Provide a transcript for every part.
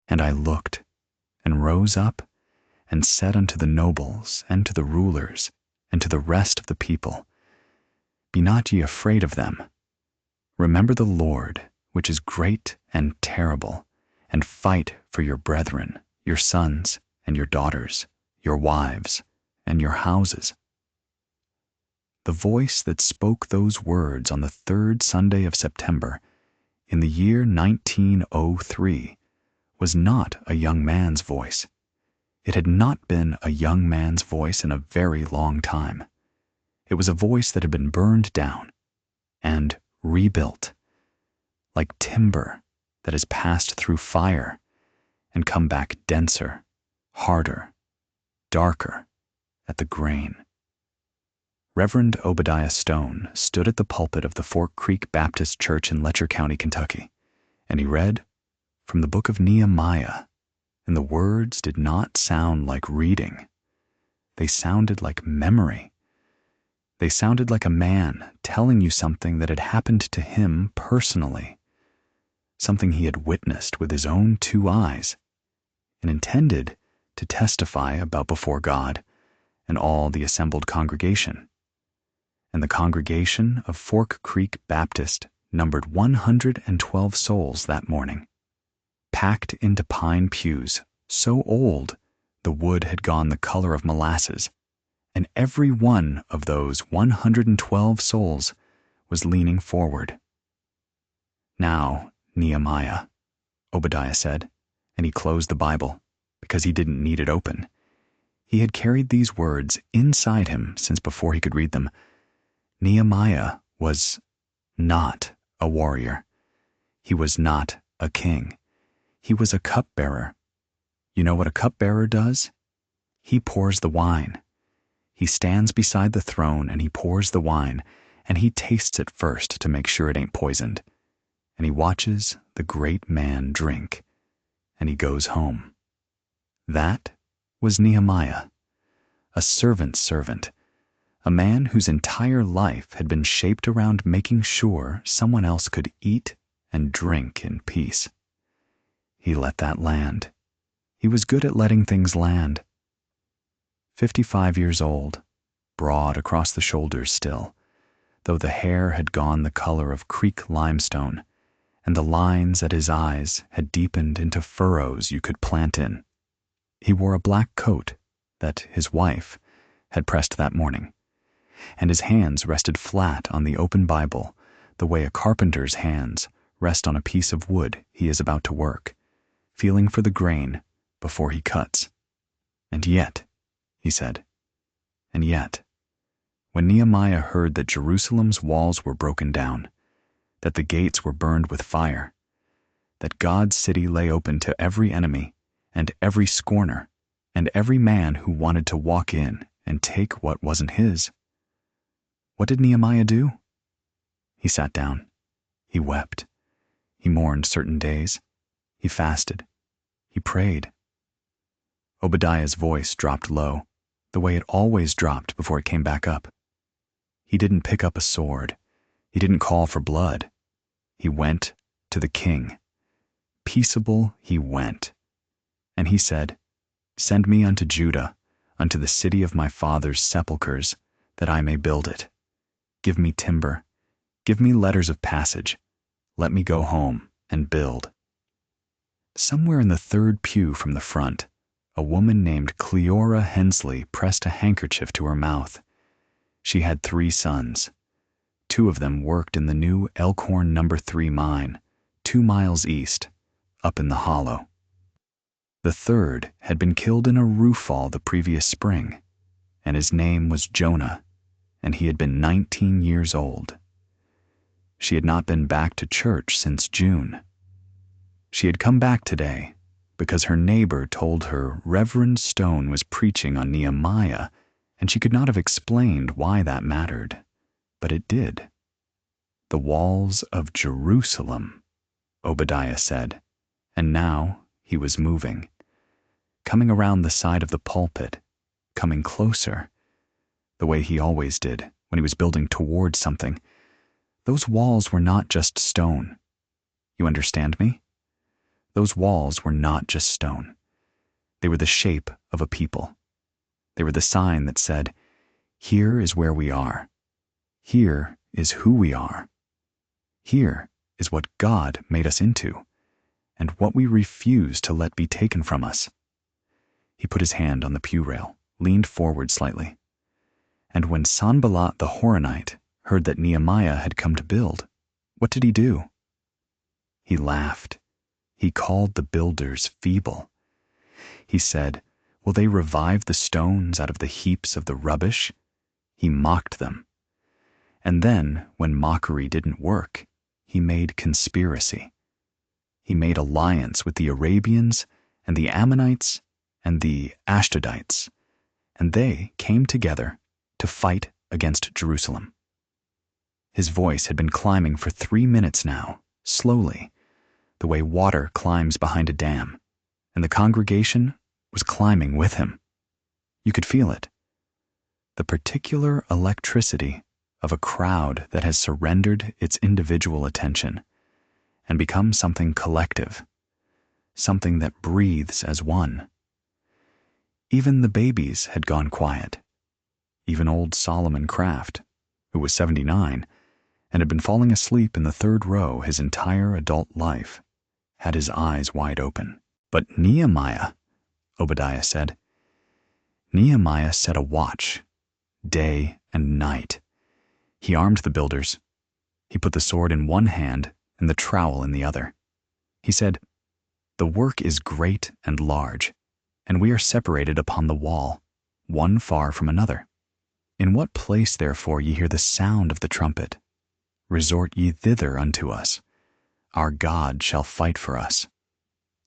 And I looked, and rose up, and said unto the nobles, and to the rulers, and to the rest of the people, Be not ye afraid of them. Remember the Lord, which is great and terrible, and fight for your brethren, your sons and your daughters, your wives, and your houses. The voice that spoke those words on the 3rd Sunday of September, in the year 1903, was not a young man's voice. It had not been a young man's voice in a very long time. It was a voice that had been burned down and rebuilt, like timber that has passed through fire and come back denser, harder, darker at the grain. Reverend Obadiah Stone stood at the pulpit of the Fork Creek Baptist Church in Letcher County, Kentucky, and he read from the book of Nehemiah, and the words did not sound like reading. They sounded like memory. They sounded like a man telling you something that had happened to him personally, something he had witnessed with his own 2 eyes, and intended to testify about before God and all the assembled congregation. And the congregation of Fork Creek Baptist numbered 112 souls that morning, packed into pine pews so old the wood had gone the color of molasses, and every one of those 112 souls was leaning forward. Now, Nehemiah, Obadiah said, and he closed the Bible because he didn't need it open. He had carried these words inside him since before he could read them. Nehemiah was not a warrior. He was not a king. He was a cupbearer. You know what a cupbearer does? He pours the wine. He stands beside the throne and he pours the wine, and he tastes it first to make sure it ain't poisoned. And he watches the great man drink, and he goes home. That was Nehemiah, a servant's servant, a man whose entire life had been shaped around making sure someone else could eat and drink in peace. He let that land. He was good at letting things land. 55 years old, broad across the shoulders still, though the hair had gone the color of creek limestone, and the lines at his eyes had deepened into furrows you could plant in. He wore a black coat that his wife had pressed that morning, and his hands rested flat on the open Bible the way a carpenter's hands rest on a piece of wood he is about to work, feeling for the grain before he cuts. And yet, he said, and yet, when Nehemiah heard that Jerusalem's walls were broken down, that the gates were burned with fire, that God's city lay open to every enemy and every scorner and every man who wanted to walk in and take what wasn't his, what did Nehemiah do? He sat down. He wept. He mourned certain days. He fasted. He prayed. Obadiah's voice dropped low, the way it always dropped before it came back up. He didn't pick up a sword. He didn't call for blood. He went to the king. Peaceable he went. And he said, Send me unto Judah, unto the city of my father's sepulchres, that I may build it. Give me timber. Give me letters of passage. Let me go home and build. Somewhere in the 3rd pew from the front, a woman named Cleora Hensley pressed a handkerchief to her mouth. She had 3 sons. 2 of them worked in the new Elkhorn No. 3 mine, 2 miles east, up in the hollow. The 3rd had been killed in a roof fall the previous spring, and his name was Jonah, and he had been 19 years old. She had not been back to church since June. She had come back today because her neighbor told her Reverend Stone was preaching on Nehemiah, and she could not have explained why that mattered, but it did. The walls of Jerusalem, Obadiah said, and now he was moving, coming around the side of the pulpit, coming closer, the way he always did when he was building towards something. Those walls were not just stone. You understand me? Those walls were not just stone. They were the shape of a people. They were the sign that said, "Here is where we are. Here is who we are. Here is what God made us into, and what we refuse to let be taken from us." He put his hand on the pew rail, leaned forward slightly. And when Sanballat the Horonite heard that Nehemiah had come to build, what did he do? He laughed. He called the builders feeble. He said, "Will they revive the stones out of the heaps of the rubbish?" He mocked them. And then, when mockery didn't work, he made conspiracy. He made alliance with the Arabians and the Ammonites and the Ashdodites, and they came together to fight against Jerusalem. His voice had been climbing for 3 minutes now, slowly, the way water climbs behind a dam, and the congregation was climbing with him. You could feel it. The particular electricity of a crowd that has surrendered its individual attention and become something collective, something that breathes as one. Even the babies had gone quiet. Even old Solomon Kraft, who was 79 and had been falling asleep in the 3rd row his entire adult life, had his eyes wide open. But Nehemiah, Obadiah said, Nehemiah set a watch, day and night. He armed the builders. He put the sword in one hand and the trowel in the other. He said, "The work is great and large, and we are separated upon the wall, one far from another. In what place, therefore, ye hear the sound of the trumpet, resort ye thither unto us. Our God shall fight for us."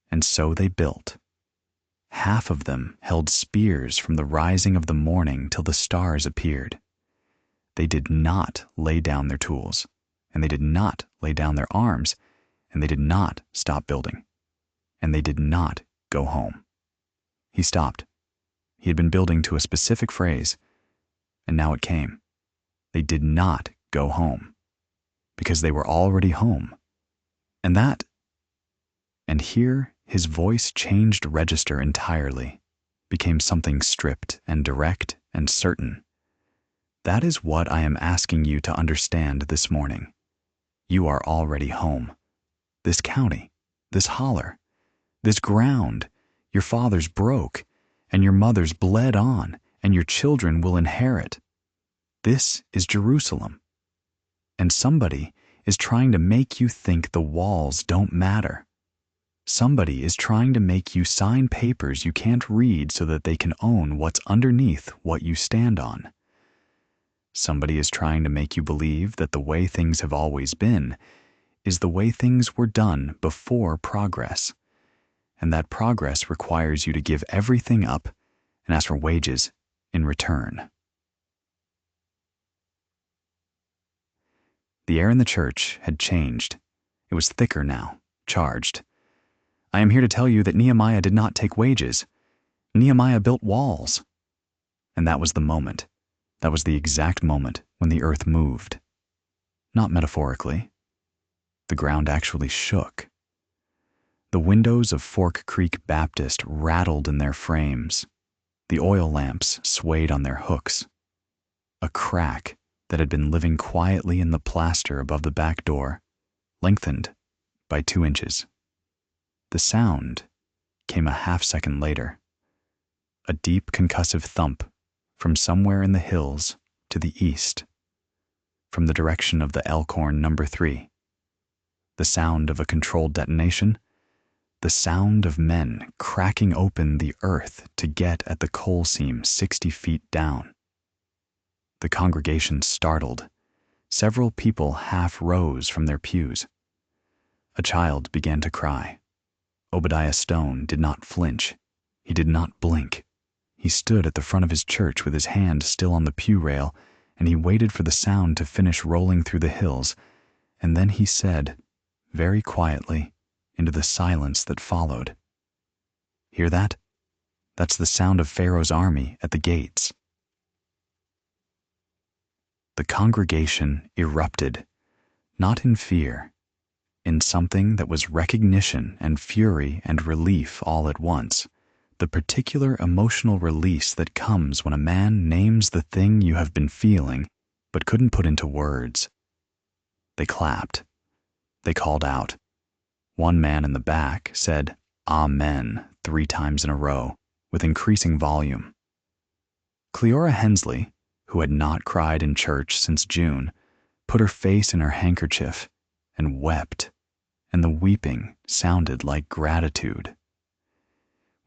And so they built. Half of them held spears from the rising of the morning till the stars appeared. They did not lay down their tools, and they did not lay down their arms, and they did not stop building, and they did not go home. He stopped. He had been building to a specific phrase, and now it came. They did not go home, because they were already home. And here his voice changed register entirely, became something stripped and direct and certain. That is what I am asking you to understand this morning. You are already home. This county, this holler, this ground, your fathers broke, and your mothers bled on, and your children will inherit. This is Jerusalem. And somebody is trying to make you think the walls don't matter. Somebody is trying to make you sign papers you can't read so that they can own what's underneath what you stand on. Somebody is trying to make you believe that the way things have always been is the way things were done before progress, and that progress requires you to give everything up and ask for wages in return. The air in the church had changed. It was thicker now, charged. I am here to tell you that Nehemiah did not take wages. Nehemiah built walls. And that was the moment. That was the exact moment when the earth moved. Not metaphorically. The ground actually shook. The windows of Fork Creek Baptist rattled in their frames. The oil lamps swayed on their hooks. A crack that had been living quietly in the plaster above the back door lengthened by 2 inches. The sound came a half-second later. A deep concussive thump from somewhere in the hills to the east, from the direction of the Elkhorn No. 3. The sound of a controlled detonation, the sound of men cracking open the earth to get at the coal seam 60 feet down. The congregation startled. Several people half rose from their pews. A child began to cry. Obadiah Stone did not flinch. He did not blink. He stood at the front of his church with his hand still on the pew rail, and he waited for the sound to finish rolling through the hills, and then he said, very quietly, into the silence that followed, "Hear that? That's the sound of Pharaoh's army at the gates." The congregation erupted, not in fear, in something that was recognition and fury and relief all at once, the particular emotional release that comes when a man names the thing you have been feeling but couldn't put into words. They clapped. They called out. One man in the back said, "Amen," 3 times in a row, with increasing volume. Cleora Hensley, who had not cried in church since June, put her face in her handkerchief and wept, and the weeping sounded like gratitude.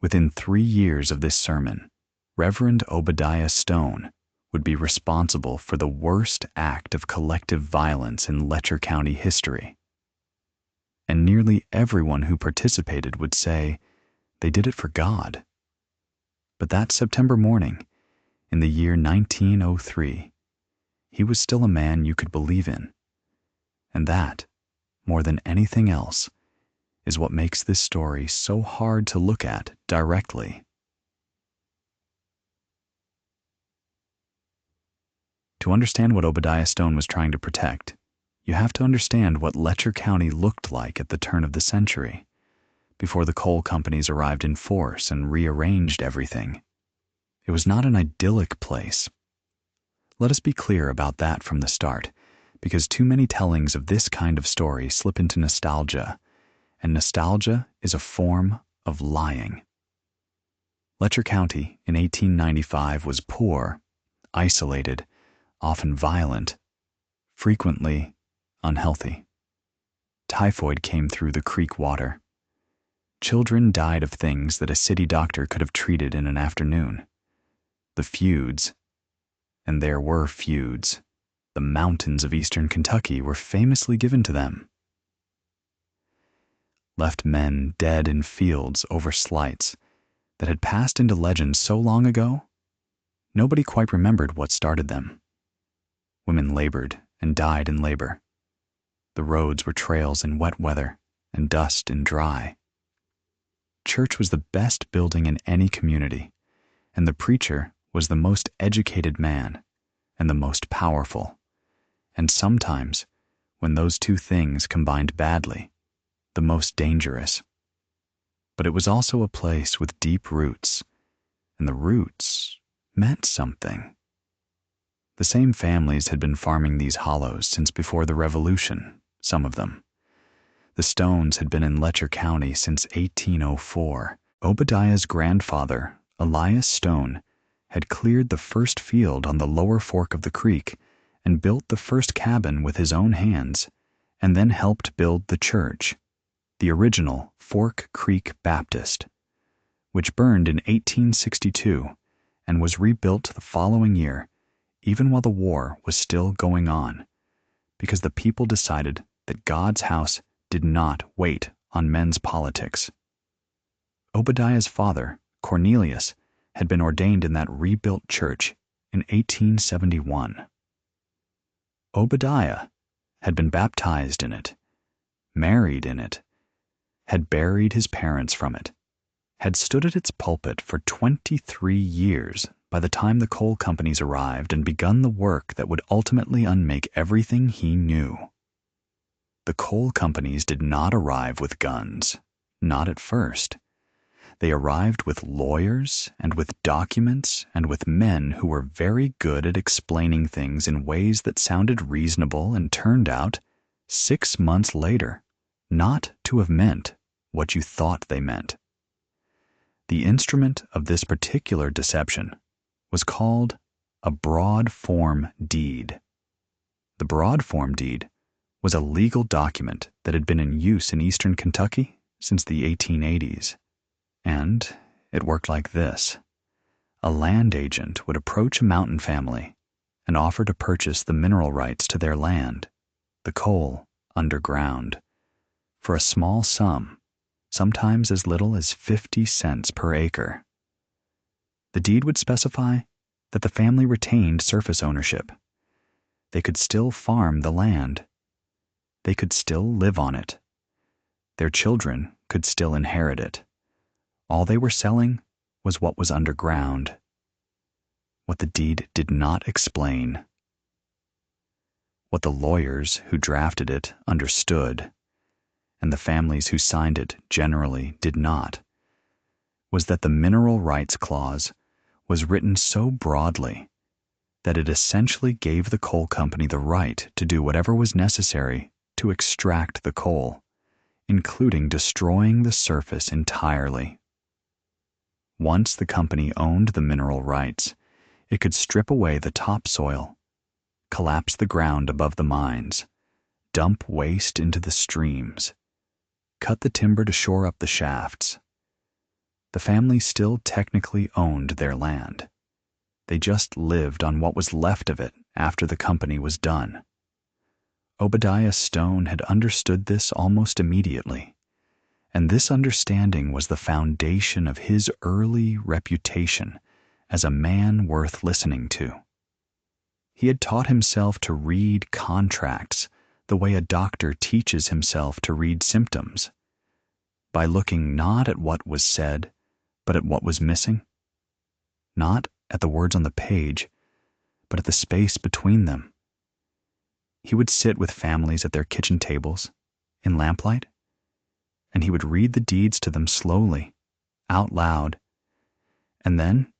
Within 3 years of this sermon, Reverend Obadiah Stone would be responsible for the worst act of collective violence in Letcher County history. And nearly everyone who participated would say they did it for God. But that September morning, in the year 1903, he was still a man you could believe in. And that, more than anything else, is what makes this story so hard to look at directly. To understand what Obadiah Stone was trying to protect, you have to understand what Letcher County looked like at the turn of the century, before the coal companies arrived in force and rearranged everything. It was not an idyllic place. Let us be clear about that from the start, because too many tellings of this kind of story slip into nostalgia, and nostalgia is a form of lying. Letcher County in 1895 was poor, isolated, often violent, frequently unhealthy. Typhoid came through the creek water. Children died of things that a city doctor could have treated in an afternoon. The feuds, and there were feuds, the mountains of eastern Kentucky were famously given to them. Left men dead in fields over slights that had passed into legend so long ago, nobody quite remembered what started them. Women labored and died in labor. The roads were trails in wet weather and dust in dry. Church was the best building in any community, and the preacher was the most educated man and the most powerful, and sometimes, when those two things combined badly, the most dangerous. But it was also a place with deep roots, and the roots meant something. The same families had been farming these hollows since before the Revolution, some of them. The Stones had been in Letcher County since 1804. Obadiah's grandfather, Elias Stone, had cleared the first field on the lower fork of the creek and built the first cabin with his own hands, and then helped build the church, the original Fork Creek Baptist, which burned in 1862 and was rebuilt the following year, even while the war was still going on, because the people decided that God's house did not wait on men's politics. Obadiah's father, Cornelius, had been ordained in that rebuilt church in 1871. Obadiah had been baptized in it, married in it, had buried his parents from it, had stood at its pulpit for 23 years by the time the coal companies arrived and begun the work that would ultimately unmake everything he knew. The coal companies did not arrive with guns, not at first. They arrived with lawyers and with documents and with men who were very good at explaining things in ways that sounded reasonable and turned out, 6 months later, not to have meant what you thought they meant. The instrument of this particular deception was called a broad form deed. The broad form deed was a legal document that had been in use in eastern Kentucky since the 1880s. And it worked like this. A land agent would approach a mountain family and offer to purchase the mineral rights to their land, the coal underground, for a small sum, sometimes as little as 50 cents per acre. The deed would specify that the family retained surface ownership. They could still farm the land. They could still live on it. Their children could still inherit it. All they were selling was what was underground, what the deed did not explain. What the lawyers who drafted it understood and the families who signed it generally did not, was that the mineral rights clause was written so broadly that it essentially gave the coal company the right to do whatever was necessary to extract the coal, including destroying the surface entirely. Once the company owned the mineral rights, it could strip away the topsoil, collapse the ground above the mines, dump waste into the streams, cut the timber to shore up the shafts. The family still technically owned their land. They just lived on what was left of it after the company was done. Obadiah Stone had understood this almost immediately, and this understanding was the foundation of his early reputation as a man worth listening to. He had taught himself to read contracts the way a doctor teaches himself to read symptoms, by looking not at what was said, but at what was missing, not at the words on the page, but at the space between them. He would sit with families at their kitchen tables, in lamplight, and he would read the deeds to them slowly, out loud, and then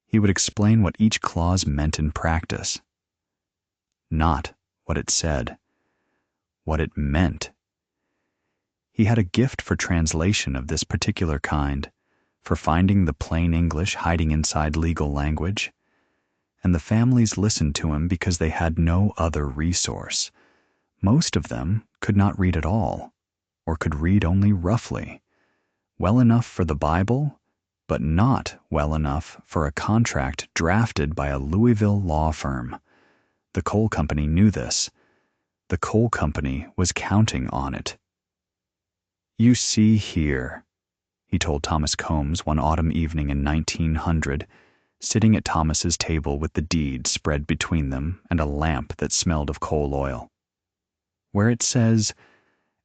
he would explain what each clause meant in practice. Not what it said, what it meant. He had a gift for translation of this particular kind, for finding the plain English hiding inside legal language, and the families listened to him because they had no other resource. Most of them could not read at all, or could read only roughly, well enough for the Bible, but not well enough for a contract drafted by a Louisville law firm. The coal company knew this. The coal company was counting on it. "You see here," he told Thomas Combs one autumn evening in 1900, sitting at Thomas's table with the deed spread between them and a lamp that smelled of coal oil, "where it says,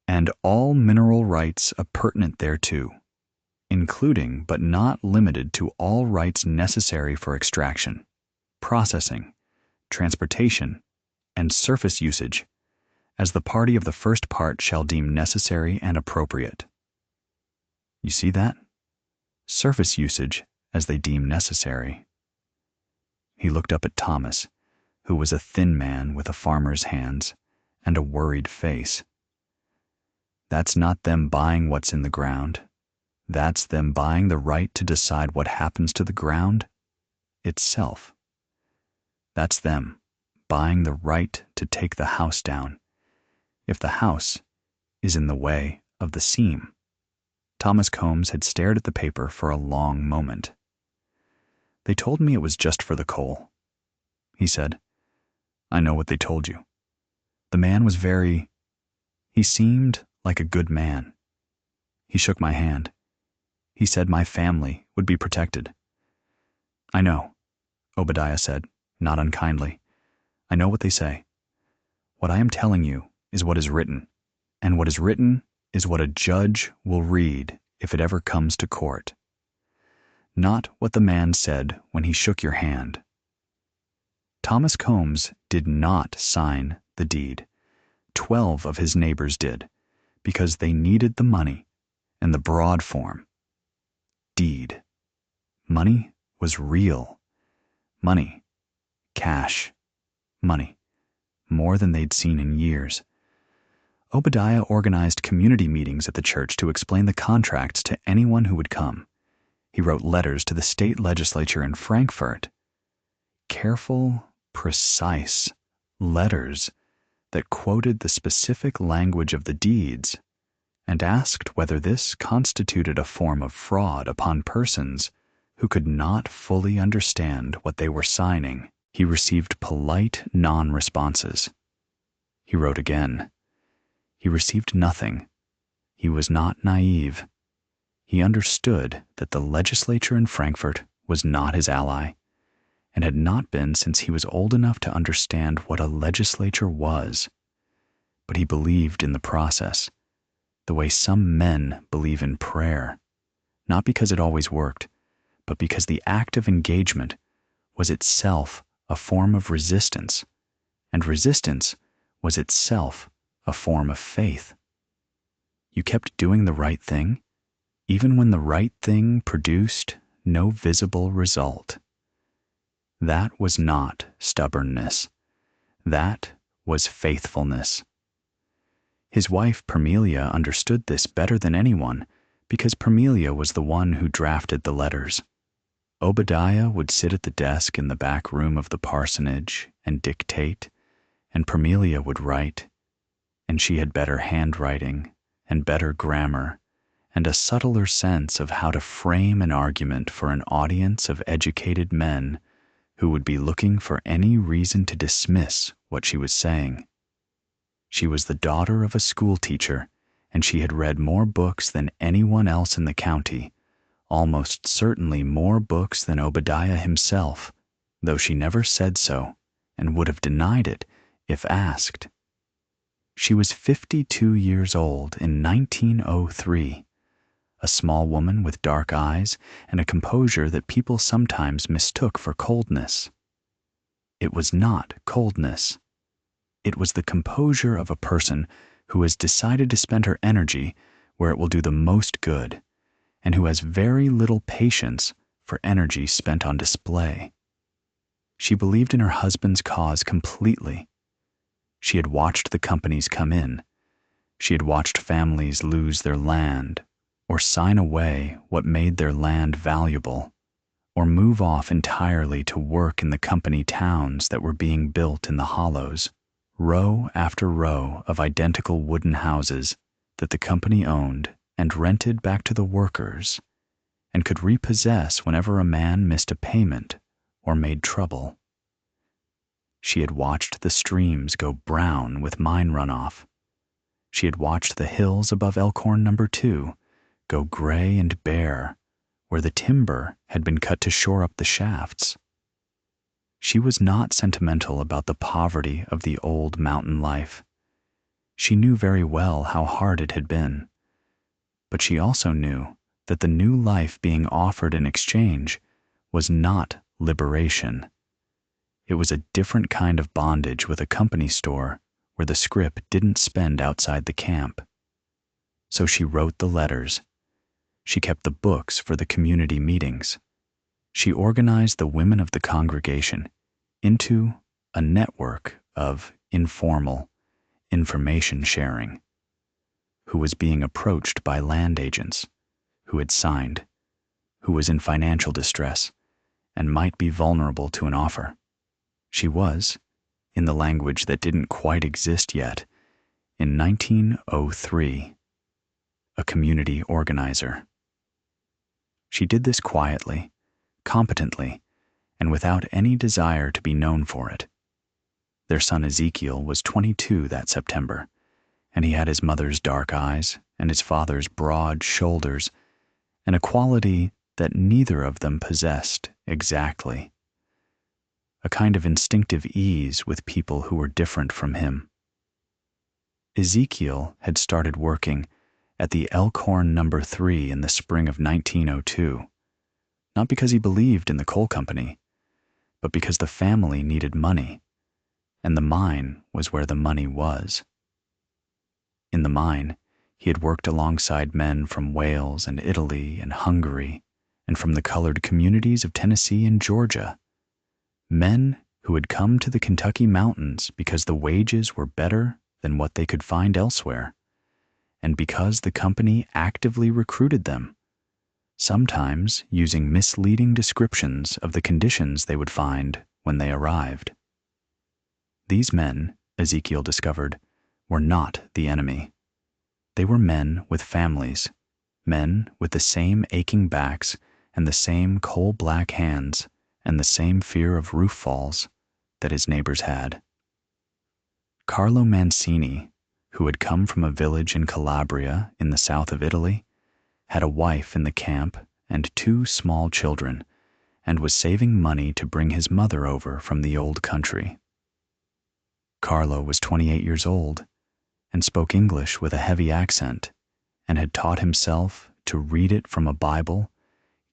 'and all mineral rights appurtenant thereto, including but not limited to all rights necessary for extraction, processing, transportation, and surface usage, as the party of the first part shall deem necessary and appropriate.' You see that? Surface usage as they deem necessary." He looked up at Thomas, who was a thin man with a farmer's hands and a worried face. "That's not them buying what's in the ground. That's them buying the right to decide what happens to the ground itself. That's them buying the right to take the house down, if the house is in the way of the seam." Thomas Combs had stared at the paper for a long moment. "They told me it was just for the coal," he said. "I know what they told you. The man was he seemed like a good man. He shook my hand. He said my family would be protected." "I know," Obadiah said, not unkindly. "I know what they say. What I am telling you is what is written, and what is written is what a judge will read if it ever comes to court. Not what the man said when he shook your hand." Thomas Combs did not sign the deed. 12 of his neighbors did, because they needed the money and the broad form. Deed. Money was real. Money. Cash. Money. More than they'd seen in years. Obadiah organized community meetings at the church to explain the contracts to anyone who would come. He wrote letters to the state legislature in Frankfurt. Careful, precise letters that quoted the specific language of the deeds and asked whether this constituted a form of fraud upon persons who could not fully understand what they were signing. He received polite non-responses. He wrote again. He received nothing. He was not naive. He understood that the legislature in Frankfurt was not his ally, and had not been since he was old enough to understand what a legislature was. But he believed in the process, the way some men believe in prayer, not because it always worked, but because the act of engagement was itself a form of resistance, and resistance was itself a form of faith. You kept doing the right thing, even when the right thing produced no visible result. That was not stubbornness. That was faithfulness. His wife Permelia understood this better than anyone because Permelia was the one who drafted the letters. Obadiah would sit at the desk in the back room of the parsonage and dictate, and Permelia would write, and she had better handwriting and better grammar and a subtler sense of how to frame an argument for an audience of educated men who would be looking for any reason to dismiss what she was saying. She was the daughter of a school teacher, and she had read more books than anyone else in the county, almost certainly more books than Obadiah himself, though she never said so, and would have denied it if asked. She was 52 years old in 1903, a small woman with dark eyes and a composure that people sometimes mistook for coldness. It was not coldness. It was the composure of a person who has decided to spend her energy where it will do the most good, and who has very little patience for energy spent on display. She believed in her husband's cause completely. She had watched the companies come in. She had watched families lose their land, or sign away what made their land valuable, or move off entirely to work in the company towns that were being built in the hollows, row after row of identical wooden houses that the company owned and rented back to the workers, and could repossess whenever a man missed a payment or made trouble. She had watched the streams go brown with mine runoff. She had watched the hills above Elkhorn No. 2 go gray and bare, where the timber had been cut to shore up the shafts. She was not sentimental about the poverty of the old mountain life. She knew very well how hard it had been, but she also knew that the new life being offered in exchange was not liberation. It was a different kind of bondage with a company store where the scrip didn't spend outside the camp. So she wrote the letters. She kept the books for the community meetings. She organized the women of the congregation into a network of informal information sharing, who was being approached by land agents, who had signed, who was in financial distress, and might be vulnerable to an offer. She was, in the language that didn't quite exist yet, in 1903, a community organizer. She did this quietly, competently, and without any desire to be known for it. Their son Ezekiel was 22 that September, and he had his mother's dark eyes and his father's broad shoulders, and a quality that neither of them possessed exactly. A kind of instinctive ease with people who were different from him. Ezekiel had started working at the Elkhorn No. 3 in the spring of 1902, not because he believed in the coal company, but because the family needed money, and the mine was where the money was. In the mine, he had worked alongside men from Wales and Italy and Hungary, and from the colored communities of Tennessee and Georgia, men who had come to the Kentucky mountains because the wages were better than what they could find elsewhere, and because the company actively recruited them, sometimes using misleading descriptions of the conditions they would find when they arrived. These men, Ezekiel discovered, were not the enemy. They were men with families, men with the same aching backs and the same coal-black hands and the same fear of roof falls that his neighbors had. Carlo Mancini, who had come from a village in Calabria in the south of Italy, had a wife in the camp and 2 small children, and was saving money to bring his mother over from the old country. Carlo was 28 years old and spoke English with a heavy accent, and had taught himself to read it from a Bible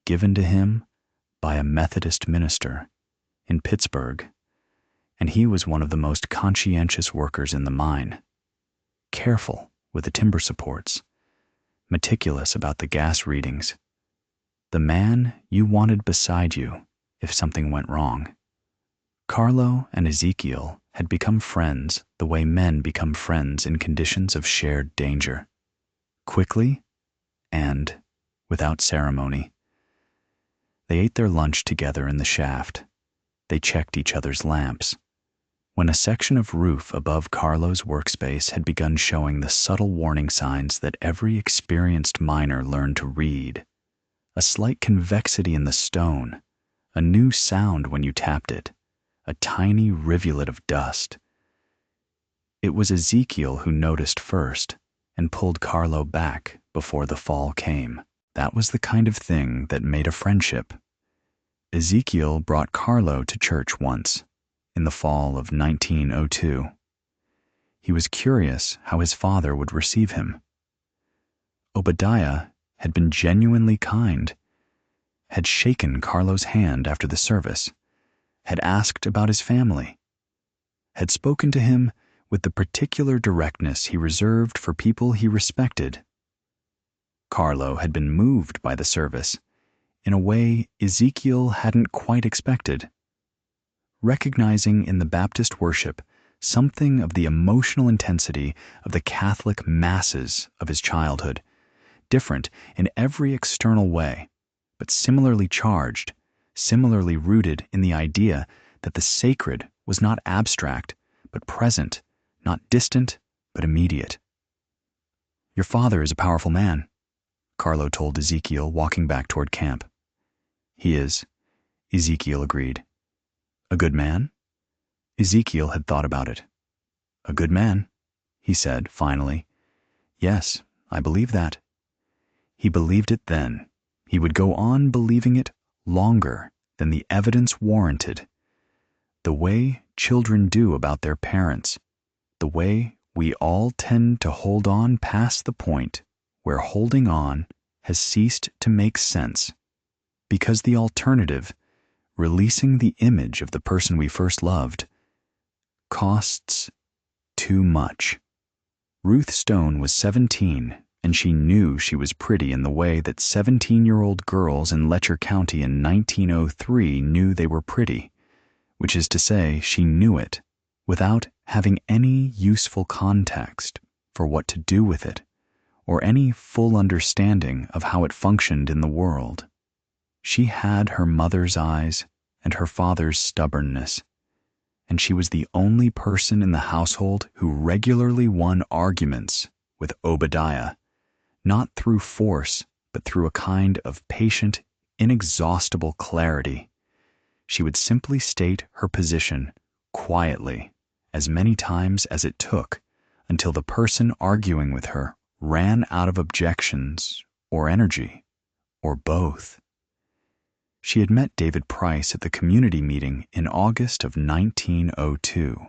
given to him by a Methodist minister in Pittsburgh, and he was one of the most conscientious workers in the mine, careful with the timber supports, meticulous about the gas readings. The man you wanted beside you if something went wrong. Carlo and Ezekiel had become friends the way men become friends in conditions of shared danger. Quickly and without ceremony. They ate their lunch together in the shaft. They checked each other's lamps. When a section of roof above Carlo's workspace had begun showing the subtle warning signs that every experienced miner learned to read, a slight convexity in the stone, a new sound when you tapped it, a tiny rivulet of dust. It was Ezekiel who noticed first and pulled Carlo back before the fall came. That was the kind of thing that made a friendship. Ezekiel brought Carlo to church once, in the fall of 1902. He was curious how his father would receive him. Obadiah had been genuinely kind, had shaken Carlo's hand after the service, had asked about his family, had spoken to him with the particular directness he reserved for people he respected. Carlo had been moved by the service in a way Ezekiel hadn't quite expected, recognizing in the Baptist worship something of the emotional intensity of the Catholic masses of his childhood, different in every external way, but similarly charged, similarly rooted in the idea that the sacred was not abstract, but present, not distant, but immediate. "Your father is a powerful man," Carlo told Ezekiel, walking back toward camp. "He is," Ezekiel agreed. "A good man?" Ezekiel had thought about it. "A good man," he said finally. "Yes, I believe that." He believed it then. He would go on believing it longer than the evidence warranted. The way children do about their parents, the way we all tend to hold on past the point where holding on has ceased to make sense, because the alternative, releasing the image of the person we first loved, costs too much. Ruth Stone was 17, and she knew she was pretty in the way that 17-year-old girls in Letcher County in 1903 knew they were pretty, which is to say, she knew it without having any useful context for what to do with it, or any full understanding of how it functioned in the world. She had her mother's eyes and her father's stubbornness, and she was the only person in the household who regularly won arguments with Obadiah, not through force, but through a kind of patient, inexhaustible clarity. She would simply state her position quietly as many times as it took until the person arguing with her ran out of objections or energy, or both. She had met David Price at the community meeting in August of 1902,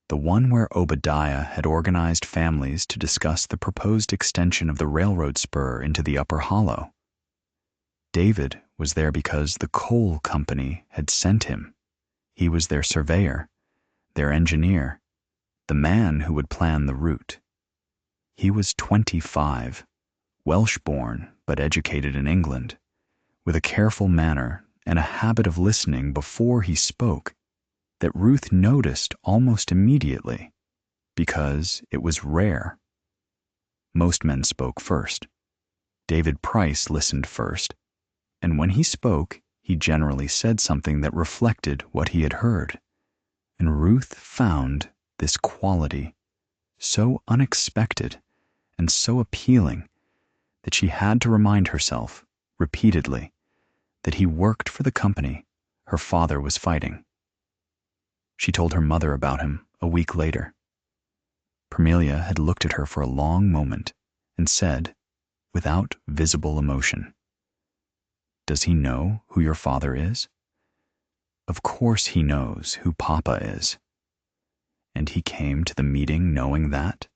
the one where Obadiah had organized families to discuss the proposed extension of the railroad spur into the Upper Hollow. David was there because the coal company had sent him. He was their surveyor, their engineer, the man who would plan the route. He was 25, Welsh-born but educated in England, with a careful manner and a habit of listening before he spoke that Ruth noticed almost immediately, because it was rare. Most men spoke first. David Price listened first, and when he spoke, he generally said something that reflected what he had heard. And Ruth found this quality so unexpected and so appealing that she had to remind herself repeatedly that he worked for the company her father was fighting. She told her mother about him a week later. Parmelia had looked at her for a long moment and said, without visible emotion, "Does he know who your father is?" "Of course he knows who Papa is." "And he came to the meeting knowing that?"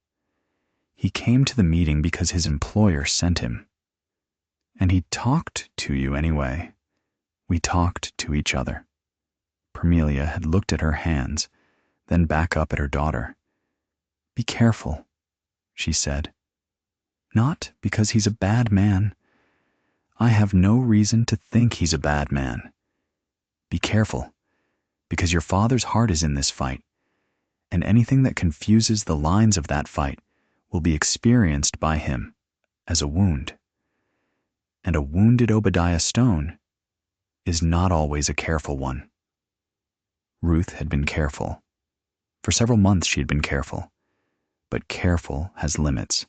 "He came to the meeting because his employer sent him." "And he talked to you anyway." "We talked to each other." Parmelia had looked at her hands, then back up at her daughter. "Be careful," she said. Not because he's a bad man. I have no reason to think he's a bad man. Be careful, because your father's heart is in this fight, and anything that confuses the lines of that fight will be experienced by him as a wound. And a wounded Obadiah Stone is not always a careful one. Ruth had been careful. For several months she had been careful. But careful has limits.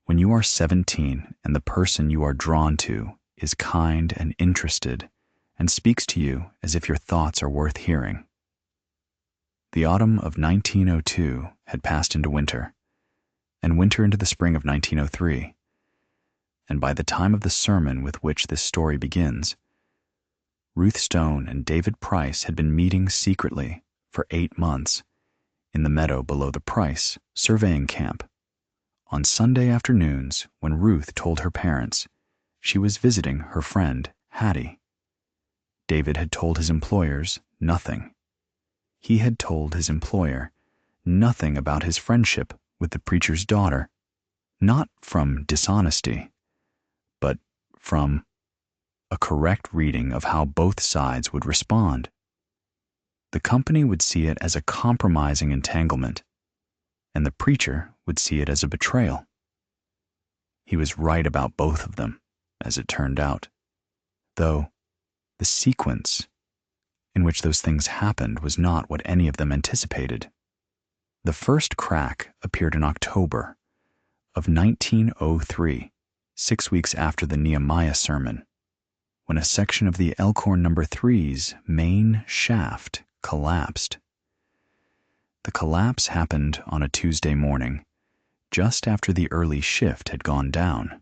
When you are 17 and the person you are drawn to is kind and interested and speaks to you as if your thoughts are worth hearing. The autumn of 1902 had passed into winter, and winter into the spring of 1903. And by the time of the sermon with which this story begins, Ruth Stone and David Price had been meeting secretly for 8 months in the meadow below the Price surveying camp on Sunday afternoons when Ruth told her parents she was visiting her friend Hattie. David had told his employers nothing. He had told his employer nothing about his friendship with the preacher's daughter, not from dishonesty, but from a correct reading of how both sides would respond. The company would see it as a compromising entanglement, and the preacher would see it as a betrayal. He was right about both of them, as it turned out, though the sequence in which those things happened was not what any of them anticipated. The first crack appeared in October of 1903, 6 weeks after the Nehemiah sermon, when a section of the Elkhorn No. 3's main shaft collapsed. The collapse happened on a Tuesday morning, just after the early shift had gone down.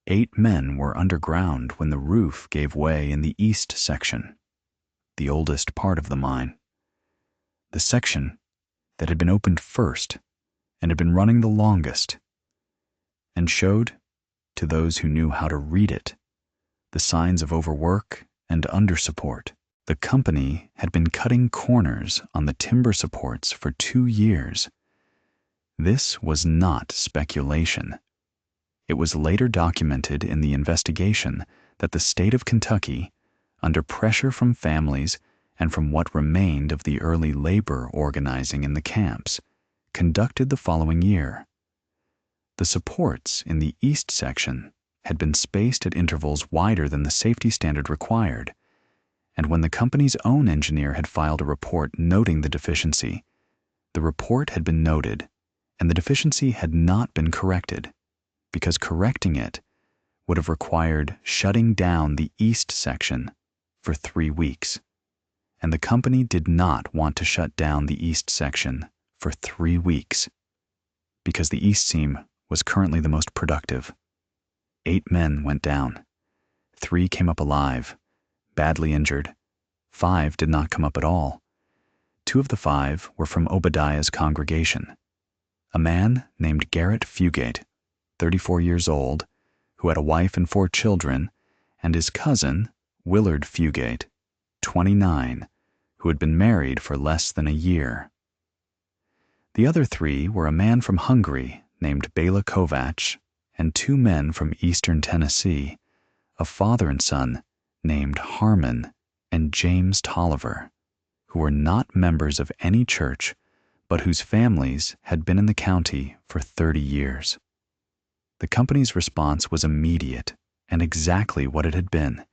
8 men were underground when the roof gave way in the east section, the oldest part of the mine. The section that had been opened first and had been running the longest, and showed, to those who knew how to read it, the signs of overwork and undersupport. The company had been cutting corners on the timber supports for 2 years. This was not speculation. It was later documented in the investigation that the state of Kentucky, under pressure from families and from what remained of the early labor organizing in the camps, conducted the following year. The supports in the east section had been spaced at intervals wider than the safety standard required, and when the company's own engineer had filed a report noting the deficiency, the report had been noted, and the deficiency had not been corrected, because correcting it would have required shutting down the east section for 3 weeks, and the company did not want to shut down the east section for 3 weeks, because the east seam was currently the most productive. 8 men went down. 3 came up alive, badly injured. 5 did not come up at all. 2 of the 5 were from Obadiah's congregation. A man named Garrett Fugate, 34 years old, who had a wife and 4 children, and his cousin, Willard Fugate, 29, who had been married for less than a year. The other 3 were a man from Hungary named Bela Kovac and 2 men from eastern Tennessee, a father and son named Harmon and James Tolliver, who were not members of any church, but whose families had been in the county for 30 years. The company's response was immediate and exactly what it had been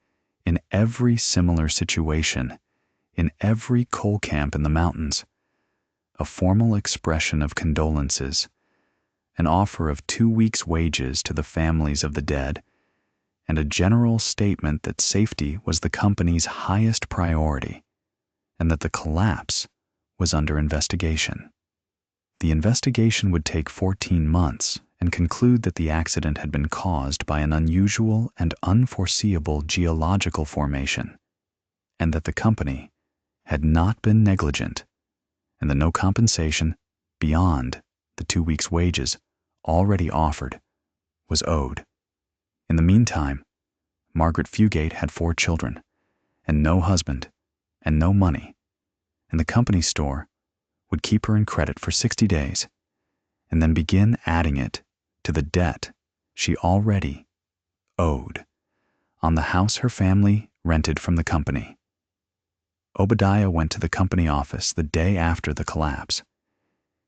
in every similar situation, in every coal camp in the mountains: a formal expression of condolences, an offer of 2 weeks' wages to the families of the dead, and a general statement that safety was the company's highest priority, and that the collapse was under investigation. The investigation would take 14 months and conclude that the accident had been caused by an unusual and unforeseeable geological formation, and that the company had not been negligent, and that no compensation beyond the 2 weeks' wages already offered was owed. In the meantime, Margaret Fugate had 4 children, and no husband, and no money, and the company store would keep her in credit for 60 days, and then begin adding it to the debt she already owed on the house her family rented from the company. Obadiah went to the company office the day after the collapse.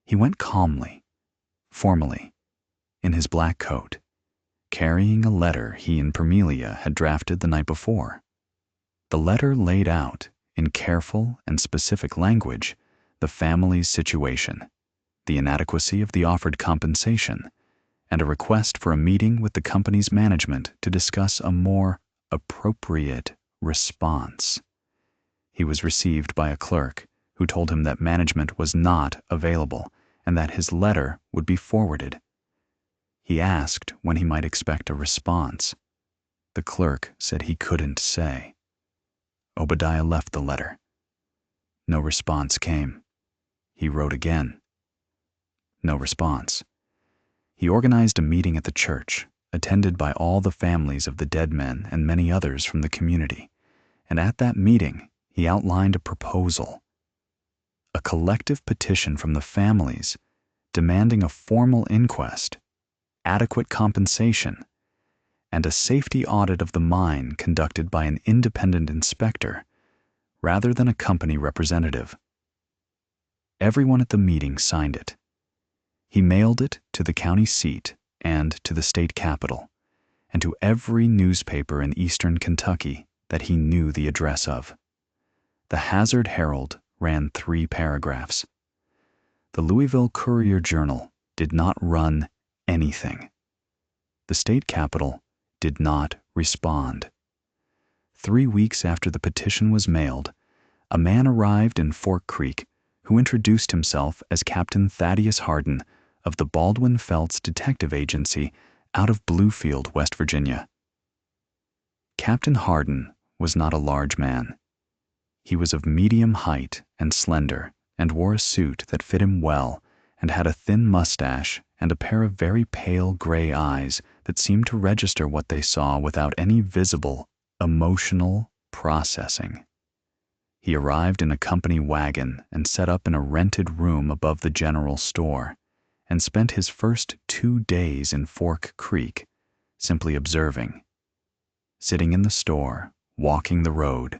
He went calmly, formally, in his black coat, carrying a letter he and Permelia had drafted the night before. The letter laid out, in careful and specific language, the family's situation, the inadequacy of the offered compensation, and a request for a meeting with the company's management to discuss a more appropriate response. He was received by a clerk who told him that management was not available and that his letter would be forwarded. He asked when he might expect a response. The clerk said he couldn't say. Obadiah left the letter. No response came. He wrote again. No response. He organized a meeting at the church, attended by all the families of the dead men and many others from the community, and at that meeting he outlined a proposal, a collective petition from the families demanding a formal inquest, adequate compensation, and a safety audit of the mine conducted by an independent inspector rather than a company representative. Everyone at the meeting signed it. He mailed it to the county seat and to the state capitol, and to every newspaper in eastern Kentucky that he knew the address of. The Hazard Herald ran 3 paragraphs. The Louisville Courier-Journal did not run anything. The state capitol did not respond. 3 weeks after the petition was mailed, a man arrived in Fork Creek who introduced himself as Captain Thaddeus Hardin of the Baldwin Felts Detective Agency out of Bluefield, West Virginia. Captain Hardin was not a large man. He was of medium height and slender, and wore a suit that fit him well, and had a thin mustache and a pair of very pale gray eyes that seemed to register what they saw without any visible emotional processing. He arrived in a company wagon and set up in a rented room above the general store, and spent his first 2 days in Fork Creek simply observing, sitting in the store, walking the road,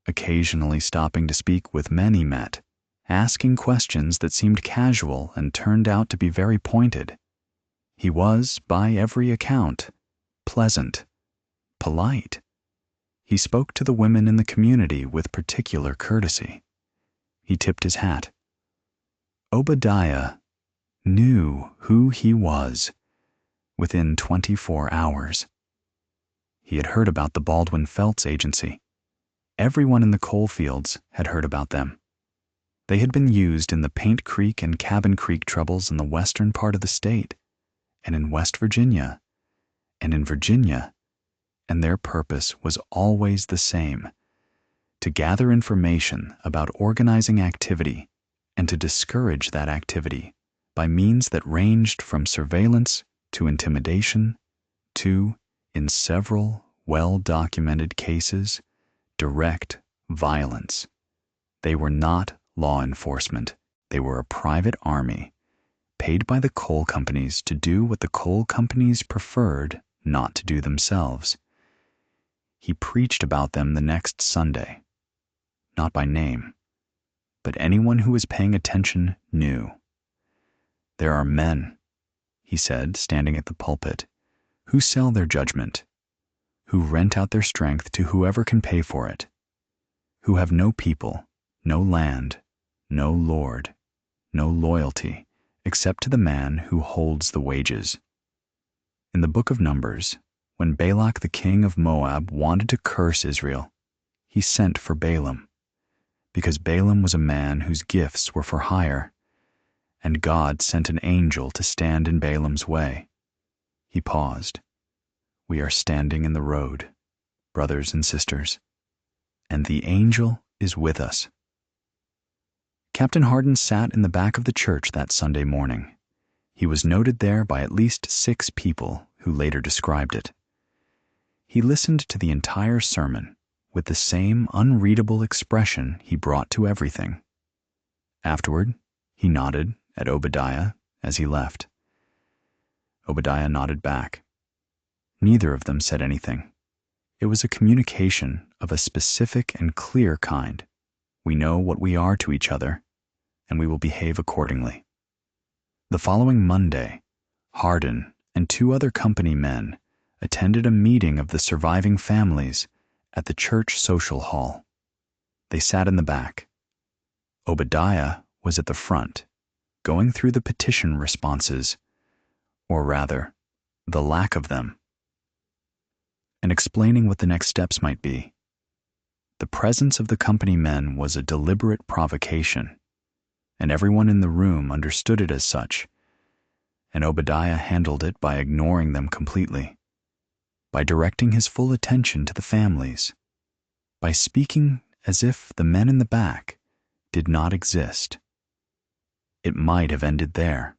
occasionally stopping to speak with men he met, asking questions that seemed casual and turned out to be very pointed. He was, by every account, pleasant, polite. He spoke to the women in the community with particular courtesy. He tipped his hat. Obadiah knew who he was within 24 hours. He had heard about the Baldwin Felts Agency. Everyone in the coal fields had heard about them. They had been used in the Paint Creek and Cabin Creek troubles in the western part of the state, and in West Virginia, and in Virginia, and their purpose was always the same: to gather information about organizing activity and to discourage that activity by means that ranged from surveillance to intimidation to, in several well-documented cases, direct violence. They were not law enforcement. They were a private army, paid by the coal companies to do what the coal companies preferred not to do themselves. He preached about them the next Sunday, not by name, but anyone who was paying attention knew. There are men, he said, standing at the pulpit, who sell their judgment, who rent out their strength to whoever can pay for it, who have no people, no land, no lord, no loyalty, except to the man who holds the wages. In the book of Numbers, when Balak the king of Moab wanted to curse Israel, he sent for Balaam, because Balaam was a man whose gifts were for hire, and God sent an angel to stand in Balaam's way. He paused. We are standing in the road, brothers and sisters, and the angel is with us. Captain Hardin sat in the back of the church that Sunday morning. He was noted there by at least 6 people who later described it. He listened to the entire sermon with the same unreadable expression he brought to everything. Afterward, he nodded at Obadiah as he left. Obadiah nodded back. Neither of them said anything. It was a communication of a specific and clear kind. We know what we are to each other, and we will behave accordingly. The following Monday, Hardin and 2 other company men attended a meeting of the surviving families at the church social hall. They sat in the back. Obadiah was at the front, going through the petition responses, or rather, the lack of them, and explaining what the next steps might be. The presence of the company men was a deliberate provocation, and everyone in the room understood it as such, and Obadiah handled it by ignoring them completely, by directing his full attention to the families, by speaking as if the men in the back did not exist. It might have ended there,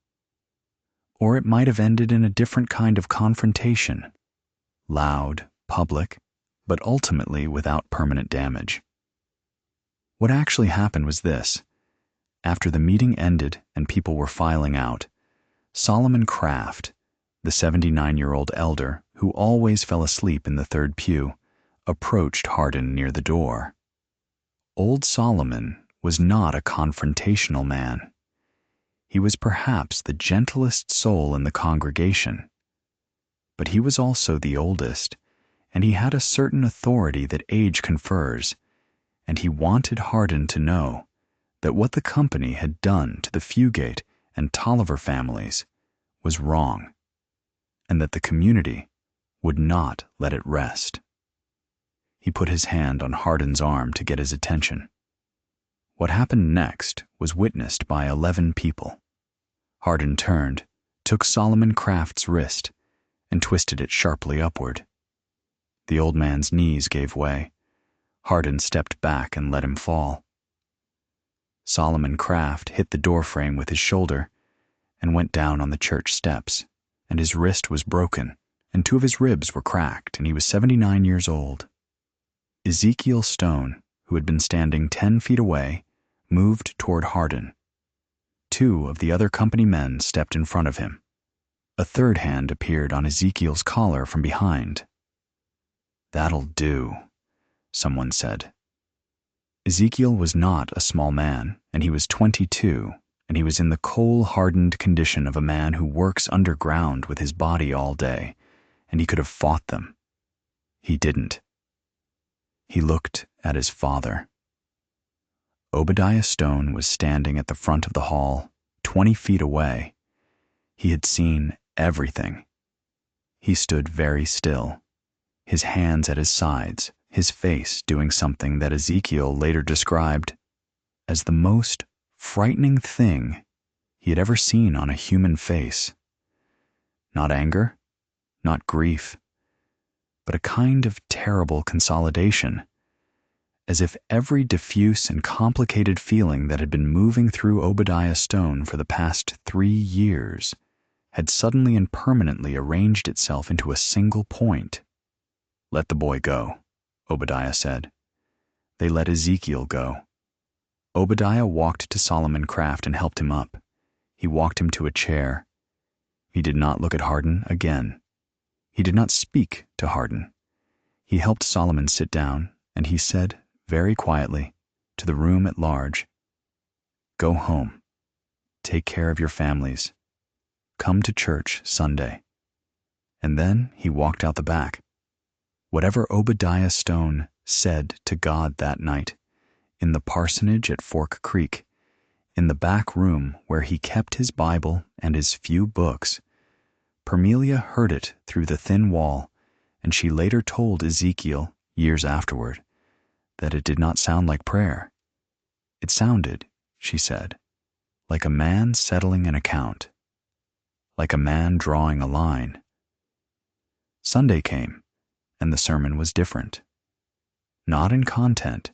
or it might have ended in a different kind of confrontation, loud, public, but ultimately without permanent damage. What actually happened was this. After the meeting ended and people were filing out, Solomon Kraft, the 79-year-old elder who always fell asleep in the third pew, approached Hardin near the door. Old Solomon was not a confrontational man. He was perhaps the gentlest soul in the congregation, but he was also the oldest, and he had a certain authority that age confers, and he wanted Hardin to know that what the company had done to the Fugate and Tolliver families was wrong, and that the community would not let it rest. He put his hand on Hardin's arm to get his attention. What happened next was witnessed by 11 people. Hardin turned, took Solomon Kraft's wrist, and twisted it sharply upward. The old man's knees gave way. Hardin stepped back and let him fall. Solomon Kraft hit the doorframe with his shoulder and went down on the church steps, and his wrist was broken, and 2 of his ribs were cracked, and he was 79 years old. Ezekiel Stone, who had been standing 10 feet away, moved toward Hardin. 2 of the other company men stepped in front of him. A third hand appeared on Ezekiel's collar from behind. "That'll do," someone said. Ezekiel was not a small man, and he was 22, and he was in the coal-hardened condition of a man who works underground with his body all day, and he could have fought them. He didn't. He looked at his father. Obadiah Stone was standing at the front of the hall, 20 feet away. He had seen everything. He stood very still, his hands at his sides, his face doing something that Ezekiel later described as the most frightening thing he had ever seen on a human face. Not anger, not grief, but a kind of terrible consolidation, as if every diffuse and complicated feeling that had been moving through Obadiah Stone for the past 3 years had suddenly and permanently arranged itself into a single point. "Let the boy go," Obadiah said. They let Ezekiel go. Obadiah walked to Solomon Kraft and helped him up. He walked him to a chair. He did not look at Hardin again. He did not speak to Hardin. He helped Solomon sit down, and he said, very quietly, to the room at large, "Go home. Take care of your families. Come to church Sunday." And then he walked out the back. Whatever Obadiah Stone said to God that night, in the parsonage at Fork Creek, in the back room where he kept his Bible and his few books, Permelia heard it through the thin wall, and she later told Ezekiel, years afterward, that it did not sound like prayer. It sounded, she said, like a man settling an account, like a man drawing a line. Sunday came, and the sermon was different. Not in content.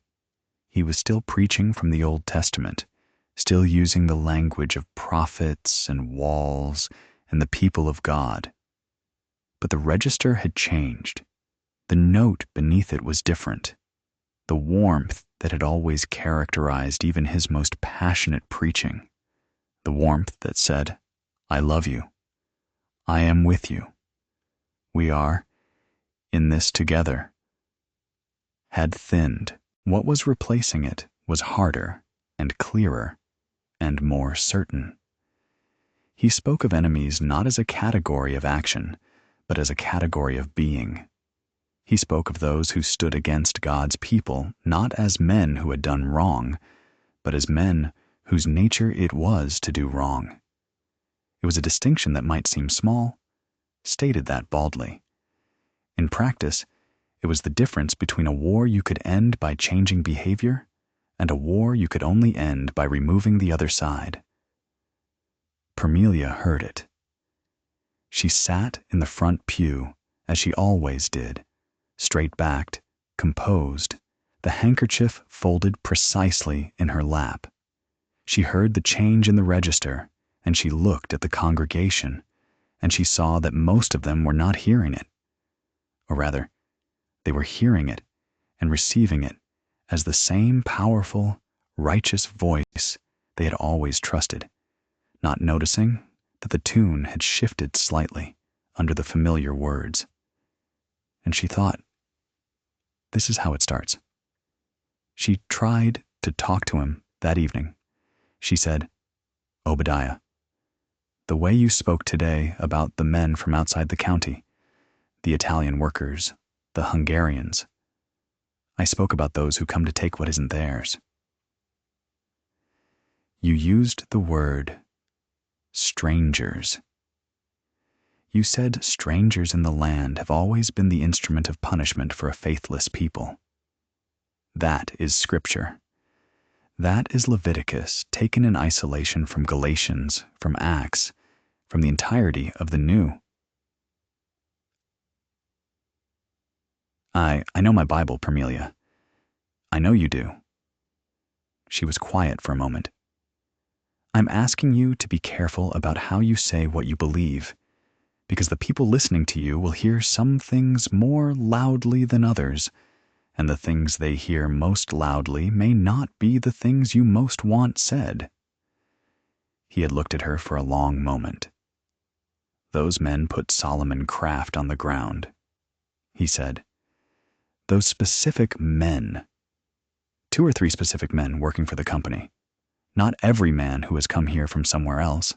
He was still preaching from the Old Testament, still using the language of prophets and walls and the people of God. But the register had changed. The note beneath it was different. The warmth that had always characterized even his most passionate preaching. The warmth that said, "I love you. I am with you. We are in this together. Had thinned. What was replacing it was harder and clearer and more certain. He spoke of enemies not as a category of action, but as a category of being. He spoke of those who stood against God's people not as men who had done wrong, but as men whose nature it was to do wrong. It was a distinction that might seem small, stated that baldly. In practice, it was the difference between a war you could end by changing behavior and a war you could only end by removing the other side. Parmelia heard it. She sat in the front pew, as she always did, straight-backed, composed, the handkerchief folded precisely in her lap. She heard the change in the register, and she looked at the congregation, and she saw that most of them were not hearing it. Or rather, they were hearing it and receiving it as the same powerful, righteous voice they had always trusted, not noticing that the tune had shifted slightly under the familiar words. And she thought, this is how it starts. She tried to talk to him that evening. She said, Obadiah, the way you spoke today about the men from outside the county, the Italian workers, the Hungarians, I spoke about those who come to take what isn't theirs. You used the word strangers. You said strangers in the land have always been the instrument of punishment for a faithless people. That is Scripture. That is Leviticus taken in isolation from Galatians, from Acts, from the entirety of the New. I know my Bible, Parmelia. I know you do. She was quiet for a moment. I'm asking you to be careful about how you say what you believe, because the people listening to you will hear some things more loudly than others, and the things they hear most loudly may not be the things you most want said. He had looked at her for a long moment. Those men put Solomon Kraft on the ground, he said. Those specific men. 2 or 3 specific men working for the company. Not every man who has come here from somewhere else.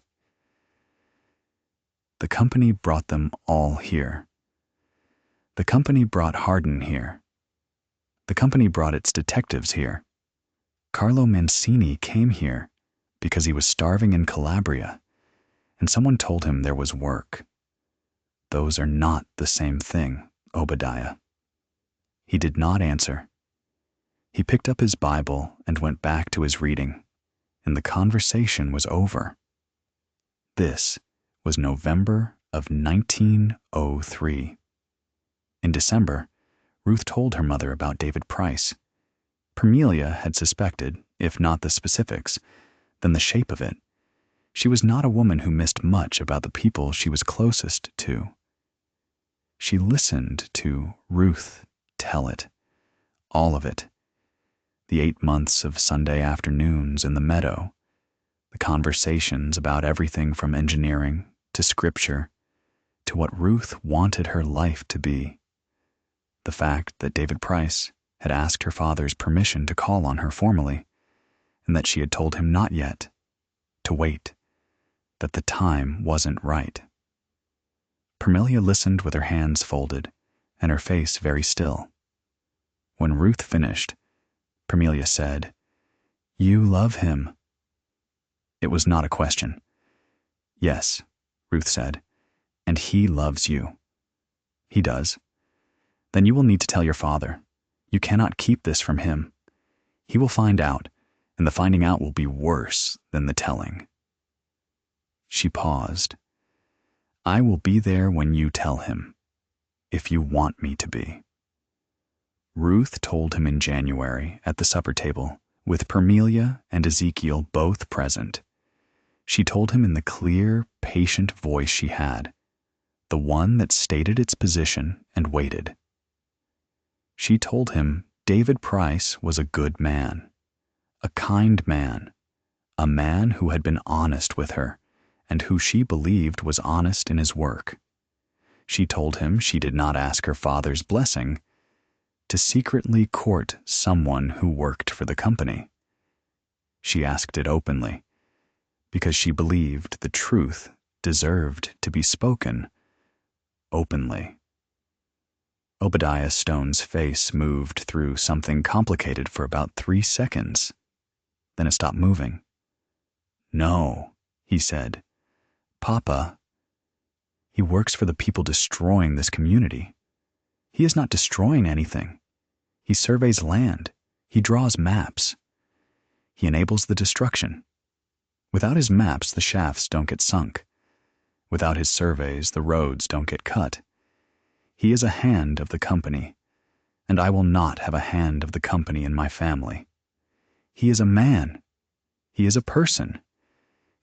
The company brought them all here. The company brought Hardin here. The company brought its detectives here. Carlo Mancini came here because he was starving in Calabria, and someone told him there was work. Those are not the same thing, Obadiah. He did not answer. He picked up his Bible and went back to his reading, and the conversation was over. This was November of 1903. In December, Ruth told her mother about David Price. Parmelia had suspected, if not the specifics, then the shape of it. She was not a woman who missed much about the people she was closest to. She listened to Ruth tell it, all of it. The 8 months of Sunday afternoons in the meadow, the conversations about everything from engineering to scripture to what Ruth wanted her life to be. The fact that David Price had asked her father's permission to call on her formally, and that she had told him not yet, to wait, that the time wasn't right. Parmelia listened with her hands folded and her face very still. When Ruth finished, Parmelia said, "You love him." It was not a question. "Yes," Ruth said, "and he loves you." "He does. Then you will need to tell your father. You cannot keep this from him. He will find out, and the finding out will be worse than the telling." She paused. "I will be there when you tell him, if you want me to be." Ruth told him in January at the supper table, with Parmelia and Ezekiel both present. She told him in the clear, patient voice she had, the one that stated its position and waited. She told him David Price was a good man, a kind man, a man who had been honest with her and who she believed was honest in his work. She told him she did not ask her father's blessing to secretly court someone who worked for the company. She asked it openly because she believed the truth deserved to be spoken openly. Obadiah Stone's face moved through something complicated for about 3 seconds. Then it stopped moving. "No," he said. "Papa, he works for the people destroying this community. He is not destroying anything. He surveys land. He draws maps. He enables the destruction. Without his maps, the shafts don't get sunk. Without his surveys, the roads don't get cut. He is a hand of the company, and I will not have a hand of the company in my family. He is a man. He is a person.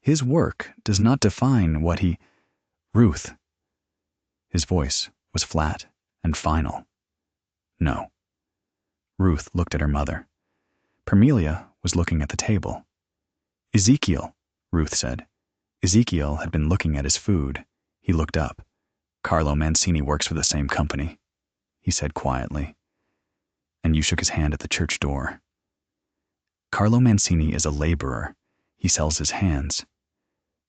His work does not define what he—" "Ruth." His voice was flat and final. "No." Ruth looked at her mother. Parmelia was looking at the table. "Ezekiel," Ruth said. Ezekiel had been looking at his food. He looked up. "Carlo Mancini works for the same company," he said quietly. And you shook his hand at the church door. "Carlo Mancini is a laborer. He sells his hands.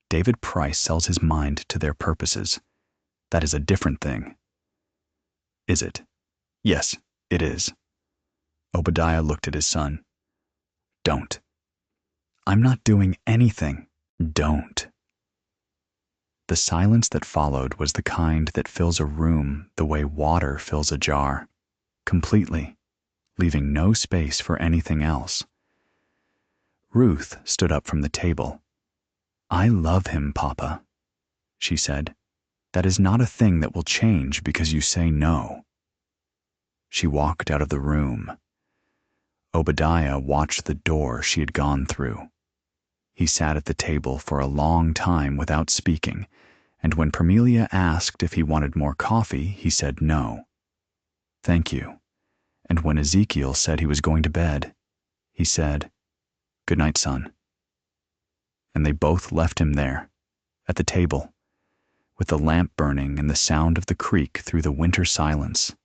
David Price sells his mind to their purposes. That is a different thing." "Is it?" "Yes, it is." Obadiah looked at his son. "Don't." "I'm not doing anything." "Don't." The silence that followed was the kind that fills a room the way water fills a jar, completely, leaving no space for anything else. Ruth stood up from the table. "I love him, Papa," she said. "That is not a thing that will change because you say no." She walked out of the room. Obadiah watched the door she had gone through. He sat at the table for a long time without speaking, and when Parmelia asked if he wanted more coffee, he said no. "Thank you." And when Ezekiel said he was going to bed, he said, "Good night, son." And they both left him there, at the table, with the lamp burning and the sound of the creek through the winter silence,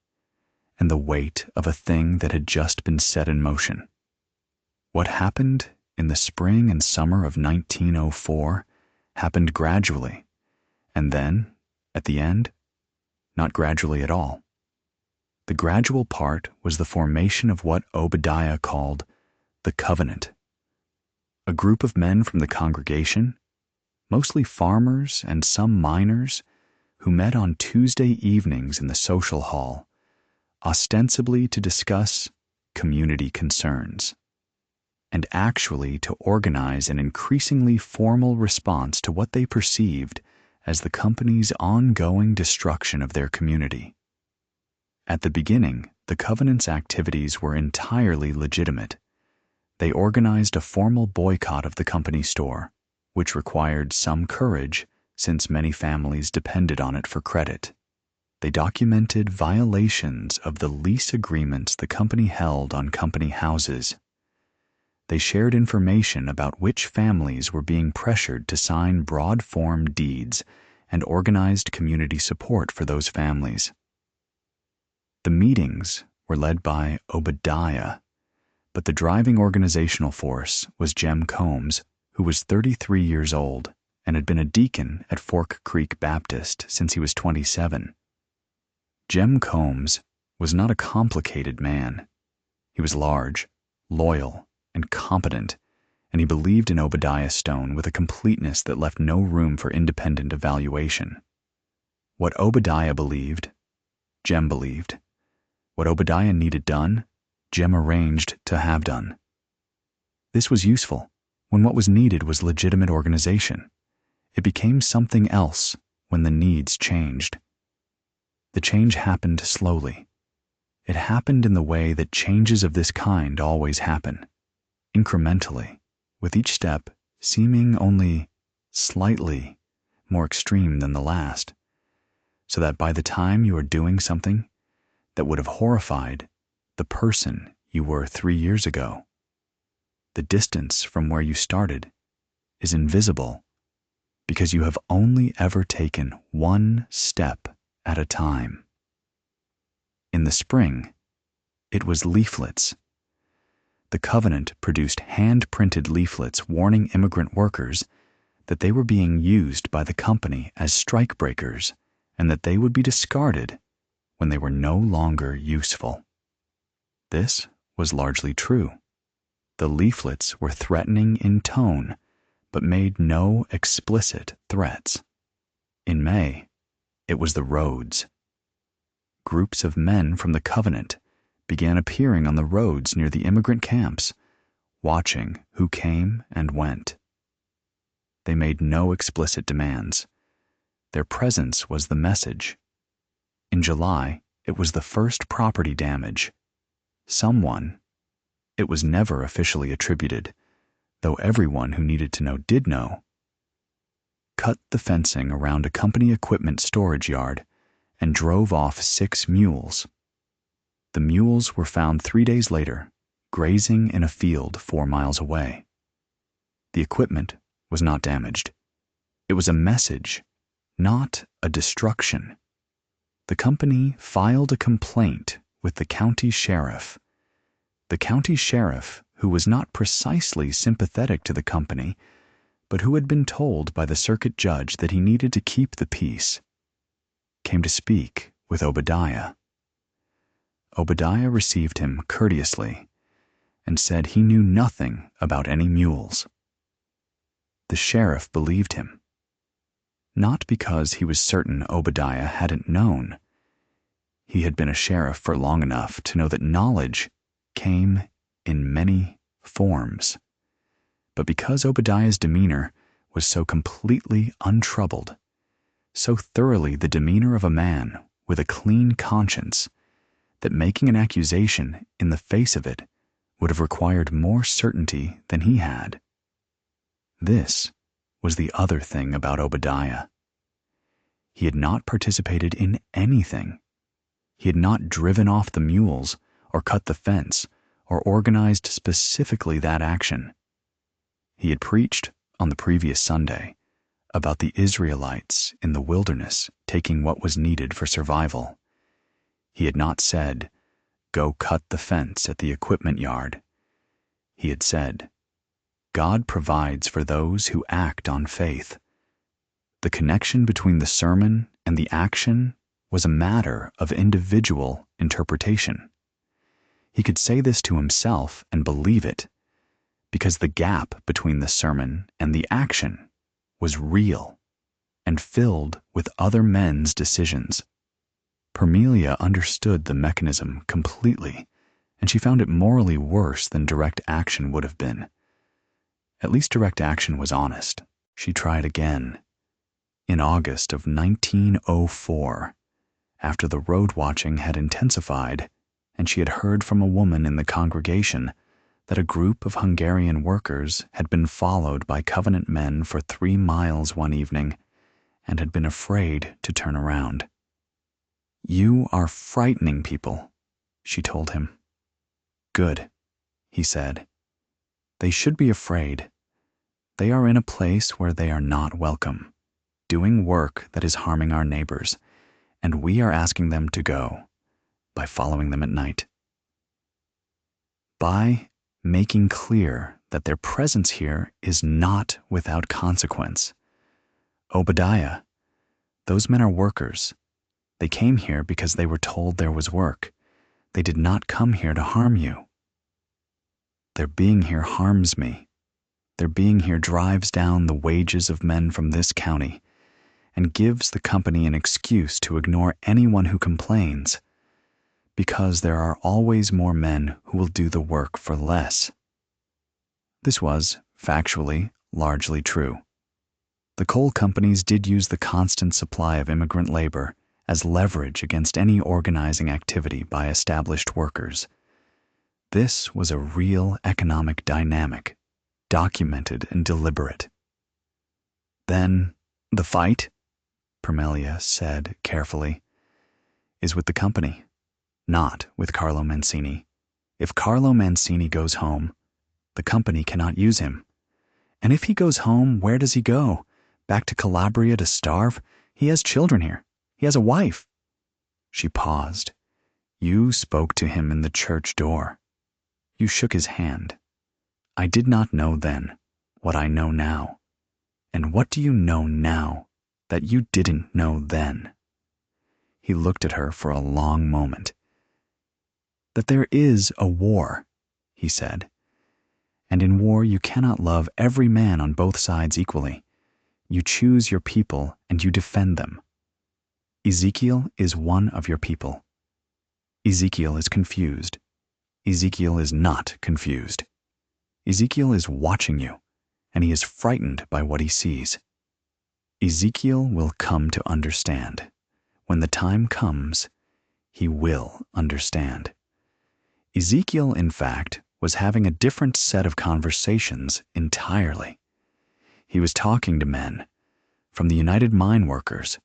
and the weight of a thing that had just been set in motion. What happened in the spring and summer of 1904 happened gradually, and then, at the end, not gradually at all. The gradual part was the formation of what Obadiah called the covenant. A group of men from the congregation, mostly farmers and some miners, who met on Tuesday evenings in the social hall, ostensibly to discuss community concerns, and actually to organize an increasingly formal response to what they perceived as the company's ongoing destruction of their community. At the beginning, the Covenant's activities were entirely legitimate. They organized a formal boycott of the company store, which required some courage since many families depended on it for credit. They documented violations of the lease agreements the company held on company houses. They shared information about which families were being pressured to sign broad-form deeds and organized community support for those families. The meetings were led by Obadiah, but the driving organizational force was Jem Combs, who was 33 years old and had been a deacon at Fork Creek Baptist since he was 27. Jem Combs was not a complicated man. He was large, loyal, and competent, and he believed in Obadiah Stone with a completeness that left no room for independent evaluation. What Obadiah believed, Jem believed. What Obadiah needed done, Jem arranged to have done. This was useful when what was needed was legitimate organization. It became something else when the needs changed. The change happened slowly. It happened in the way that changes of this kind always happen, incrementally, with each step seeming only slightly more extreme than the last, so that by the time you are doing something that would have horrified the person you were 3 years ago, the distance from where you started is invisible because you have only ever taken one step at a time. In the spring, it was leaflets. The Covenant produced hand-printed leaflets warning immigrant workers that they were being used by the company as strikebreakers and that they would be discarded when they were no longer useful. This was largely true. The leaflets were threatening in tone, but made no explicit threats. In May, it was the roads. Groups of men from the Covenant began appearing on the roads near the immigrant camps, watching who came and went. They made no explicit demands. Their presence was the message. In July, it was the first property damage. Someone, it was never officially attributed, though everyone who needed to know did know, cut the fencing around a company equipment storage yard and drove off 6 mules. The mules were found 3 days later, grazing in a field 4 miles away. The equipment was not damaged. It was a message, not a destruction. The company filed a complaint with the county sheriff. The county sheriff, who was not precisely sympathetic to the company, but who had been told by the circuit judge that he needed to keep the peace, came to speak with Obadiah. Obadiah received him courteously and said he knew nothing about any mules. The sheriff believed him, not because he was certain Obadiah hadn't known. He had been a sheriff for long enough to know that knowledge came in many forms, but because Obadiah's demeanor was so completely untroubled, so thoroughly the demeanor of a man with a clean conscience, that making an accusation in the face of it would have required more certainty than he had. This was the other thing about Obadiah. He had not participated in anything. He had not driven off the mules or cut the fence or organized specifically that action. He had preached on the previous Sunday about the Israelites in the wilderness taking what was needed for survival. He had not said, "Go cut the fence at the equipment yard." He had said, "God provides for those who act on faith." The connection between the sermon and the action was a matter of individual interpretation. He could say this to himself and believe it, because the gap between the sermon and the action was real and filled with other men's decisions. Parmelia understood the mechanism completely, and she found it morally worse than direct action would have been. At least direct action was honest. She tried again. In August of 1904, after the road watching had intensified, and she had heard from a woman in the congregation that a group of Hungarian workers had been followed by Covenant men for 3 miles one evening and had been afraid to turn around. "You are frightening people," she told him. "Good," he said. "They should be afraid. They are in a place where they are not welcome, doing work that is harming our neighbors, and we are asking them to go by following them at night. By making clear that their presence here is not without consequence. Obadiah, those men are workers. They came here because they were told there was work. They did not come here to harm you. Their being here harms me. Their being here drives down the wages of men from this county and gives the company an excuse to ignore anyone who complains, because there are always more men who will do the work for less." This was, factually, largely true. The coal companies did use the constant supply of immigrant labor as leverage against any organizing activity by established workers. This was a real economic dynamic, documented and deliberate. "Then, the fight," Parmelia said carefully, "is with the company, not with Carlo Mancini. If Carlo Mancini goes home, the company cannot use him. And if he goes home, where does he go? Back to Calabria to starve? He has children here. He has a wife." She paused. "You spoke to him in the church door. You shook his hand. I did not know then what I know now. And what do you know now that you didn't know then?" He looked at her for a long moment. "That there is a war," he said. "And in war you cannot love every man on both sides equally. You choose your people and you defend them. Ezekiel is one of your people. Ezekiel is confused. Ezekiel is not confused. Ezekiel is watching you, and he is frightened by what he sees. Ezekiel will come to understand. When the time comes, he will understand." Ezekiel, in fact, was having a different set of conversations entirely. He was talking to men from the United Mine Workers,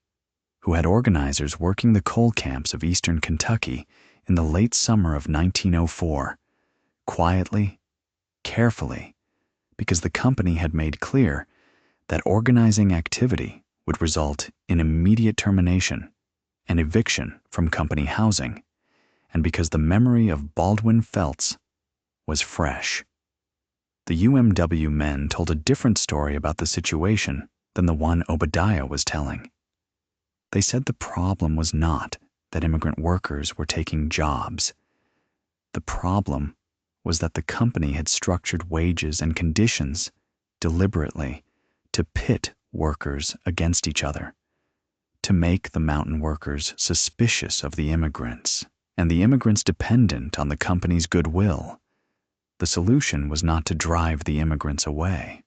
who had organizers working the coal camps of eastern Kentucky in the late summer of 1904, quietly, carefully, because the company had made clear that organizing activity would result in immediate termination and eviction from company housing, and because the memory of Baldwin Felts was fresh. The UMW men told a different story about the situation than the one Obadiah was telling. They said the problem was not that immigrant workers were taking jobs. The problem was that the company had structured wages and conditions deliberately to pit workers against each other, to make the mountain workers suspicious of the immigrants, and the immigrants dependent on the company's goodwill. The solution was not to drive the immigrants away.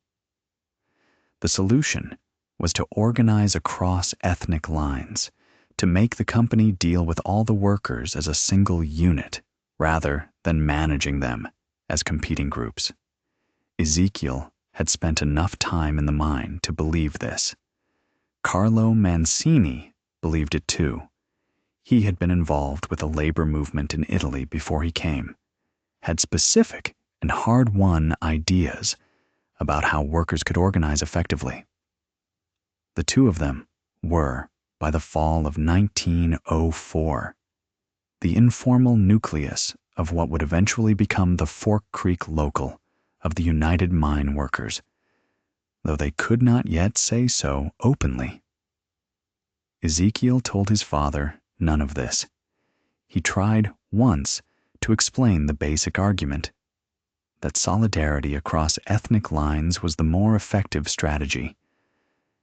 The solution was to organize across ethnic lines, to make the company deal with all the workers as a single unit, rather than managing them as competing groups. Ezekiel had spent enough time in the mine to believe this. Carlo Mancini believed it too. He had been involved with a labor movement in Italy before he came, had specific and hard-won ideas about how workers could organize effectively. The two of them were, by the fall of 1904, the informal nucleus of what would eventually become the Fork Creek Local of the United Mine Workers, though they could not yet say so openly. Ezekiel told his father none of this. He tried once to explain the basic argument that solidarity across ethnic lines was the more effective strategy,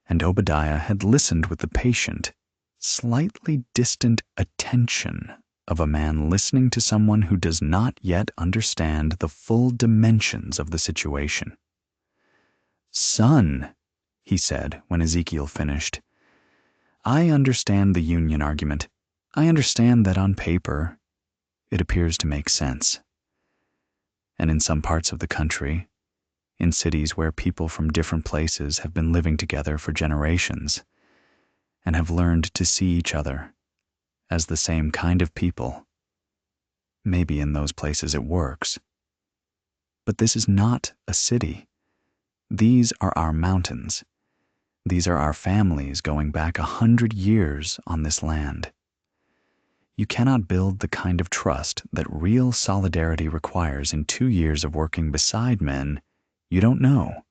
and Obadiah had listened with the patient, slightly distant attention of a man listening to someone who does not yet understand the full dimensions of the situation. "Son," he said when Ezekiel finished, "I understand the union argument. I understand that on paper it appears to make sense. And in some parts of the country, in cities where people from different places have been living together for generations and have learned to see each other as the same kind of people, maybe in those places it works. But this is not a city. These are our mountains. These are our families going back 100 years on this land. You cannot build the kind of trust that real solidarity requires in 2 years of working beside men you don't know,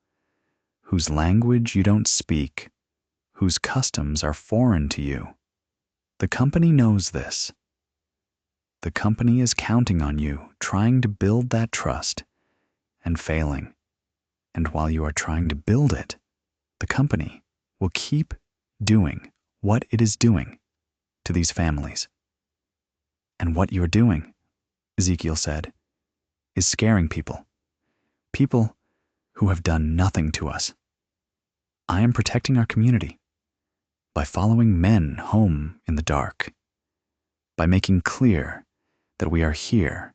whose language you don't speak, whose customs are foreign to you. The company knows this. The company is counting on you, trying to build that trust, and failing. And while you are trying to build it, the company will keep doing what it is doing to these families. And what you're doing," Ezekiel said, "is scaring people. People who have done nothing to us. I am protecting our community by following men home in the dark, by making clear that we are here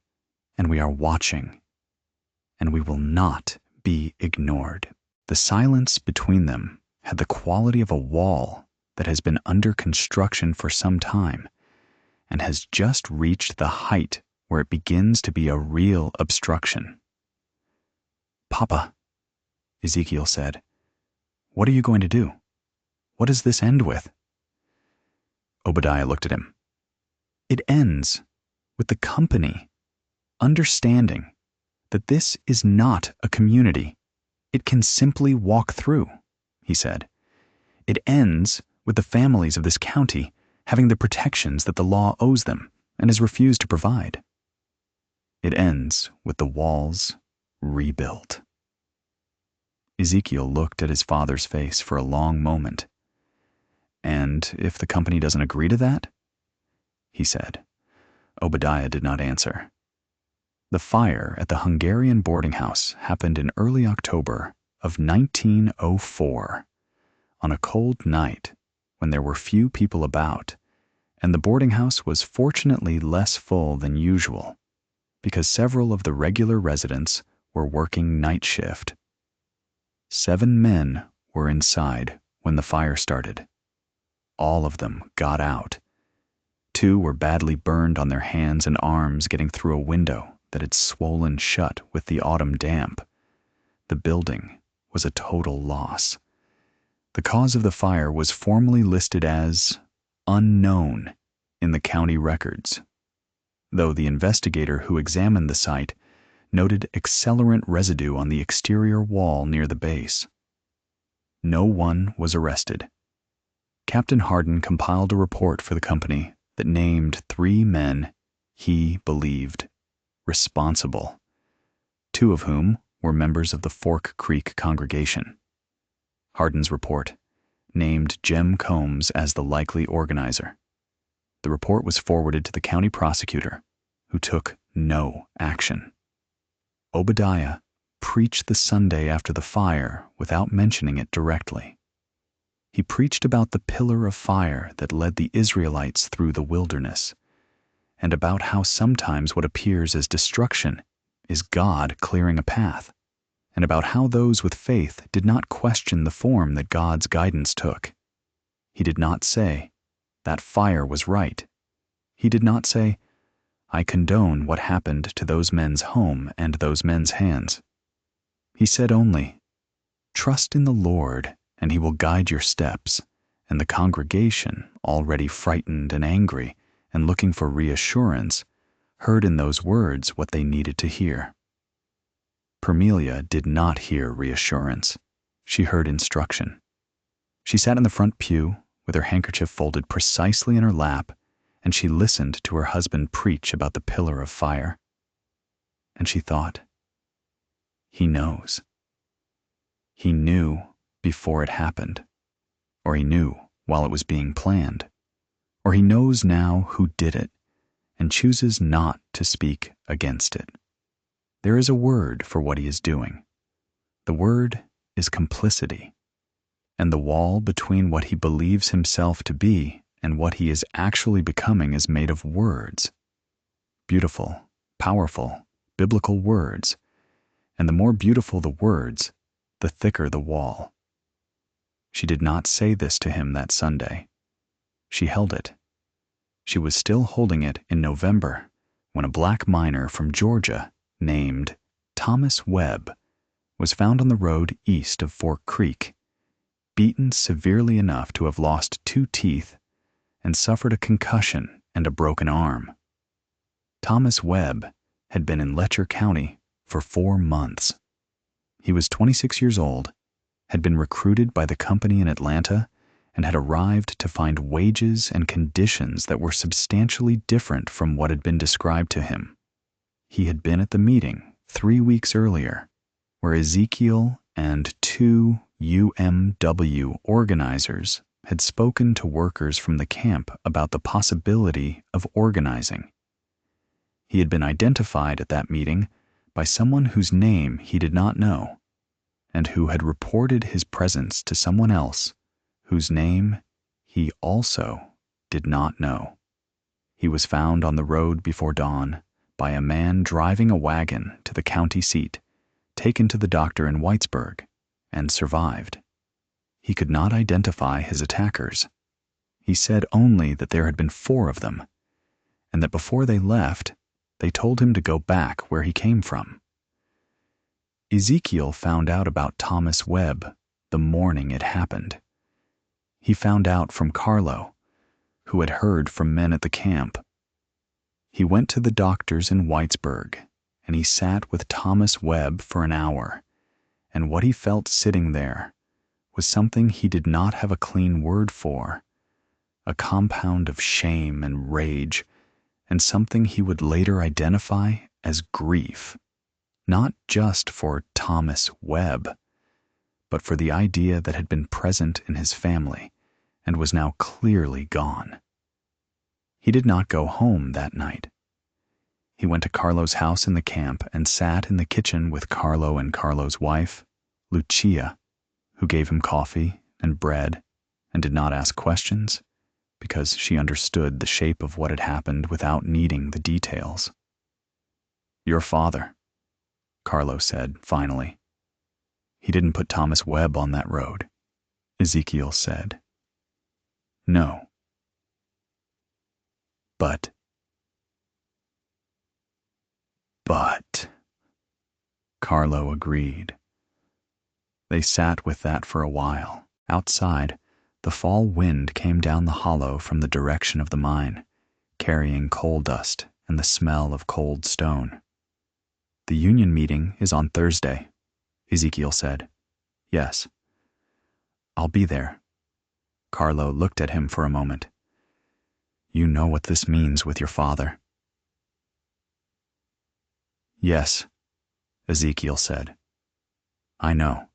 and we are watching, and we will not be ignored." The silence between them had the quality of a wall that has been under construction for some time and has just reached the height where it begins to be a real obstruction. "Papa," Ezekiel said, "what are you going to do?" What does this end with?" Obadiah looked at him. "It ends with the company understanding that this is not a community it can simply walk through," he said. "It ends with the families of this county having the protections that the law owes them and has refused to provide. It ends with the walls rebuilt." Ezekiel looked at his father's face for a long moment. "And if the company doesn't agree to that?" he said. Obadiah did not answer. The fire at the Hungarian boarding house happened in early October of 1904, on a cold night when there were few people about, and the boarding house was fortunately less full than usual because several of the regular residents were working night shift. 7 men were inside when the fire started. All of them got out. 2 were badly burned on their hands and arms getting through a window that had swollen shut with the autumn damp. The building was a total loss. The cause of the fire was formally listed as unknown in the county records, though the investigator who examined the site noted accelerant residue on the exterior wall near the base. No one was arrested. Captain Hardin compiled a report for the company that named 3 men he believed responsible, 2 of whom were members of the Fork Creek congregation. Hardin's report named Jem Combs as the likely organizer. The report was forwarded to the county prosecutor, who took no action. Obadiah preached the Sunday after the fire without mentioning it directly. He preached about the pillar of fire that led the Israelites through the wilderness, and about how sometimes what appears as destruction is God clearing a path, and about how those with faith did not question the form that God's guidance took. He did not say, "That fire was right." He did not say, "I condone what happened to those men's home and those men's hands." He said only, "Trust in the Lord, and he will guide your steps," and the congregation, already frightened and angry and looking for reassurance, heard in those words what they needed to hear. Permelia did not hear reassurance. She heard instruction. She sat in the front pew with her handkerchief folded precisely in her lap, and she listened to her husband preach about the pillar of fire. And she thought, he knows. He knew before it happened, or he knew while it was being planned, or he knows now who did it and chooses not to speak against it. There is a word for what he is doing. The word is complicity, and the wall between what he believes himself to be and what he is actually becoming is made of words. Beautiful, powerful, biblical words, and the more beautiful the words, the thicker the wall. She did not say this to him that Sunday. She held it. She was still holding it in November when a black miner from Georgia named Thomas Webb was found on the road east of Fork Creek, beaten severely enough to have lost 2 teeth and suffered a concussion and a broken arm. Thomas Webb had been in Letcher County for 4 months. He was 26 years old, had been recruited by the company in Atlanta, and had arrived to find wages and conditions that were substantially different from what had been described to him. He had been at the meeting 3 weeks earlier, where Ezekiel and 2 UMW organizers had spoken to workers from the camp about the possibility of organizing. He had been identified at that meeting by someone whose name he did not know, and who had reported his presence to someone else whose name he also did not know. He was found on the road before dawn by a man driving a wagon to the county seat, taken to the doctor in Whitesburg, and survived. He could not identify his attackers. He said only that there had been 4 of them, and that before they left, they told him to go back where he came from. Ezekiel found out about Thomas Webb the morning it happened. he found out from Carlo, who had heard from men at the camp. He went to the doctors in Whitesburg, and he sat with Thomas Webb for an hour, and what he felt sitting there was something he did not have a clean word for, a compound of shame and rage, and something he would later identify as grief, not just for Thomas Webb, but for the idea that had been present in his family and was now clearly gone. He did not go home that night. He went to Carlo's house in the camp and sat in the kitchen with Carlo and Carlo's wife, Lucia, who gave him coffee and bread and did not ask questions because she understood the shape of what had happened without needing the details. "Your father," Carlo said finally. "He didn't put Thomas Webb on that road," Ezekiel said. "No. But, Carlo agreed. They sat with that for a while. Outside, the fall wind came down the hollow from the direction of the mine, carrying coal dust and the smell of cold stone. "The union meeting is on Thursday," Ezekiel said. "Yes." "I'll be there." Carlo looked at him for a moment. "You know what this means with your father?" "Yes," Ezekiel said. "I know.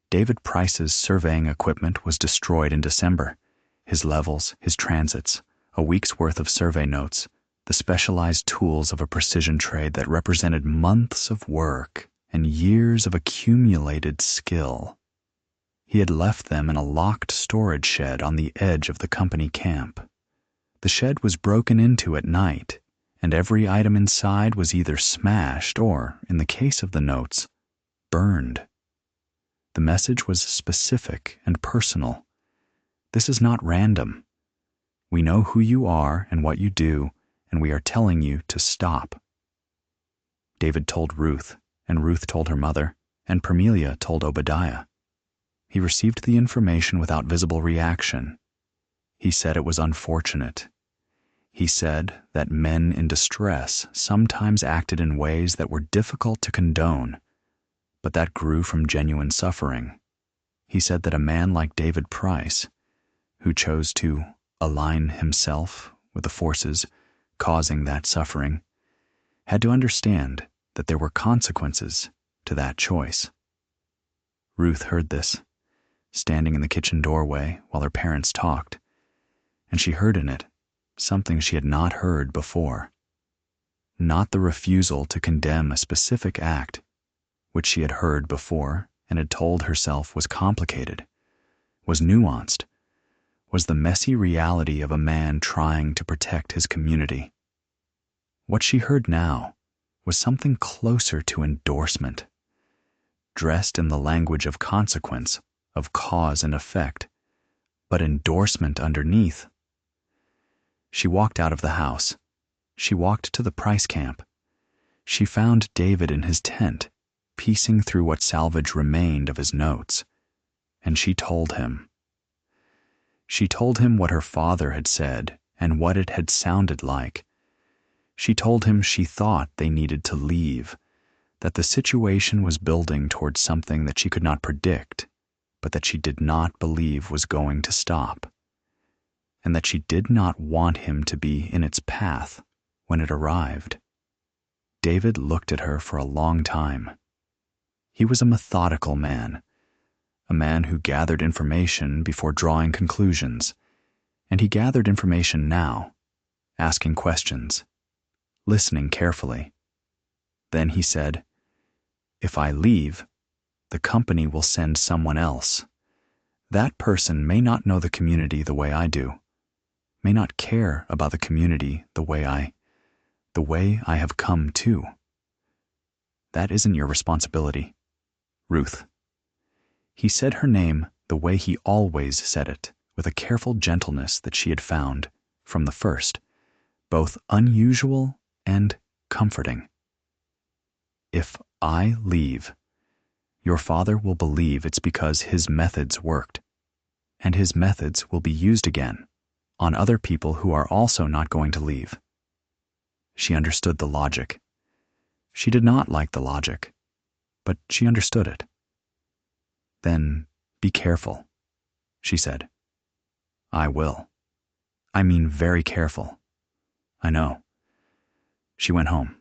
David Price's surveying equipment was destroyed in December. His levels, his transits, a week's worth of survey notes, the specialized tools of a precision trade that represented months of work and years of accumulated skill. He had left them in a locked storage shed on the edge of the company camp. The shed was broken into at night, and every item inside was either smashed or, in the case of the notes, burned. The message was specific and personal. "This is not random. We know who you are and what you do, and we are telling you to stop." David told Ruth, and Ruth told her mother, and Permelia told Obadiah. He received the information without visible reaction. He said it was unfortunate. He said that men in distress sometimes acted in ways that were difficult to condone, but that grew from genuine suffering. He said that a man like David Price, who chose to align himself with the forces causing that suffering, had to understand that there were consequences to that choice. Ruth heard this, standing in the kitchen doorway while her parents talked, and she heard in it something she had not heard before. Not the refusal to condemn a specific act, which she had heard before and had told herself was complicated, was nuanced, was the messy reality of a man trying to protect his community. What she heard now was something closer to endorsement, dressed in the language of consequence, of cause and effect, but endorsement underneath. She walked out of the house. She walked to the Price camp. She found David in his tent, piecing through what salvage remained of his notes, and she told him. She told him what her father had said and what it had sounded like. She told him she thought they needed to leave, that the situation was building towards something that she could not predict, but that she did not believe was going to stop, and that she did not want him to be in its path when it arrived. David looked at her for a long time. He was a methodical man, a man who gathered information before drawing conclusions, and he gathered information now, asking questions, listening carefully. Then he said, "If I leave, the company will send someone else. That person may not know the community the way I do, may not care about the community the way I have come to. That isn't your responsibility, Ruth." He said her name the way he always said it, with a careful gentleness that she had found, from the first, both unusual and comforting. "If I leave, your father will believe it's because his methods worked. and his methods will be used again on other people who are also not going to leave. She understood the logic. She did not like the logic, but she understood it. Then be careful, she said. I will. I mean very careful. I know. She went home.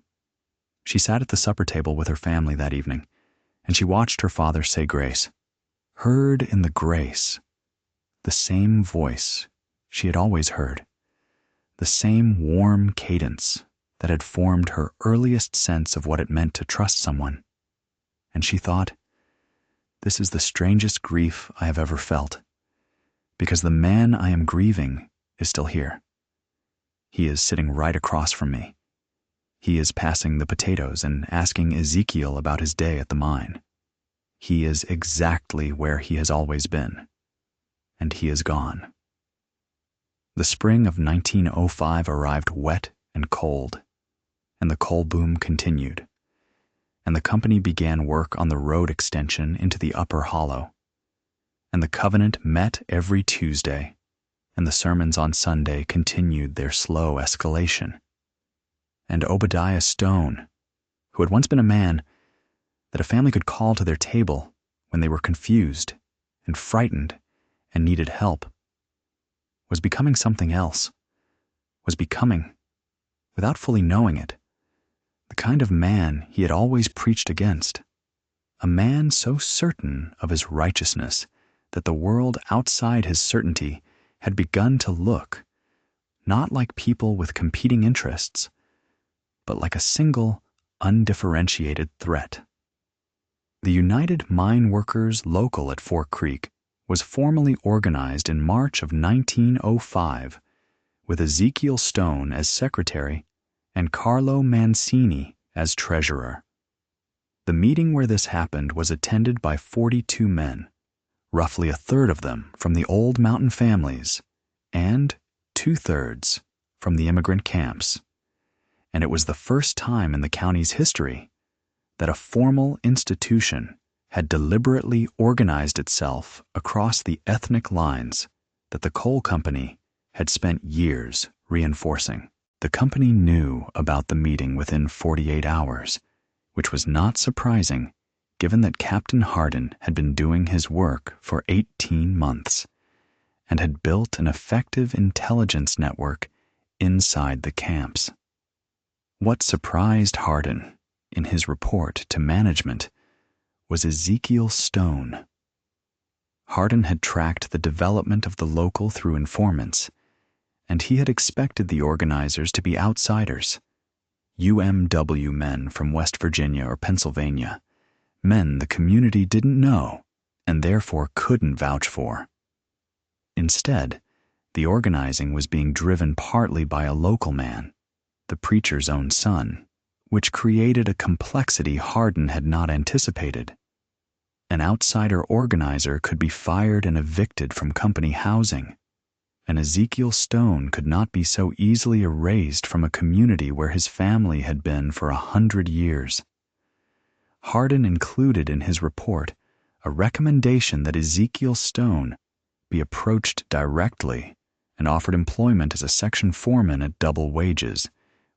She sat at the supper table with her family that evening, and she watched her father say grace. Heard in the grace, the same voice she had always heard, the same warm cadence that had formed her earliest sense of what it meant to trust someone. And she thought, this is the strangest grief I have ever felt, because the man I am grieving is still here. He is sitting right across from me. He is passing the potatoes and asking Ezekiel about his day at the mine. He is exactly where he has always been, and he is gone. The spring of 1905 arrived wet and cold, and the coal boom continued, and the company began work on the road extension into the upper hollow, and the Covenant met every Tuesday, and the sermons on Sunday continued their slow escalation. And Obadiah Stone, who had once been a man that a family could call to their table when they were confused and frightened and needed help, was becoming something else, was becoming, without fully knowing it, the kind of man he had always preached against, a man so certain of his righteousness that the world outside his certainty had begun to look not like people with competing interests, but like a single, undifferentiated threat. The United Mine Workers Local at Fork Creek was formally organized in March of 1905 with Ezekiel Stone as secretary and Carlo Mancini as treasurer. The meeting where this happened was attended by 42 men, roughly a third of them from the old mountain families and 2/3 from the immigrant camps. And it was the first time in the county's history that a formal institution had deliberately organized itself across the ethnic lines that the coal company had spent years reinforcing. The company knew about the meeting within 48 hours, which was not surprising given that Captain Hardin had been doing his work for 18 months and had built an effective intelligence network inside the camps. What surprised Hardin in his report to management was Ezekiel Stone. Hardin had tracked the development of the local through informants, and he had expected the organizers to be outsiders, UMW men from West Virginia or Pennsylvania, men the community didn't know and therefore couldn't vouch for. Instead, the organizing was being driven partly by a local man, the preacher's own son, which created a complexity Hardin had not anticipated. An outsider organizer could be fired and evicted from company housing, and Ezekiel Stone could not be so easily erased from a community where his family had been for 100 years. Hardin included in his report a recommendation that Ezekiel Stone be approached directly and offered employment as a section foreman at double wages,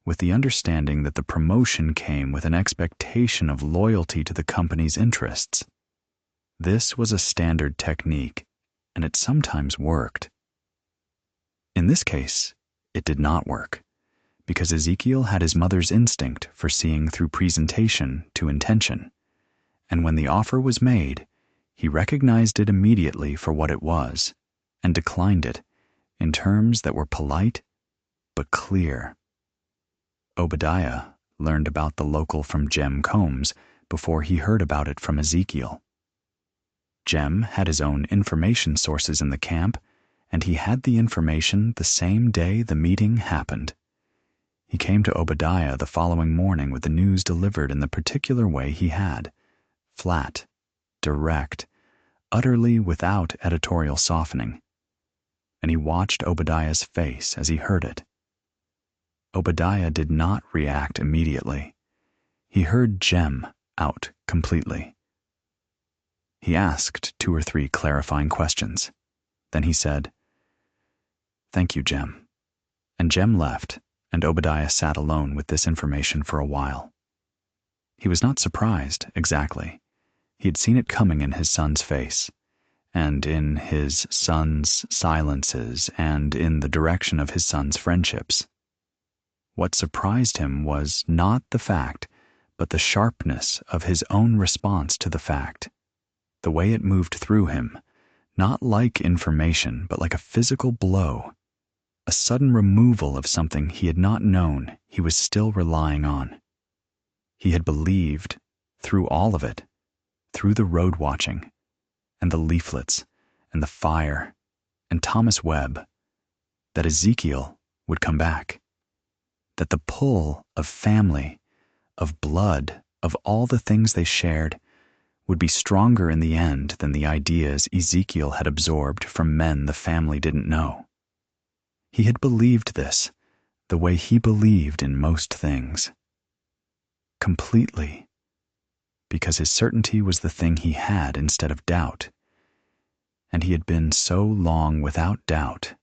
with the understanding that the promotion came with an expectation of loyalty to the company's interests. This was a standard technique, and it sometimes worked. In this case, it did not work, because Ezekiel had his mother's instinct for seeing through presentation to intention, and when the offer was made, he recognized it immediately for what it was, and declined it in terms that were polite but clear. Obadiah learned about the local from Jem Combs before he heard about it from Ezekiel. Jem had his own information sources in the camp, and he had the information the same day the meeting happened. He came to Obadiah the following morning with the news delivered in the particular way he had, flat, direct, utterly without editorial softening. And he watched Obadiah's face as he heard it. Obadiah did not react immediately. He heard Jem out completely. He asked 2 or 3 clarifying questions. Then he said, "Thank you, Jem." And Jem left, and Obadiah sat alone with this information for a while. He was not surprised, exactly. He had seen it coming in his son's face, and in his son's silences, and in the direction of his son's friendships. What surprised him was not the fact, but the sharpness of his own response to the fact, the way it moved through him, not like information, but like a physical blow, a sudden removal of something he had not known he was still relying on. He had believed, through all of it, through the road watching, and the leaflets, and the fire, and Thomas Webb, that Ezekiel would come back, that the pull of family, of blood, of all the things they shared, would be stronger in the end than the ideas Ezekiel had absorbed from men the family didn't know. He had believed this, the way he believed in most things. Completely. Because his certainty was the thing he had instead of doubt. And he had been so long without doubt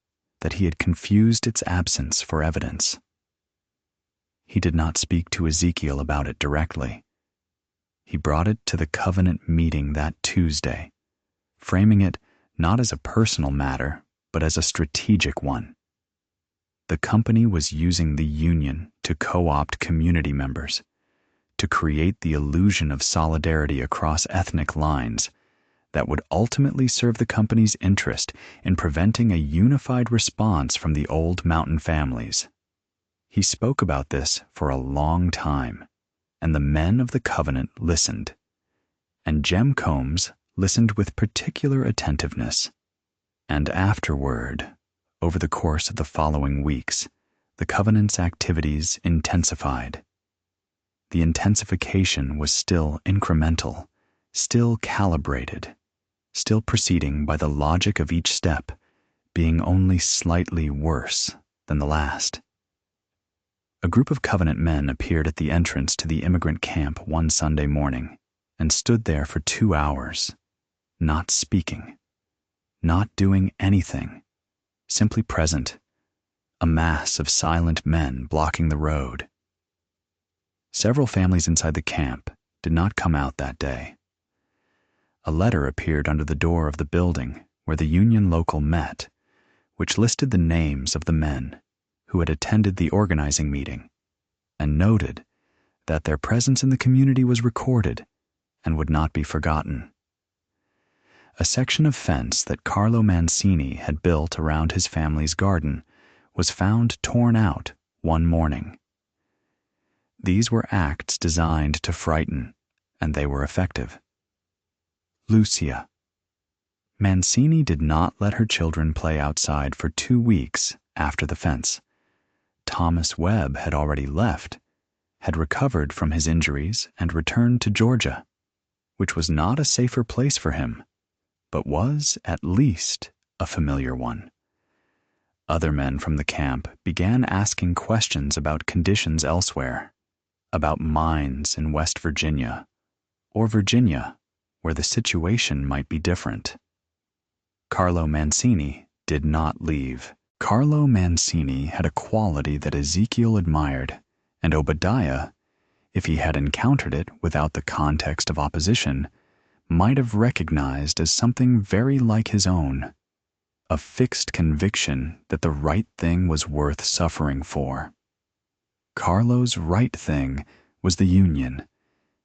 that he had confused its absence for evidence. He did not speak to Ezekiel about it directly. He brought it to the covenant meeting that Tuesday, framing it not as a personal matter, but as a strategic one. The company was using the union to co-opt community members, to create the illusion of solidarity across ethnic lines that would ultimately serve the company's interest in preventing a unified response from the old mountain families. He spoke about this for a long time, and the men of the covenant listened, and Jem Combs listened with particular attentiveness. And afterward, over the course of the following weeks, the covenant's activities intensified. The intensification was still incremental, still calibrated, still proceeding by the logic of each step, being only slightly worse than the last. A group of covenant men appeared at the entrance to the immigrant camp one Sunday morning and stood there for 2 hours, not speaking, not doing anything, simply present, a mass of silent men blocking the road. Several families inside the camp did not come out that day. A letter appeared under the door of the building where the union local met, which listed the names of the men who had attended the organizing meeting and noted that their presence in the community was recorded and would not be forgotten. A section of fence that Carlo Mancini had built around his family's garden was found torn out one morning. These were acts designed to frighten, and they were effective. Lucia. Mancini did not let her children play outside for 2 weeks after the fence. Thomas Webb had already left, had recovered from his injuries and returned to Georgia, which was not a safer place for him, but was at least a familiar one. Other men from the camp began asking questions about conditions elsewhere, about mines in West Virginia, or Virginia, where the situation might be different. Carlo Mancini did not leave. Carlo Mancini had a quality that Ezekiel admired, and Obadiah, if he had encountered it without the context of opposition, might have recognized as something very like his own, a fixed conviction that the right thing was worth suffering for. Carlo's right thing was the union,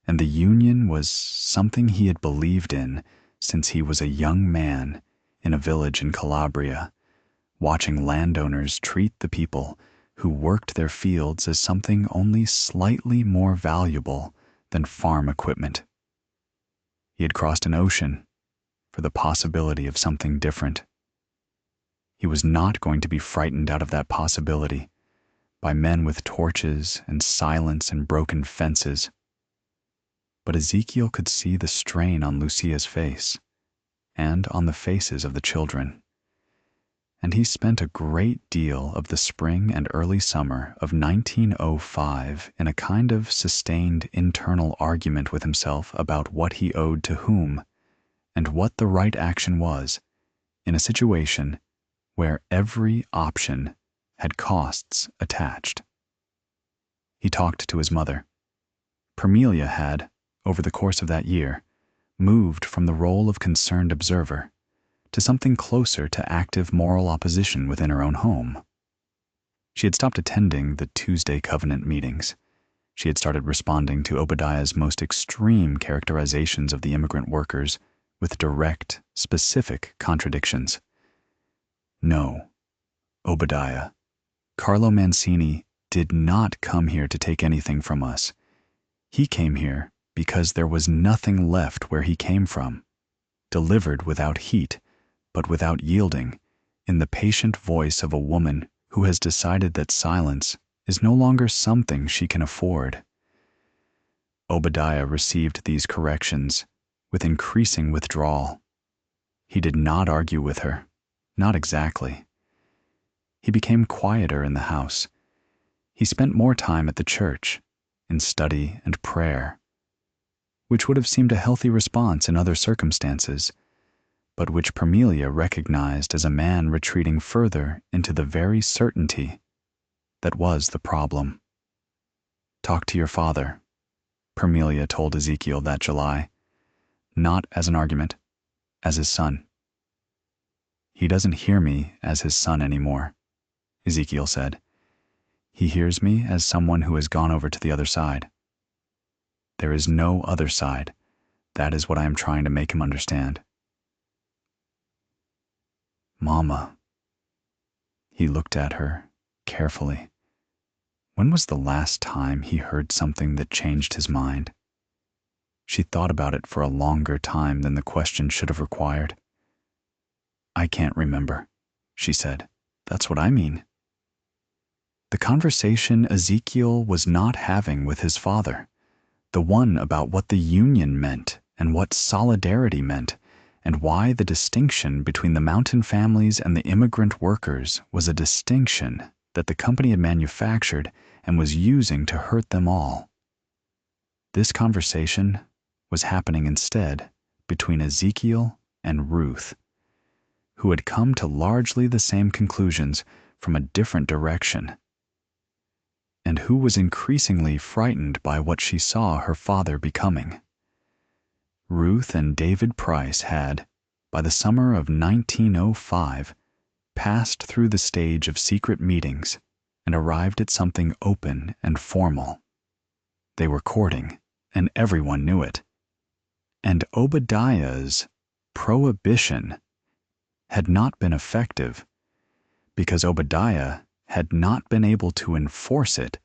and the union was something he had believed in since he was a young man in a village in Calabria, watching landowners treat the people who worked their fields as something only slightly more valuable than farm equipment. He had crossed an ocean for the possibility of something different. He was not going to be frightened out of that possibility by men with torches and silence and broken fences. But Ezekiel could see the strain on Lucia's face and on the faces of the children. And he spent a great deal of the spring and early summer of 1905 in a kind of sustained internal argument with himself about what he owed to whom, and what the right action was, in a situation where every option had costs attached. He talked to his mother. Parmelia had, over the course of that year, moved from the role of concerned observer to something closer to active moral opposition within her own home. She had stopped attending the Tuesday Covenant meetings. She had started responding to Obadiah's most extreme characterizations of the immigrant workers with direct, specific contradictions. No, Obadiah, Carlo Mancini did not come here to take anything from us. He came here because there was nothing left where he came from, delivered without heat, but without yielding, in the patient voice of a woman who has decided that silence is no longer something she can afford. Obadiah received these corrections with increasing withdrawal. He did not argue with her, not exactly. He became quieter in the house. He spent more time at the church, in study and prayer, which would have seemed a healthy response in other circumstances, but which Parmelia recognized as a man retreating further into the very certainty that was the problem. Talk to your father, Parmelia told Ezekiel that July, not as an argument, as his son. He doesn't hear me as his son anymore, Ezekiel said. He hears me as someone who has gone over to the other side. There is no other side. That is what I am trying to make him understand. Mama. He looked at her carefully. When was the last time he heard something that changed his mind? She thought about it for a longer time than the question should have required. I can't remember, she said. That's what I mean. The conversation Ezekiel was not having with his father, the one about what the union meant and what solidarity meant, and why the distinction between the mountain families and the immigrant workers was a distinction that the company had manufactured and was using to hurt them all. This conversation was happening instead between Ezekiel and Ruth, who had come to largely the same conclusions from a different direction, and who was increasingly frightened by what she saw her father becoming. Ruth and David Price had, by the summer of 1905, passed through the stage of secret meetings and arrived at something open and formal. They were courting, and everyone knew it. And Obadiah's prohibition had not been effective because Obadiah had not been able to enforce it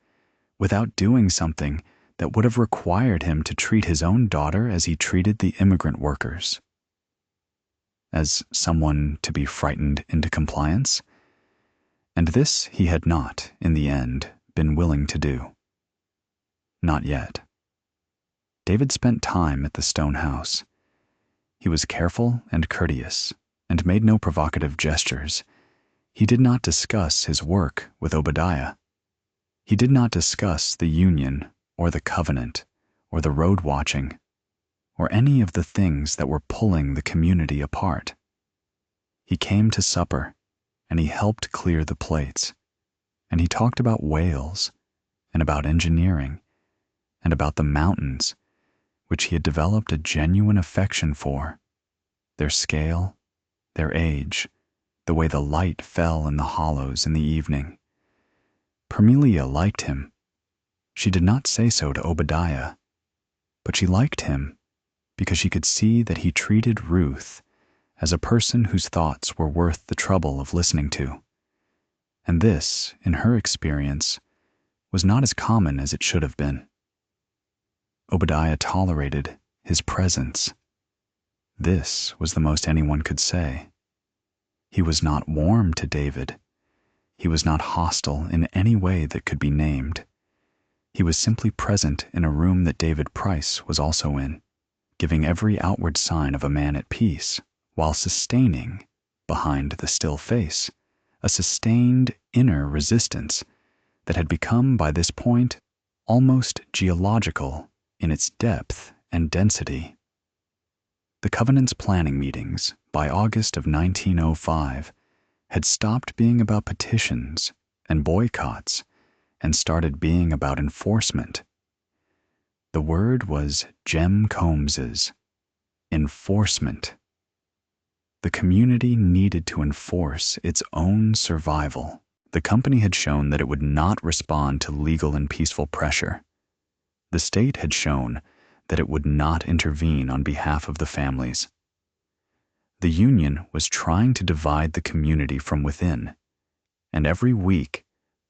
without doing something that would have required him to treat his own daughter as he treated the immigrant workers. As someone to be frightened into compliance. And this he had not, in the end, been willing to do. Not yet. David spent time at the Stone house. He was careful and courteous, and made no provocative gestures. He did not discuss his work with Obadiah. He did not discuss the union, or the covenant, or the road watching, or any of the things that were pulling the community apart. He came to supper, and he helped clear the plates, and he talked about whales, and about engineering, and about the mountains, which he had developed a genuine affection for, their scale, their age, the way the light fell in the hollows in the evening. Parmelia liked him. She did not say so to Obadiah, but she liked him because she could see that he treated Ruth as a person whose thoughts were worth the trouble of listening to. And this, in her experience, was not as common as it should have been. Obadiah tolerated his presence. This was the most anyone could say. He was not warm to David. He was not hostile in any way that could be named. He was simply present in a room that David Price was also in, giving every outward sign of a man at peace, while sustaining, behind the still face, a sustained inner resistance that had become by this point almost geological in its depth and density. The Covenant's planning meetings, by August of 1905, had stopped being about petitions and boycotts and started being about enforcement. The word was Jem Combs's: enforcement. The community needed to enforce its own survival. The company had shown that it would not respond to legal and peaceful pressure. The state had shown that it would not intervene on behalf of the families. The union was trying to divide the community from within, and every week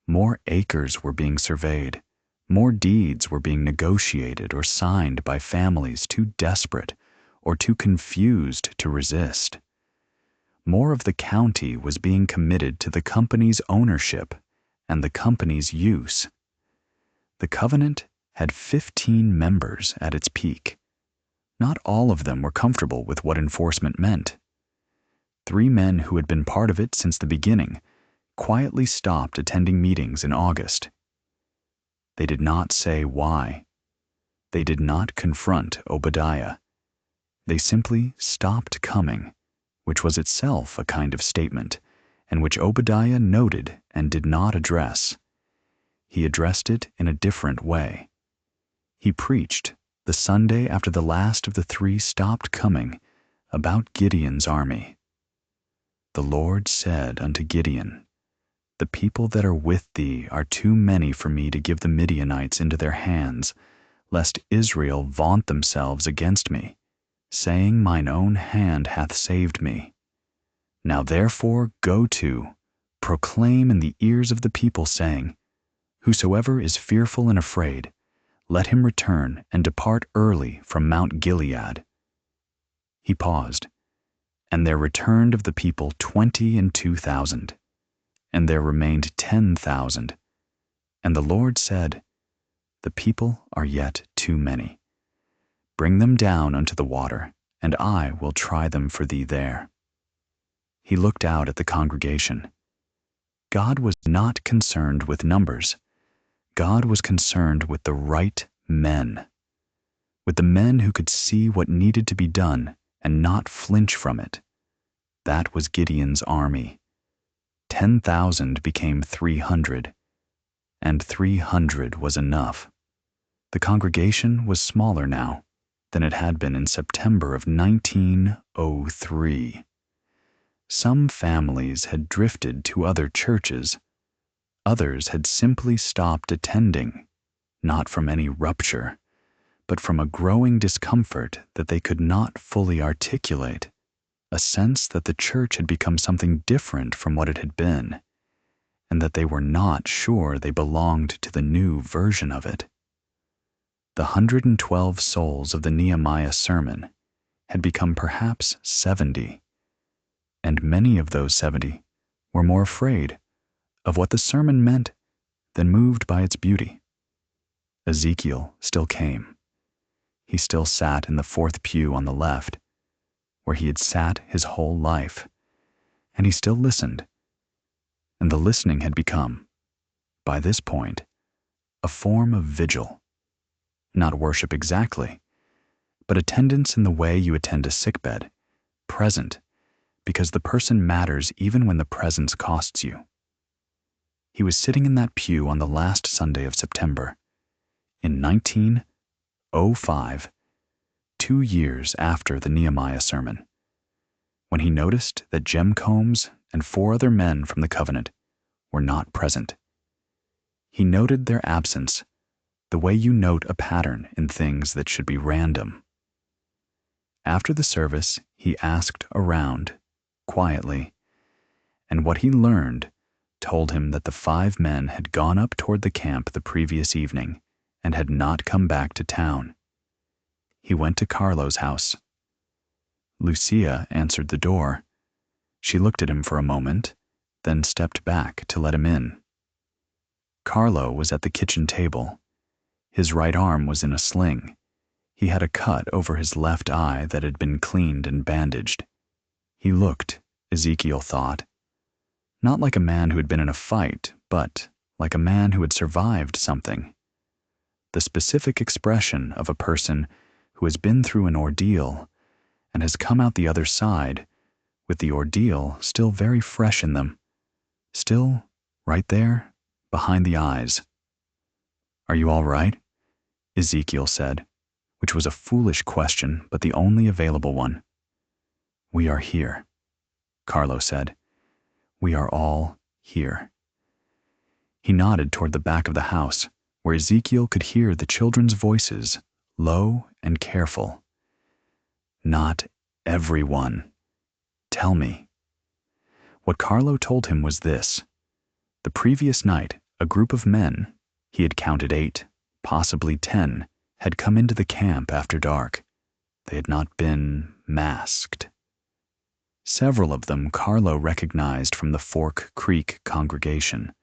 more acres were being surveyed, more deeds were being negotiated or signed by families too desperate or too confused to resist. More of the county was being committed to the company's ownership and the company's use. The Covenant had 15 members at its peak. Not all of them were comfortable with what enforcement meant. 3 men who had been part of it since the beginning quietly stopped attending meetings in August. They did not say why. They did not confront Obadiah. They simply stopped coming, which was itself a kind of statement, and which Obadiah noted and did not address. He addressed it in a different way. He preached, the Sunday after the last of the 3 stopped coming, about Gideon's army. The Lord said unto Gideon, The people that are with thee are too many for me to give the Midianites into their hands, lest Israel vaunt themselves against me, saying, Mine own hand hath saved me. Now therefore go to, proclaim in the ears of the people, saying, Whosoever is fearful and afraid, let him return and depart early from Mount Gilead. He paused, and there returned of the people 22,000, and there remained 10,000. And the Lord said, The people are yet too many. Bring them down unto the water, and I will try them for thee there. He looked out at the congregation. God was not concerned with numbers. God was concerned with the right men, with the men who could see what needed to be done and not flinch from it. That was Gideon's army. 10,000 became 300, and 300 was enough. The congregation was smaller now than it had been in September of 1903. Some families had drifted to other churches. Others had simply stopped attending, not from any rupture, but from a growing discomfort that they could not fully articulate, a sense that the church had become something different from what it had been, and that they were not sure they belonged to the new version of it. The 112 souls of the Nehemiah sermon had become perhaps 70, and many of those 70 were more afraid of what the sermon meant than moved by its beauty. Ezekiel still came. He still sat in the 4th pew on the left, where he had sat his whole life, and he still listened. And the listening had become, by this point, a form of vigil. Not worship exactly, but attendance in the way you attend a sickbed, present, because the person matters even when the presence costs you. He was sitting in that pew on the last Sunday of September, in 1905, 2 years after the Nehemiah sermon, when he noticed that Jem Combs and 4 other men from the Covenant were not present. He noted their absence, the way you note a pattern in things that should be random. After the service, he asked around, quietly, and what he learned told him that the 5 men had gone up toward the camp the previous evening and had not come back to town. He went to Carlo's house. Lucia answered the door. She looked at him for a moment, then stepped back to let him in. Carlo was at the kitchen table. His right arm was in a sling. He had a cut over his left eye that had been cleaned and bandaged. He looked, Ezekiel thought, not like a man who had been in a fight, but like a man who had survived something. The specific expression of a person who has been through an ordeal and has come out the other side with the ordeal still very fresh in them, still right there behind the eyes. "Are you all right?" Ezekiel said, which was a foolish question, but the only available one. "We are here," Carlo said. "We are all here." He nodded toward the back of the house, where Ezekiel could hear the children's voices, low and careful. "Not everyone. Tell me." What Carlo told him was this. The previous night, a group of men, he had counted 8, possibly 10, had come into the camp after dark. They had not been masked. Several of them Carlo recognized from the Fork Creek congregation.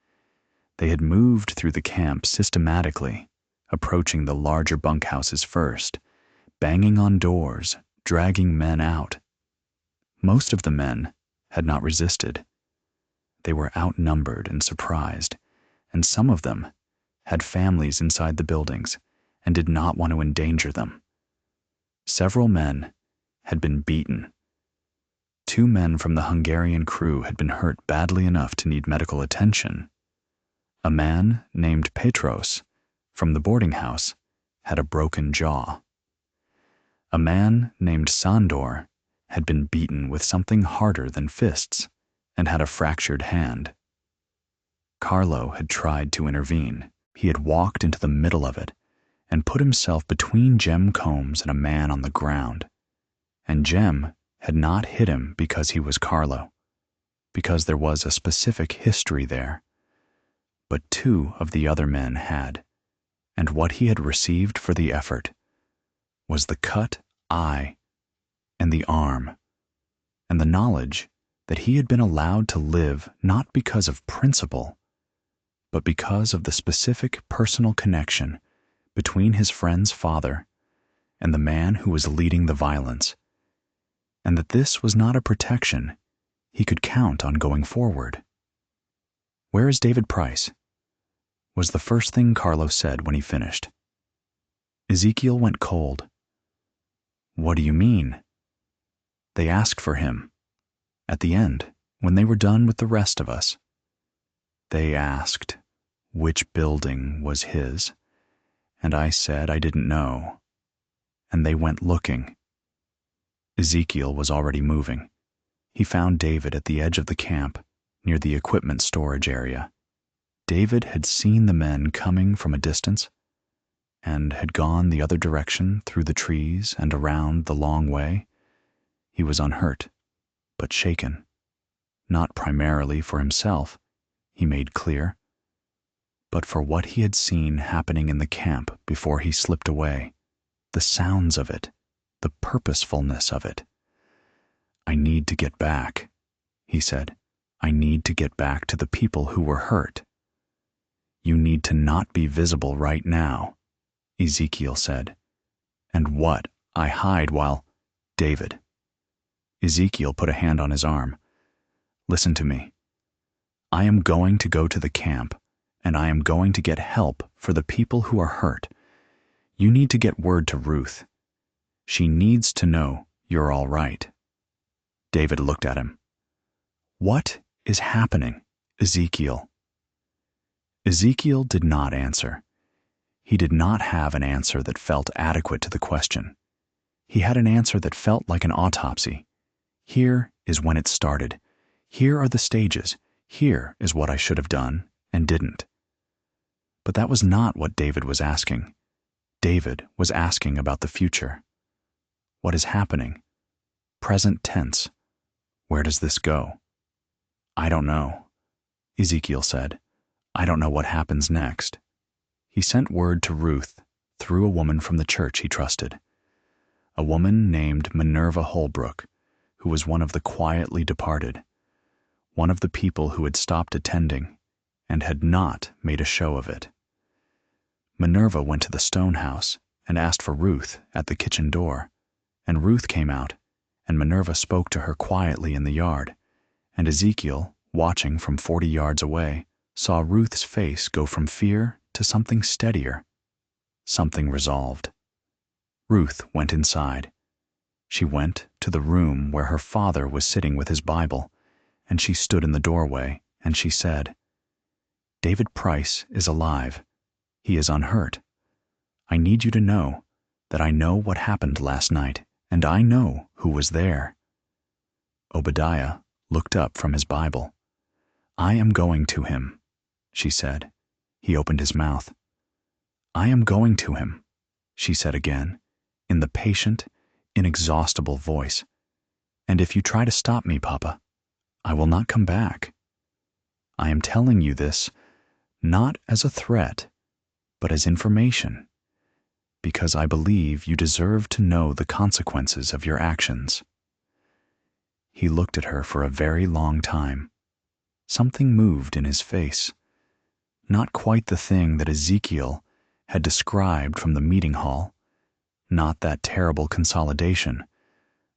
They had moved through the camp systematically, approaching the larger bunkhouses first, banging on doors, dragging men out. Most of the men had not resisted. They were outnumbered and surprised, and some of them had families inside the buildings and did not want to endanger them. Several men had been beaten. 2 men from the Hungarian crew had been hurt badly enough to need medical attention. A man named Petros from the boarding house had a broken jaw. A man named Sandor had been beaten with something harder than fists and had a fractured hand. Carlo had tried to intervene. He had walked into the middle of it and put himself between Jem Combs and a man on the ground. And Jem had not hit him because he was Carlo, because there was a specific history there. But 2 of the other men had, and what he had received for the effort was the cut eye and the arm, and the knowledge that he had been allowed to live not because of principle, but because of the specific personal connection between his friend's father and the man who was leading the violence, and that this was not a protection he could count on going forward. "Where is David Price?" was the first thing Carlo said when he finished. Ezekiel went cold. "What do you mean?" "They asked for him. At the end, when they were done with the rest of us. They asked which building was his, and I said I didn't know. And they went looking." Ezekiel was already moving. He found David at the edge of the camp, near the equipment storage area. David had seen the men coming from a distance and had gone the other direction through the trees and around the long way. He was unhurt, but shaken. Not primarily for himself, he made clear, but for what he had seen happening in the camp before he slipped away, the sounds of it, the purposefulness of it. "I need to get back," he said. "I need to get back to the people who were hurt." "You need to not be visible right now," Ezekiel said. "And what I hide while—" "David." Ezekiel put a hand on his arm. "Listen to me. I am going to go to the camp, and I am going to get help for the people who are hurt. You need to get word to Ruth. She needs to know you're all right." David looked at him. "What is happening, Ezekiel?" Ezekiel did not answer. He did not have an answer that felt adequate to the question. He had an answer that felt like an autopsy. Here is when it started. Here are the stages. Here is what I should have done and didn't. But that was not what David was asking. David was asking about the future. What is happening? Present tense. Where does this go? "I don't know," Ezekiel said. "I don't know what happens next." He sent word to Ruth through a woman from the church he trusted. A woman named Minerva Holbrook, who was one of the quietly departed, one of the people who had stopped attending and had not made a show of it. Minerva went to the Stone house and asked for Ruth at the kitchen door, and Ruth came out, and Minerva spoke to her quietly in the yard, and Ezekiel, watching from 40 yards away, saw Ruth's face go from fear to something steadier, something resolved. Ruth went inside. She went to the room where her father was sitting with his Bible, and she stood in the doorway, and she said, "David Price is alive. He is unhurt. I need you to know that I know what happened last night, and I know who was there." Obadiah looked up from his Bible. "I am going to him," she said. He opened his mouth. "I am going to him," she said again, in the patient, inexhaustible voice. "And if you try to stop me, Papa, I will not come back. I am telling you this not as a threat, but as information, because I believe you deserve to know the consequences of your actions." He looked at her for a very long time. Something moved in his face. Not quite the thing that Ezekiel had described from the meeting hall, not that terrible consolidation,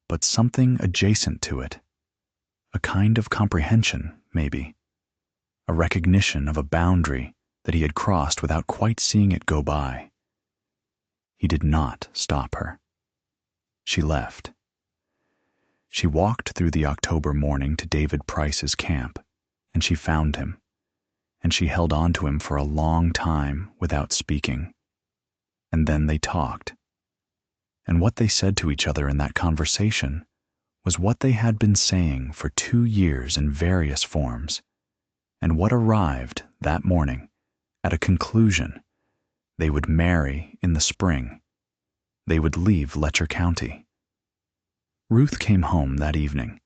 but something adjacent to it. A kind of comprehension, maybe. A recognition of a boundary that he had crossed without quite seeing it go by. He did not stop her. She left. She walked through the October morning to David Price's camp, and she found him, and she held on to him for a long time without speaking. And then they talked. And what they said to each other in that conversation was what they had been saying for 2 years in various forms, and what arrived that morning at a conclusion. They would marry in the spring. They would leave Letcher County. Ruth came home that evening,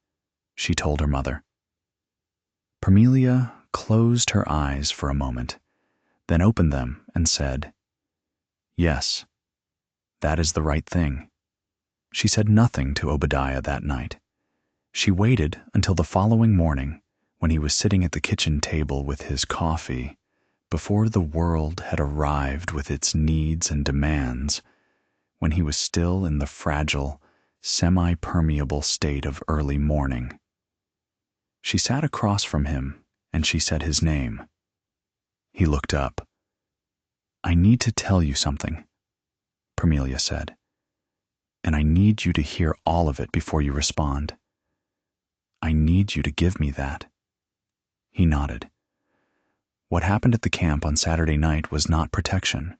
she told her mother. Parmelia closed her eyes for a moment, then opened them and said, "Yes, that is the right thing." She said nothing to Obadiah that night. She waited until the following morning, when he was sitting at the kitchen table with his coffee, before the world had arrived with its needs and demands, when he was still in the fragile, semi-permeable state of early morning. She sat across from him, and she said his name. He looked up. "I need to tell you something," Parmelia said, "and I need you to hear all of it before you respond. I need you to give me that." He nodded. What happened at the camp on Saturday night was not protection.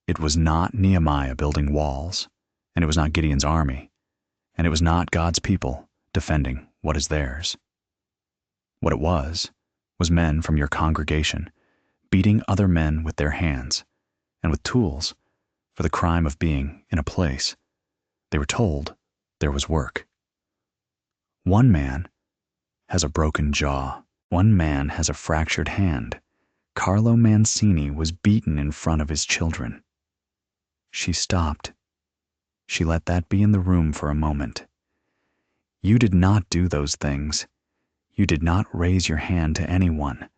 It was not Nehemiah building walls, and it was not Gideon's army, and it was not God's people defending what is theirs. What it was men from your congregation beating other men with their hands and with tools for the crime of being in a place. They were told there was work. One man has a broken jaw. One man has a fractured hand. Carlo Mancini was beaten in front of his children. She stopped. She let that be in the room for a moment. You did not do those things. You did not raise your hand to anyone.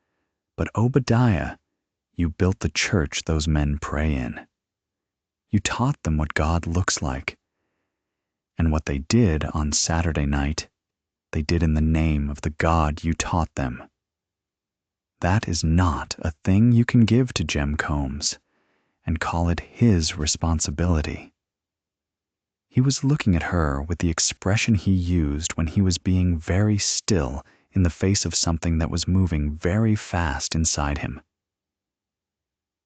But Obadiah, you built the church those men pray in. You taught them what God looks like. And what they did on Saturday night, they did in the name of the God you taught them. That is not a thing you can give to Jem Combs and call it his responsibility. He was looking at her with the expression he used when he was being very still in the face of something that was moving very fast inside him.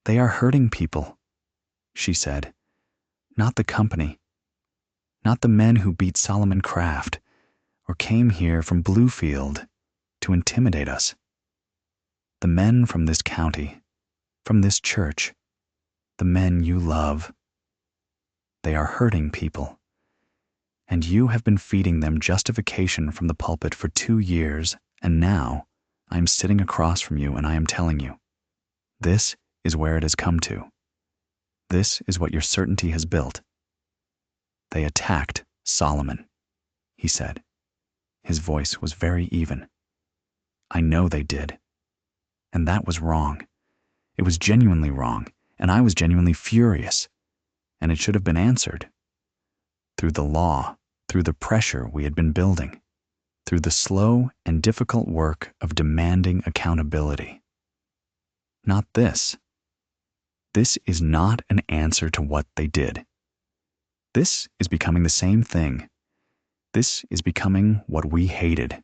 "They are hurting people," she said. "Not the company. Not the men who beat Solomon Kraft or came here from Bluefield to intimidate us. The men from this county, from this church, the men you love. They are hurting people. And you have been feeding them justification from the pulpit for 2 years, and now I am sitting across from you and I am telling you, this is where it has come to. This is what your certainty has built. They attacked Solomon," he said. His voice was very even. "I know they did. And that was wrong. It was genuinely wrong, and I was genuinely furious. And it should have been answered. Through the law, through the pressure we had been building, through the slow and difficult work of demanding accountability. Not this. This is not an answer to what they did. This is becoming the same thing, This is becoming what we hated.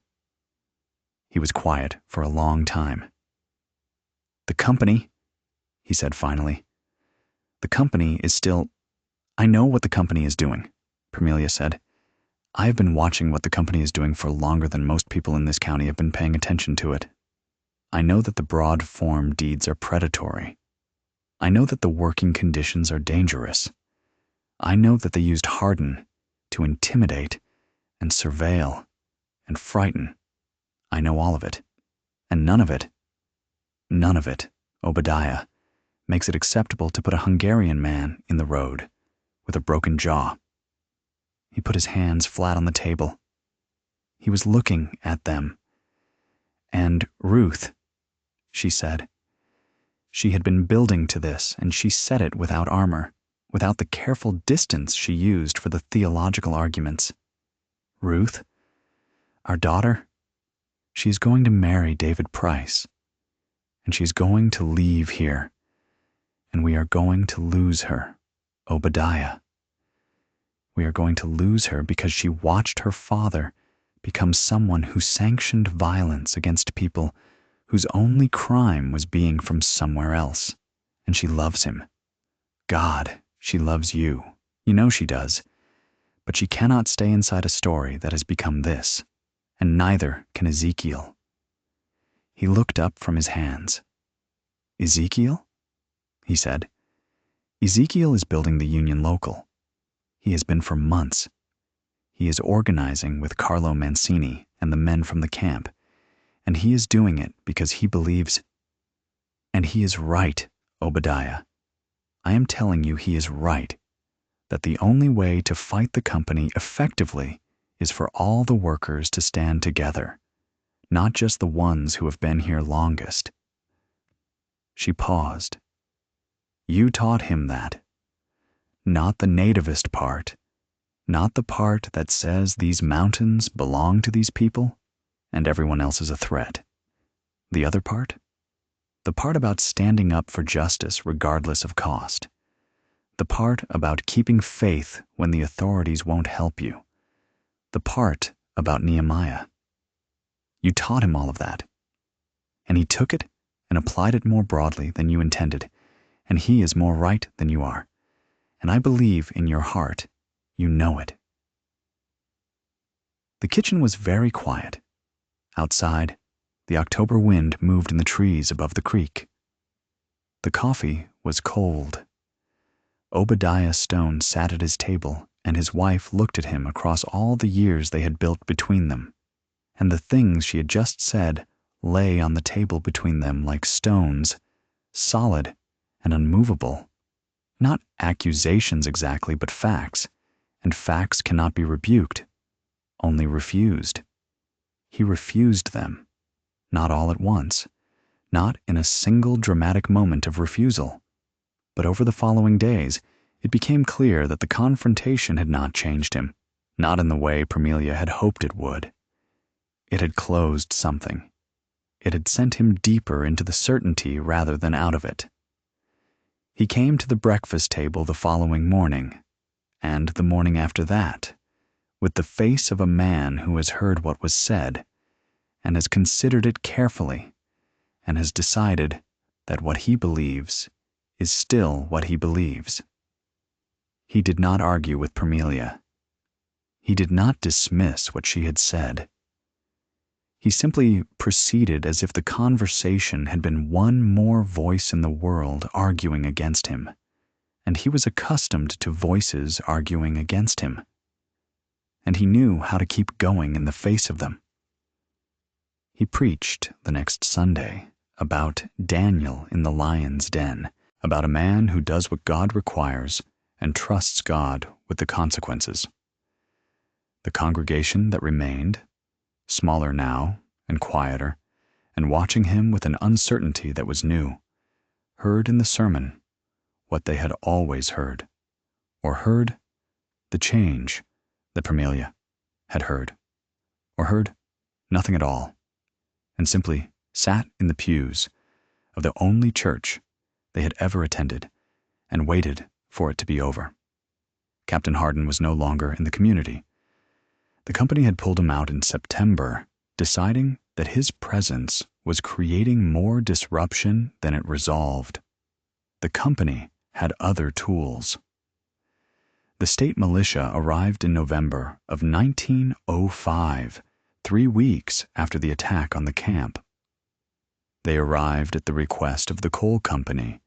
He was quiet for a long time. The company, he said finally, the company is still... I know what the company is doing, Parmelia said. I have been watching what the company is doing for longer than most people in this county have been paying attention to it. I know that the broad form deeds are predatory. I know that the working conditions are dangerous. I know that they used harden to intimidate and surveil and frighten. I know all of it. And none of it, Obadiah, makes it acceptable to put a Hungarian man in the road with a broken jaw. He put his hands flat on the table. He was looking at them. And Ruth, she said. She had been building to this, and she said it without armor, without the careful distance she used for the theological arguments. Ruth, our daughter, she is going to marry David Price, and she's going to leave here, and we are going to lose her, Obadiah. We are going to lose her because she watched her father become someone who sanctioned violence against people whose only crime was being from somewhere else, and she loves him. God, she loves you. You know she does. But she cannot stay inside a story that has become this, and neither can Ezekiel. He looked up from his hands. Ezekiel? He said. Ezekiel is building the Union Local. He has been for months. He is organizing with Carlo Mancini and the men from the camp, and he is doing it because he believes. And he is right, Obadiah. I am telling you he is right, that the only way to fight the company effectively is for all the workers to stand together, not just the ones who have been here longest. She paused. You taught him that. Not the nativist part, not the part that says these mountains belong to these people and everyone else is a threat. The other part? The part about standing up for justice regardless of cost. The part about keeping faith when the authorities won't help you. The part about Nehemiah. You taught him all of that. And he took it and applied it more broadly than you intended, and he is more right than you are. And I believe in your heart, you know it. The kitchen was very quiet. Outside, the October wind moved in the trees above the creek. The coffee was cold. Obadiah Stone sat at his table, and his wife looked at him across all the years they had built between them, and the things she had just said lay on the table between them like stones, solid and unmovable. Not accusations exactly, but facts, and facts cannot be rebuked, only refused. He refused them, not all at once, not in a single dramatic moment of refusal, but over the following days it became clear that the confrontation had not changed him, not in the way Parmelia had hoped it would. It had closed something. It had sent him deeper into the certainty rather than out of it. He came to the breakfast table the following morning, and the morning after that, with the face of a man who has heard what was said, and has considered it carefully, and has decided that what he believes is still what he believes. He did not argue with Parmelia. He did not dismiss what she had said. He simply proceeded as if the conversation had been one more voice in the world arguing against him, and he was accustomed to voices arguing against him, and he knew how to keep going in the face of them. He preached the next Sunday about Daniel in the lion's den, about a man who does what God requires and trusts God with the consequences. The congregation that remained, smaller now and quieter, and watching him with an uncertainty that was new, heard in the sermon what they had always heard, or heard the change that Parmelia had heard, or heard nothing at all, and simply sat in the pews of the only church they had ever attended and waited for it to be over. Captain Hardin was no longer in the community. The company had pulled him out in September, deciding that his presence was creating more disruption than it resolved. The company had other tools. The state militia arrived in November of 1905, 3 weeks after the attack on the camp. They arrived at the request of the coal company,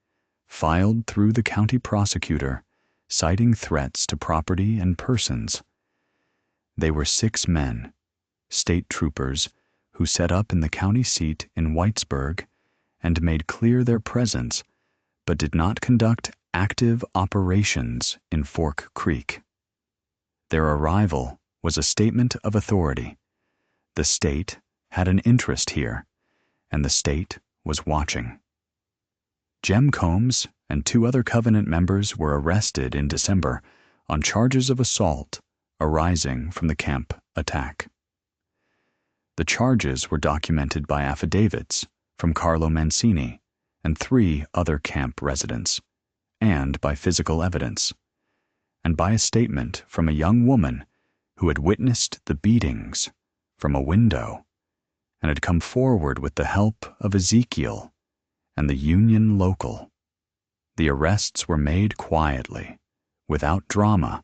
filed through the county prosecutor, citing threats to property and persons. They were 6 men, state troopers, who set up in the county seat in Whitesburg and made clear their presence, but did not conduct active operations in Fork Creek. Their arrival was a statement of authority. The state had an interest here, and the state was watching. Jem Combs and 2 other Covenant members were arrested in December on charges of assault arising from the camp attack. The charges were documented by affidavits from Carlo Mancini and 3 other camp residents, and by physical evidence, and by a statement from a young woman who had witnessed the beatings from a window and had come forward with the help of Ezekiel and the Union local. The arrests were made quietly, without drama,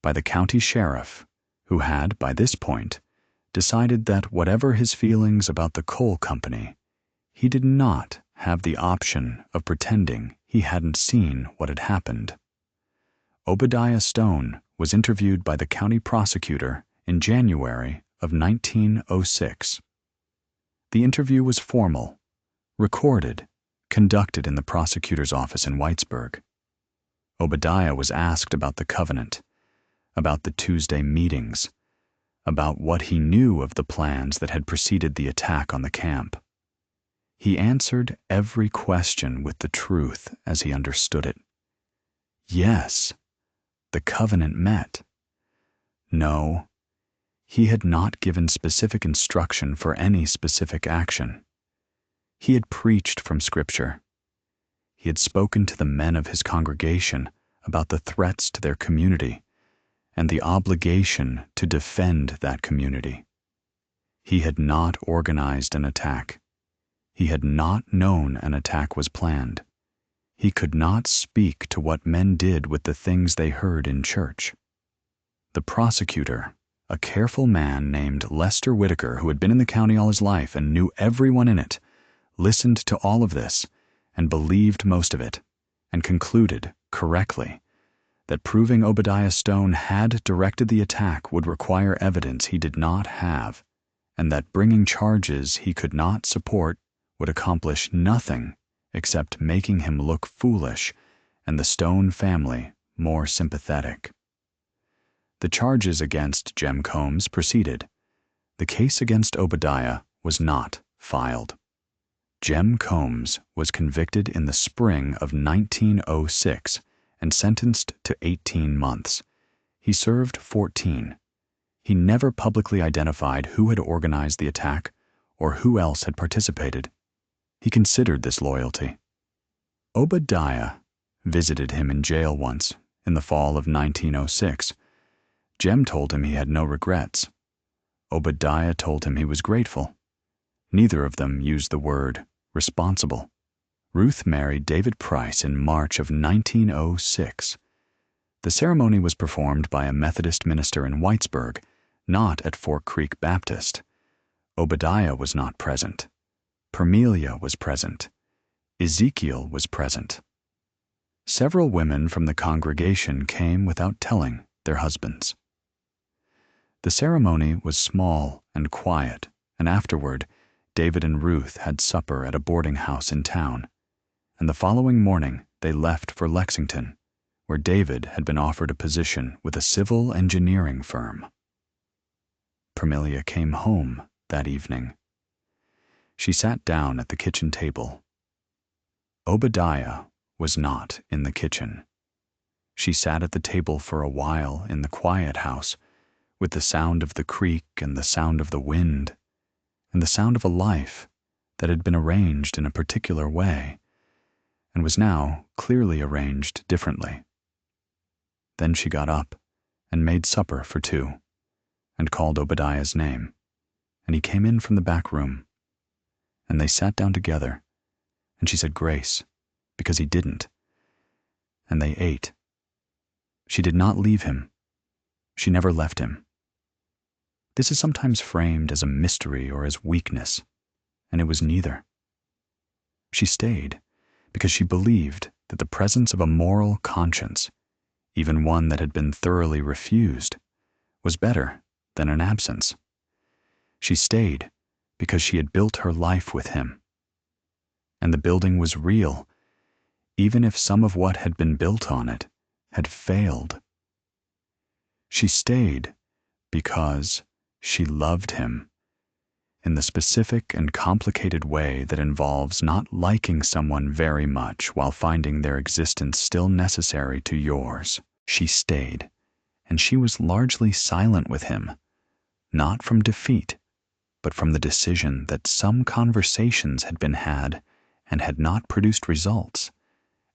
by the county sheriff, who had, by this point, decided that whatever his feelings about the coal company, he did not have the option of pretending he hadn't seen what had happened. Obadiah Stone was interviewed by the county prosecutor in January of 1906. The interview was formal, recorded, conducted in the prosecutor's office in Whitesburg. Obadiah was asked about the covenant, about the Tuesday meetings, about what he knew of the plans that had preceded the attack on the camp. He answered every question with the truth as he understood it. Yes, the covenant met. No, he had not given specific instruction for any specific action. He had preached from Scripture. He had spoken to the men of his congregation about the threats to their community and the obligation to defend that community. He had not organized an attack. He had not known an attack was planned. He could not speak to what men did with the things they heard in church. The prosecutor, a careful man named Lester Whitaker, who had been in the county all his life and knew everyone in it, listened to all of this and believed most of it, and concluded, correctly, that proving Obadiah Stone had directed the attack would require evidence he did not have, and that bringing charges he could not support would accomplish nothing except making him look foolish and the Stone family more sympathetic. The charges against Jem Combs proceeded. The case against Obadiah was not filed. Jem Combs was convicted in the spring of 1906 and sentenced to 18 months. He served 14. He never publicly identified who had organized the attack or who else had participated. He considered this loyalty. Obadiah visited him in jail once in the fall of 1906. Jem told him he had no regrets. Obadiah told him he was grateful. Neither of them used the word responsible. Ruth married David Price in March of 1906. The ceremony was performed by a Methodist minister in Whitesburg, not at Fork Creek Baptist. Obadiah was not present. Permelia was present. Ezekiel was present. Several women from the congregation came without telling their husbands. The ceremony was small and quiet, and afterward, David and Ruth had supper at a boarding house in town, and the following morning they left for Lexington, where David had been offered a position with a civil engineering firm. Permelia came home that evening. She sat down at the kitchen table. Obadiah was not in the kitchen. She sat at the table for a while in the quiet house, with the sound of the creek and the sound of the wind, and the sound of a life that had been arranged in a particular way, and was now clearly arranged differently. Then she got up and made supper for 2, and called Obadiah's name, and he came in from the back room, and they sat down together, and she said grace, because he didn't, and they ate. She did not leave him. She never left him. This is sometimes framed as a mystery or as weakness, and it was neither. She stayed because she believed that the presence of a moral conscience, even one that had been thoroughly refused, was better than an absence. She stayed because she had built her life with him, and the building was real, even if some of what had been built on it had failed. She stayed because she loved him in the specific and complicated way that involves not liking someone very much while finding their existence still necessary to yours. She stayed, and she was largely silent with him, not from defeat, but from the decision that some conversations had been had and had not produced results,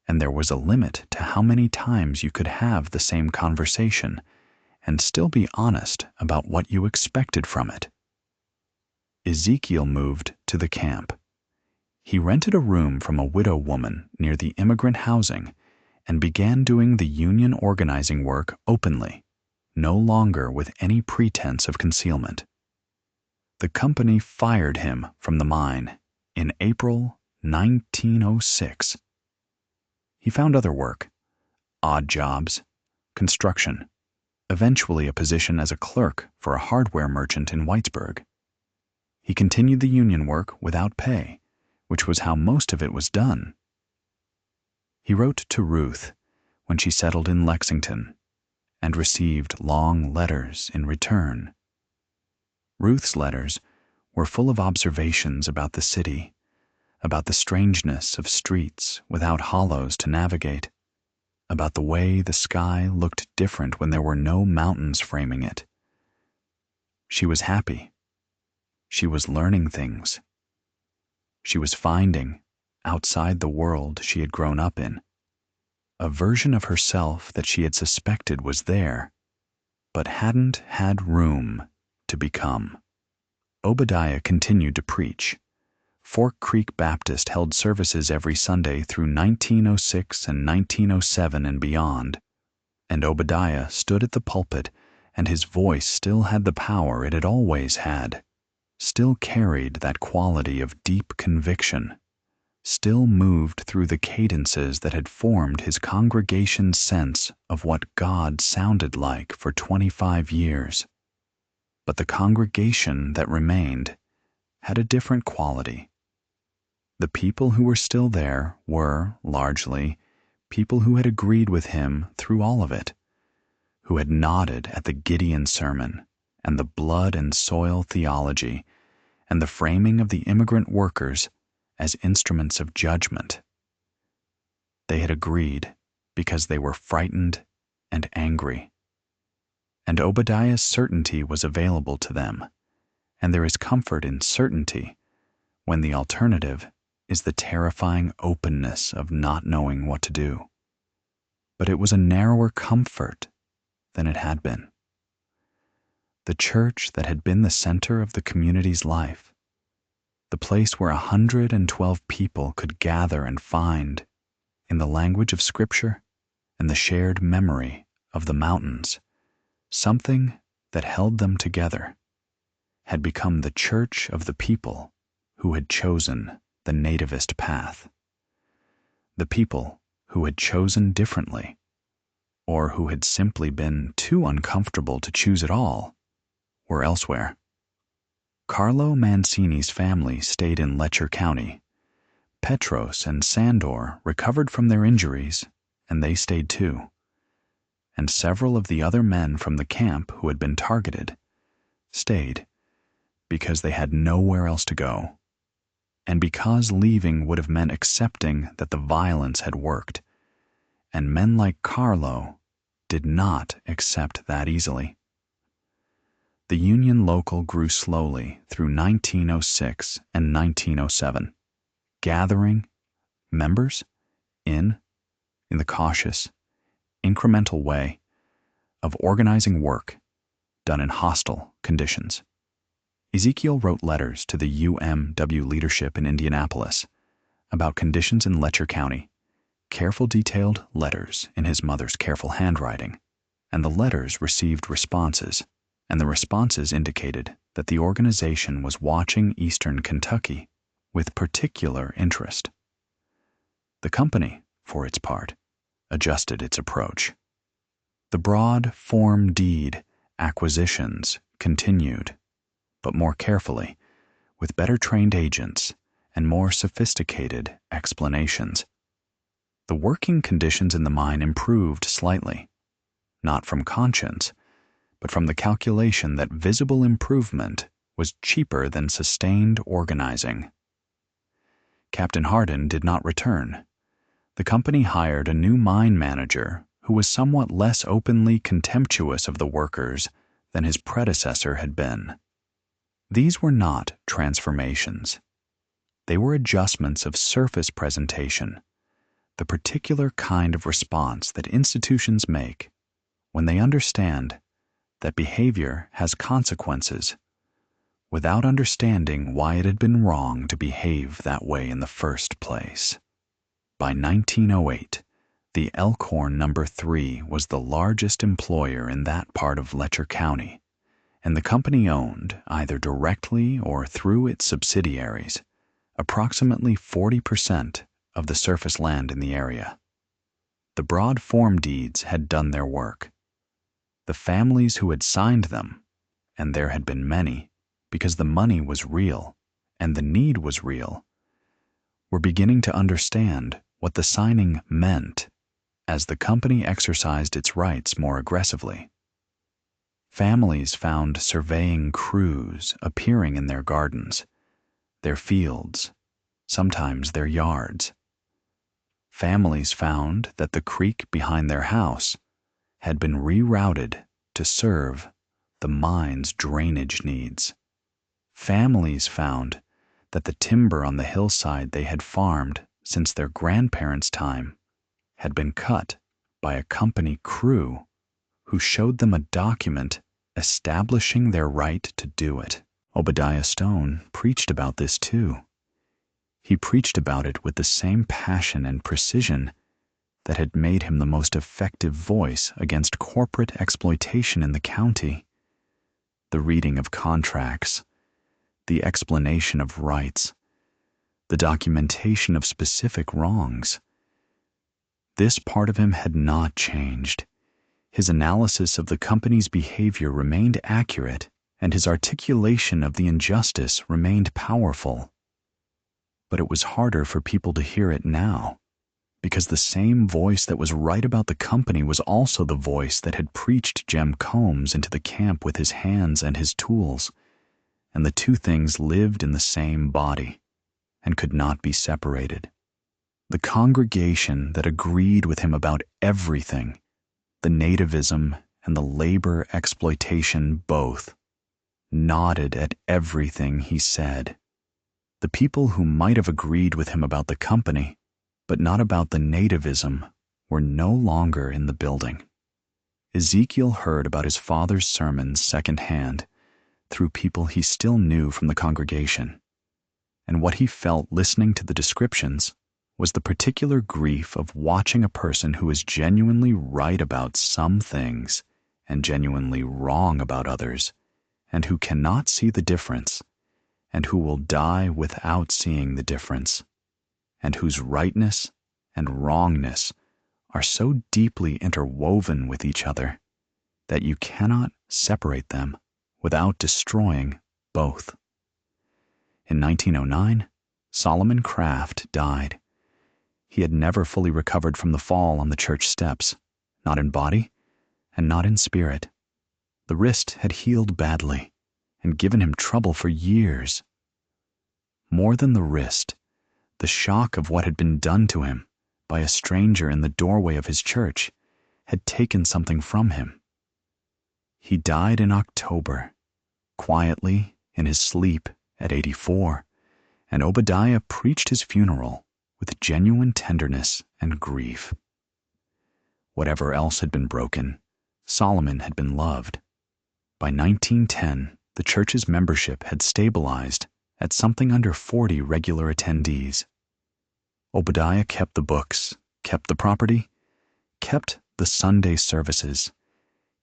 and there was a limit to how many times you could have the same conversation and still be honest about what you expected from it. Ezekiel moved to the camp. He rented a room from a widow woman near the immigrant housing and began doing the union organizing work openly, no longer with any pretense of concealment. The company fired him from the mine in April 1906. He found other work, odd jobs, construction, eventually a position as a clerk for a hardware merchant in Whitesburg. He continued the union work without pay, which was how most of it was done. He wrote to Ruth when she settled in Lexington and received long letters in return. Ruth's letters were full of observations about the city, about the strangeness of streets without hollows to navigate, about the way the sky looked different when there were no mountains framing it. She was happy. She was learning things. She was finding, outside the world she had grown up in, a version of herself that she had suspected was there, but hadn't had room to become. Obadiah continued to preach. Fork Creek Baptist held services every Sunday through 1906 and 1907 and beyond, and Obadiah stood at the pulpit, and his voice still had the power it had always had, still carried that quality of deep conviction, still moved through the cadences that had formed his congregation's sense of what God sounded like for 25 years. But the congregation that remained had a different quality. The people who were still there were, largely, people who had agreed with him through all of it, who had nodded at the Gideon sermon and the blood and soil theology and the framing of the immigrant workers as instruments of judgment. They had agreed because they were frightened and angry. And Obadiah's certainty was available to them, and there is comfort in certainty when the alternative is the terrifying openness of not knowing what to do. But it was a narrower comfort than it had been. The church that had been the center of the community's life, the place where 112 people could gather and find, in the language of Scripture and the shared memory of the mountains, something that held them together, had become the church of the people who had chosen the nativist path. The people who had chosen differently, or who had simply been too uncomfortable to choose at all, were elsewhere. Carlo Mancini's family stayed in Letcher County. Petros and Sandor recovered from their injuries, and they stayed too. And several of the other men from the camp who had been targeted stayed because they had nowhere else to go, and because leaving would have meant accepting that the violence had worked, and men like Carlo did not accept that easily. The Union local grew slowly through 1906 and 1907, gathering members in the cautious, incremental way of organizing work done in hostile conditions. Ezekiel wrote letters to the UMW leadership in Indianapolis about conditions in Letcher County, careful detailed letters in his mother's careful handwriting, and the letters received responses, and the responses indicated that the organization was watching Eastern Kentucky with particular interest. The company, for its part, adjusted its approach. The broad form deed acquisitions continued, but more carefully, with better trained agents and more sophisticated explanations. The working conditions in the mine improved slightly, not from conscience, but from the calculation that visible improvement was cheaper than sustained organizing. Captain Hardin did not return. The company hired a new mine manager who was somewhat less openly contemptuous of the workers than his predecessor had been. These were not transformations. They were adjustments of surface presentation, the particular kind of response that institutions make when they understand that behavior has consequences, without understanding why it had been wrong to behave that way in the first place. By 1908, the Elkhorn No. 3 was the largest employer in that part of Letcher County, and the company owned, either directly or through its subsidiaries, approximately 40% of the surface land in the area. The broad form deeds had done their work. The families who had signed them, and there had been many, because the money was real and the need was real, were beginning to understand what the signing meant as the company exercised its rights more aggressively. Families found surveying crews appearing in their gardens, their fields, sometimes their yards. Families found that the creek behind their house had been rerouted to serve the mine's drainage needs. Families found that the timber on the hillside they had farmed since their grandparents' time had been cut by a company crew who showed them a document establishing their right to do it. Obadiah Stone preached about this too. He preached about it with the same passion and precision that had made him the most effective voice against corporate exploitation in the county. The reading of contracts, the explanation of rights, the documentation of specific wrongs. This part of him had not changed. His analysis of the company's behavior remained accurate, and his articulation of the injustice remained powerful. But it was harder for people to hear it now, because the same voice that was right about the company was also the voice that had preached Jem Combs into the camp with his hands and his tools, and the two things lived in the same body and could not be separated. The congregation that agreed with him about everything, the nativism and the labor exploitation both, nodded at everything he said. The people who might have agreed with him about the company, but not about the nativism, were no longer in the building. Ezekiel heard about his father's sermons secondhand through people he still knew from the congregation, and what he felt listening to the descriptions was the particular grief of watching a person who is genuinely right about some things and genuinely wrong about others, and who cannot see the difference, and who will die without seeing the difference, and whose rightness and wrongness are so deeply interwoven with each other that you cannot separate them without destroying both. In 1909, Solomon Kraft died. He had never fully recovered from the fall on the church steps, not in body and not in spirit. The wrist had healed badly and given him trouble for years. More than the wrist, the shock of what had been done to him by a stranger in the doorway of his church had taken something from him. He died in October, quietly in his sleep at 84, and Obadiah preached his funeral with genuine tenderness and grief. Whatever else had been broken, Solomon had been loved. By 1910, the church's membership had stabilized at something under 40 regular attendees. Obadiah kept the books, kept the property, kept the Sunday services,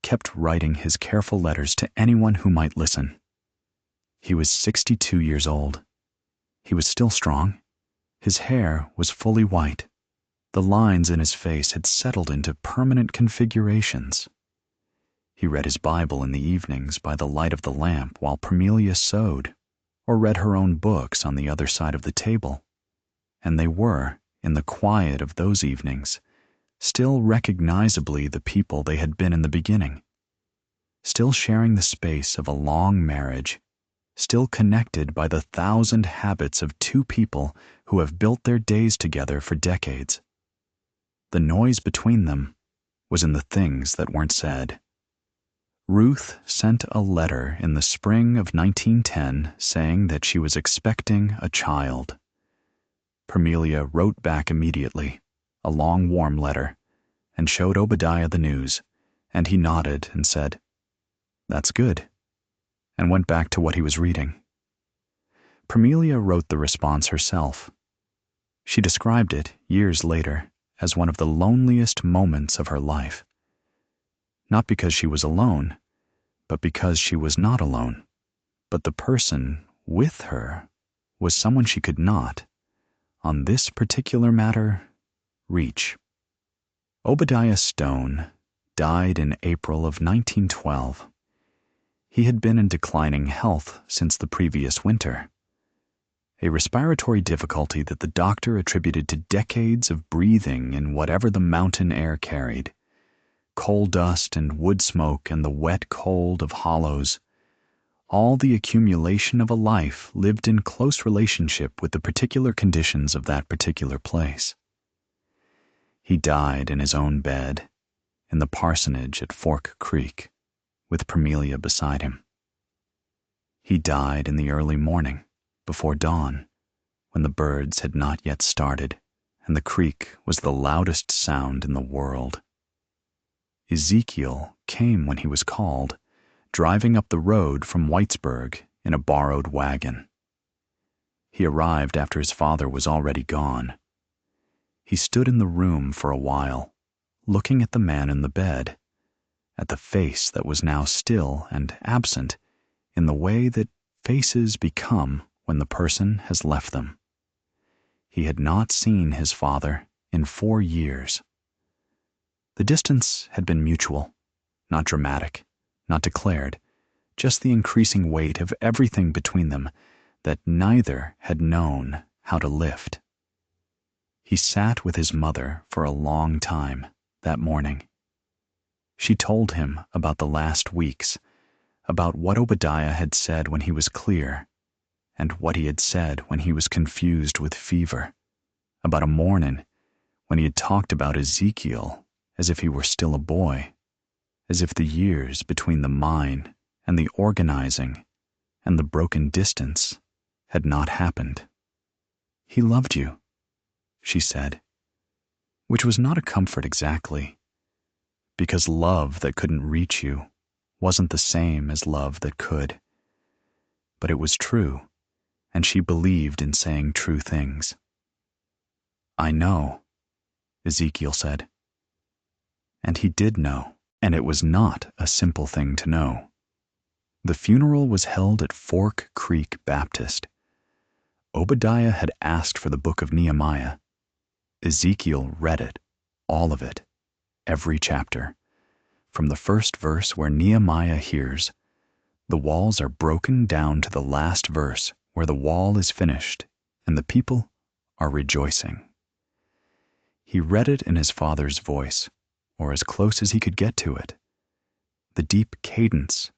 kept writing his careful letters to anyone who might listen. He was 62 years old. He was still strong. His hair was fully white. The lines in his face had settled into permanent configurations. He read his Bible in the evenings by the light of the lamp while Parmelia sewed, or read her own books on the other side of the table. And they were, in the quiet of those evenings, still recognizably the people they had been in the beginning, still sharing the space of a long marriage, still connected by the 1,000 habits of two people who have built their days together for decades. The noise between them was in the things that weren't said. Ruth sent a letter in the spring of 1910 saying that she was expecting a child. Parmelia wrote back immediately, a long warm letter, and showed Obadiah the news, and he nodded and said, "That's good," and went back to what he was reading. Parmelia wrote the response herself. She described it, years later, as one of the loneliest moments of her life. Not because she was alone, but because she was not alone, but the person with her was someone she could not, on this particular matter, reach. Obadiah Stone died in April of 1912. He had been in declining health since the previous winter, a respiratory difficulty that the doctor attributed to decades of breathing in whatever the mountain air carried, coal dust and wood smoke and the wet cold of hollows, all the accumulation of a life lived in close relationship with the particular conditions of that particular place. He died in his own bed, in the parsonage at Fork Creek, with Parmelia beside him. He died in the early morning, before dawn, when the birds had not yet started, and the creek was the loudest sound in the world. Ezekiel came when he was called, driving up the road from Whitesburg in a borrowed wagon. He arrived after his father was already gone. He stood in the room for a while, looking at the man in the bed, at the face that was now still and absent in the way that faces become when the person has left them. He had not seen his father in 4 years. The distance had been mutual, not dramatic, not declared, just the increasing weight of everything between them that neither had known how to lift. He sat with his mother for a long time that morning. She told him about the last weeks, about what Obadiah had said when he was clear, and what he had said when he was confused with fever, about a morning when he had talked about Ezekiel as if he were still a boy, as if the years between the mine and the organizing and the broken distance had not happened. "He loved you," she said, which was not a comfort exactly, because love that couldn't reach you wasn't the same as love that could. But it was true, and she believed in saying true things. "I know," Ezekiel said. And he did know, and it was not a simple thing to know. The funeral was held at Fork Creek Baptist. Obadiah had asked for the book of Nehemiah. Ezekiel read it, all of it, every chapter, from the first verse where Nehemiah hears, "The walls are broken," down to the last verse where the wall is finished and the people are rejoicing. He read it in his father's voice, or as close as he could get to it, the deep cadence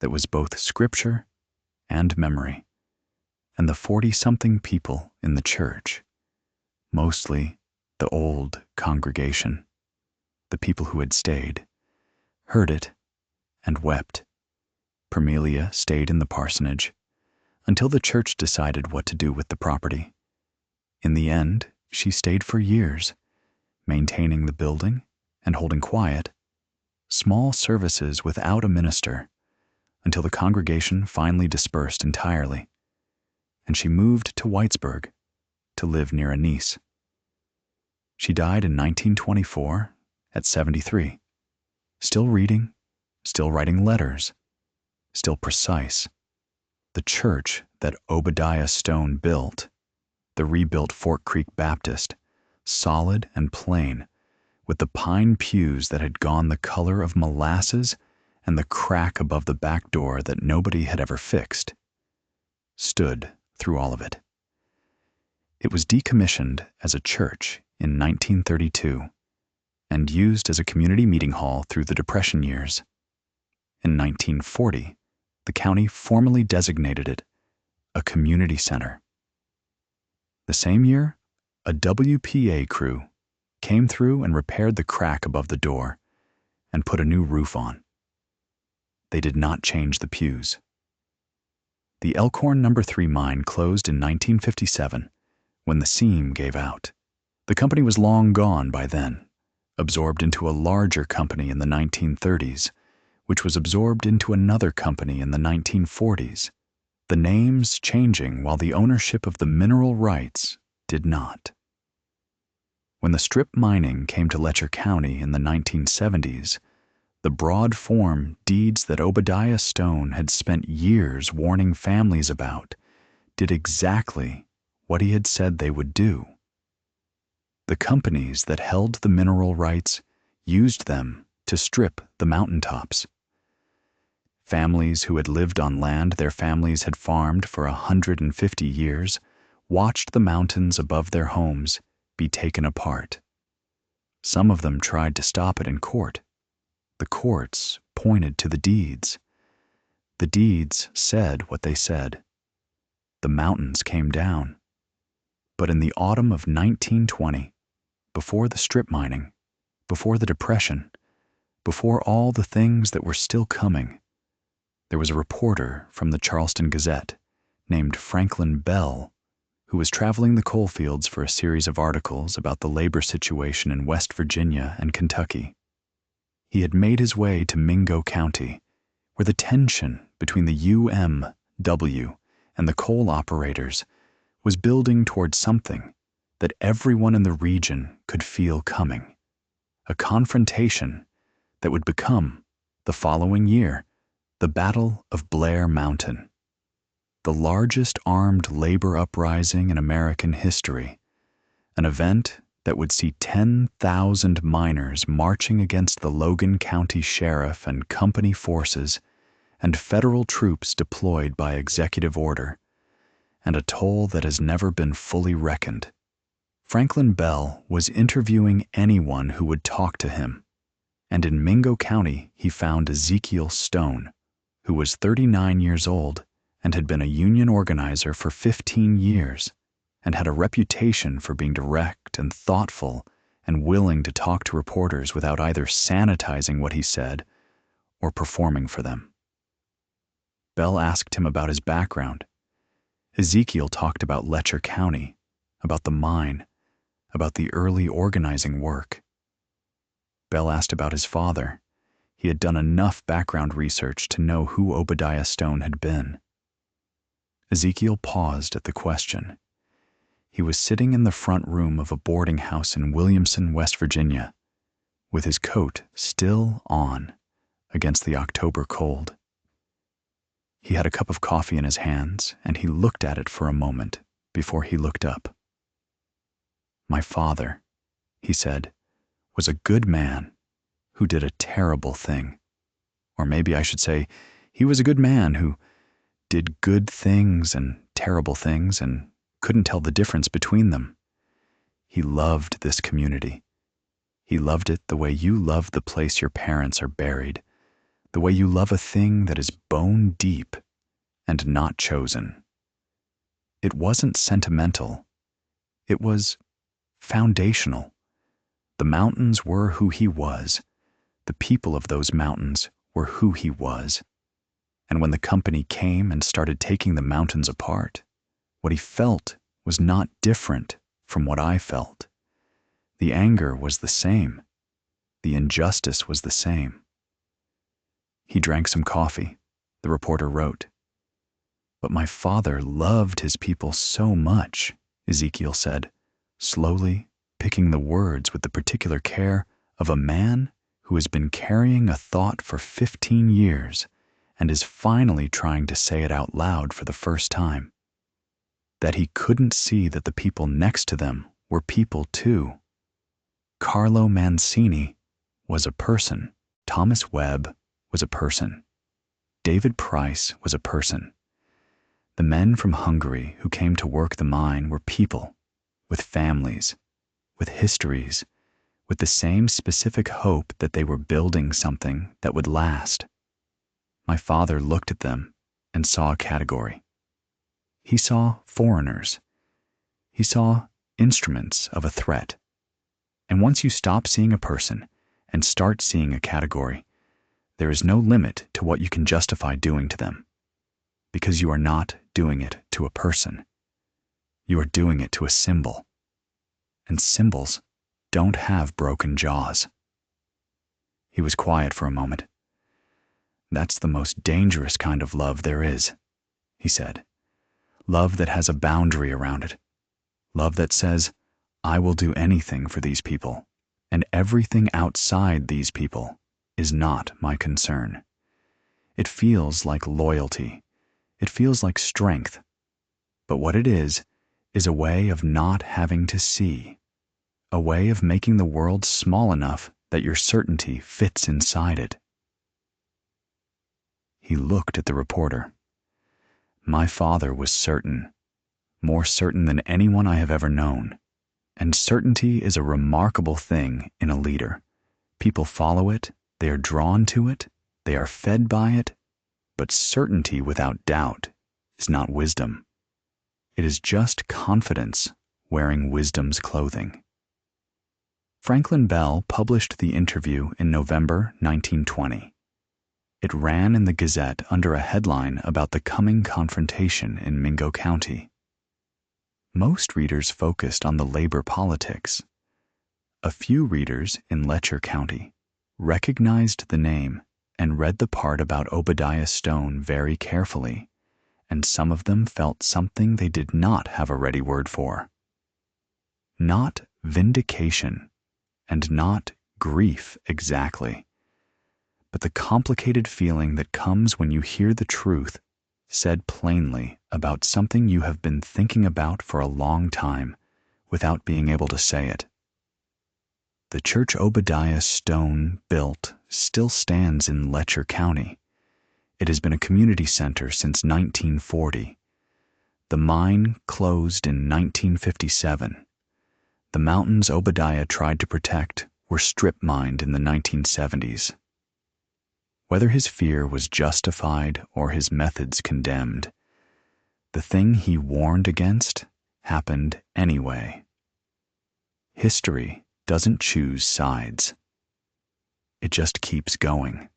that was both scripture and memory, and the 40-something people in the church, mostly the old congregation, the people who had stayed, heard it and wept. Parmelia stayed in the parsonage until the church decided what to do with the property. In the end, she stayed for years, maintaining the building and holding quiet, small services without a minister, until the congregation finally dispersed entirely, and she moved to Whitesburg to live near a niece. She died in 1924 at 73, still reading, still writing letters, still precise. The church that Obadiah Stone built, the rebuilt Fort Creek Baptist, solid and plain, with the pine pews that had gone the color of molasses and the crack above the back door that nobody had ever fixed, stood through all of it. It was decommissioned as a church in 1932 and used as a community meeting hall through the Depression years. In 1940, the county formally designated it a community center. The same year, a WPA crew came through and repaired the crack above the door and put a new roof on. They did not change the pews. The Elkhorn No. 3 mine closed in 1957 when the seam gave out. The company was long gone by then, absorbed into a larger company in the 1930s, which was absorbed into another company in the 1940s, the names changing while the ownership of the mineral rights did not. When the strip mining came to Letcher County in the 1970s, the broad form deeds that Obadiah Stone had spent years warning families about did exactly what he had said they would do. The companies that held the mineral rights used them to strip the mountaintops. Families who had lived on land their families had farmed for 150 years watched the mountains above their homes be taken apart. Some of them tried to stop it in court. The courts pointed to the deeds. The deeds said what they said. The mountains came down. But in the autumn of 1920, before the strip mining, before the Depression, before all the things that were still coming, there was a reporter from the Charleston Gazette named Franklin Bell who was traveling the coal fields for a series of articles about the labor situation in West Virginia and Kentucky. He had made his way to Mingo County, where the tension between the UMW and the coal operators was building toward something that everyone in the region could feel coming, a confrontation that would become, the following year, the Battle of Blair Mountain, the largest armed labor uprising in American history, an event that would see 10,000 miners marching against the Logan County Sheriff and company forces and federal troops deployed by executive order, and a toll that has never been fully reckoned. Franklin Bell was interviewing anyone who would talk to him, and in Mingo County he found Ezekiel Stone, who was 39 years old and had been a union organizer for 15 years and had a reputation for being direct and thoughtful and willing to talk to reporters without either sanitizing what he said or performing for them. Bell asked him about his background. Ezekiel talked about Letcher County, about the mine, about the early organizing work. Bell asked about his father. He had done enough background research to know who Obadiah Stone had been. Ezekiel paused at the question. He was sitting in the front room of a boarding house in Williamson, West Virginia, with his coat still on against the October cold. He had a cup of coffee in his hands, and he looked at it for a moment before he looked up. "My father," he said, "was a good man who did a terrible thing. Or maybe I should say, he was a good man who did good things and terrible things and couldn't tell the difference between them. He loved this community. He loved it the way you love the place your parents are buried, the way you love a thing that is bone deep and not chosen. It wasn't sentimental. It was foundational. The mountains were who he was. The people of those mountains were who he was. And when the company came and started taking the mountains apart, what he felt was not different from what I felt. The anger was the same. The injustice was the same." He drank some coffee, the reporter wrote. But my father loved his people so much, Ezekiel said, slowly picking the words with the particular care of a man who has been carrying a thought for 15 years and is finally trying to say it out loud for the first time. That he couldn't see that the people next to them were people too. Carlo Mancini was a person. Thomas Webb was a person. David Price was a person. The men from Hungary who came to work the mine were people, with families, with histories, with the same specific hope that they were building something that would last. My father looked at them and saw a category. He saw foreigners. He saw instruments of a threat. And once you stop seeing a person and start seeing a category, there is no limit to what you can justify doing to them, because you are not doing it to a person. You are doing it to a symbol. And symbols don't have broken jaws. He was quiet for a moment. That's the most dangerous kind of love there is, he said. Love that has a boundary around it. Love that says, I will do anything for these people, and everything outside these people is not my concern. It feels like loyalty. It feels like strength. But what it is a way of not having to see, a way of making the world small enough that your certainty fits inside it. He looked at the reporter. My father was certain, more certain than anyone I have ever known. And certainty is a remarkable thing in a leader. People follow it, they are drawn to it, they are fed by it, but certainty without doubt is not wisdom. It is just confidence wearing wisdom's clothing. Franklin Bell published the interview in November 1920. It ran in the Gazette under a headline about the coming confrontation in Mingo County. Most readers focused on the labor politics. A few readers in Letcher County recognized the name and read the part about Obadiah Stone very carefully, and some of them felt something they did not have a ready word for. Not vindication, and not grief exactly, but the complicated feeling that comes when you hear the truth said plainly about something you have been thinking about for a long time without being able to say it. The church Obadiah Stone built still stands in Letcher County. It has been a community center since 1940. The mine closed in 1957. The mountains Obadiah tried to protect were strip mined in the 1970s. Whether his fear was justified or his methods condemned, the thing he warned against happened anyway. History doesn't choose sides. It just keeps going.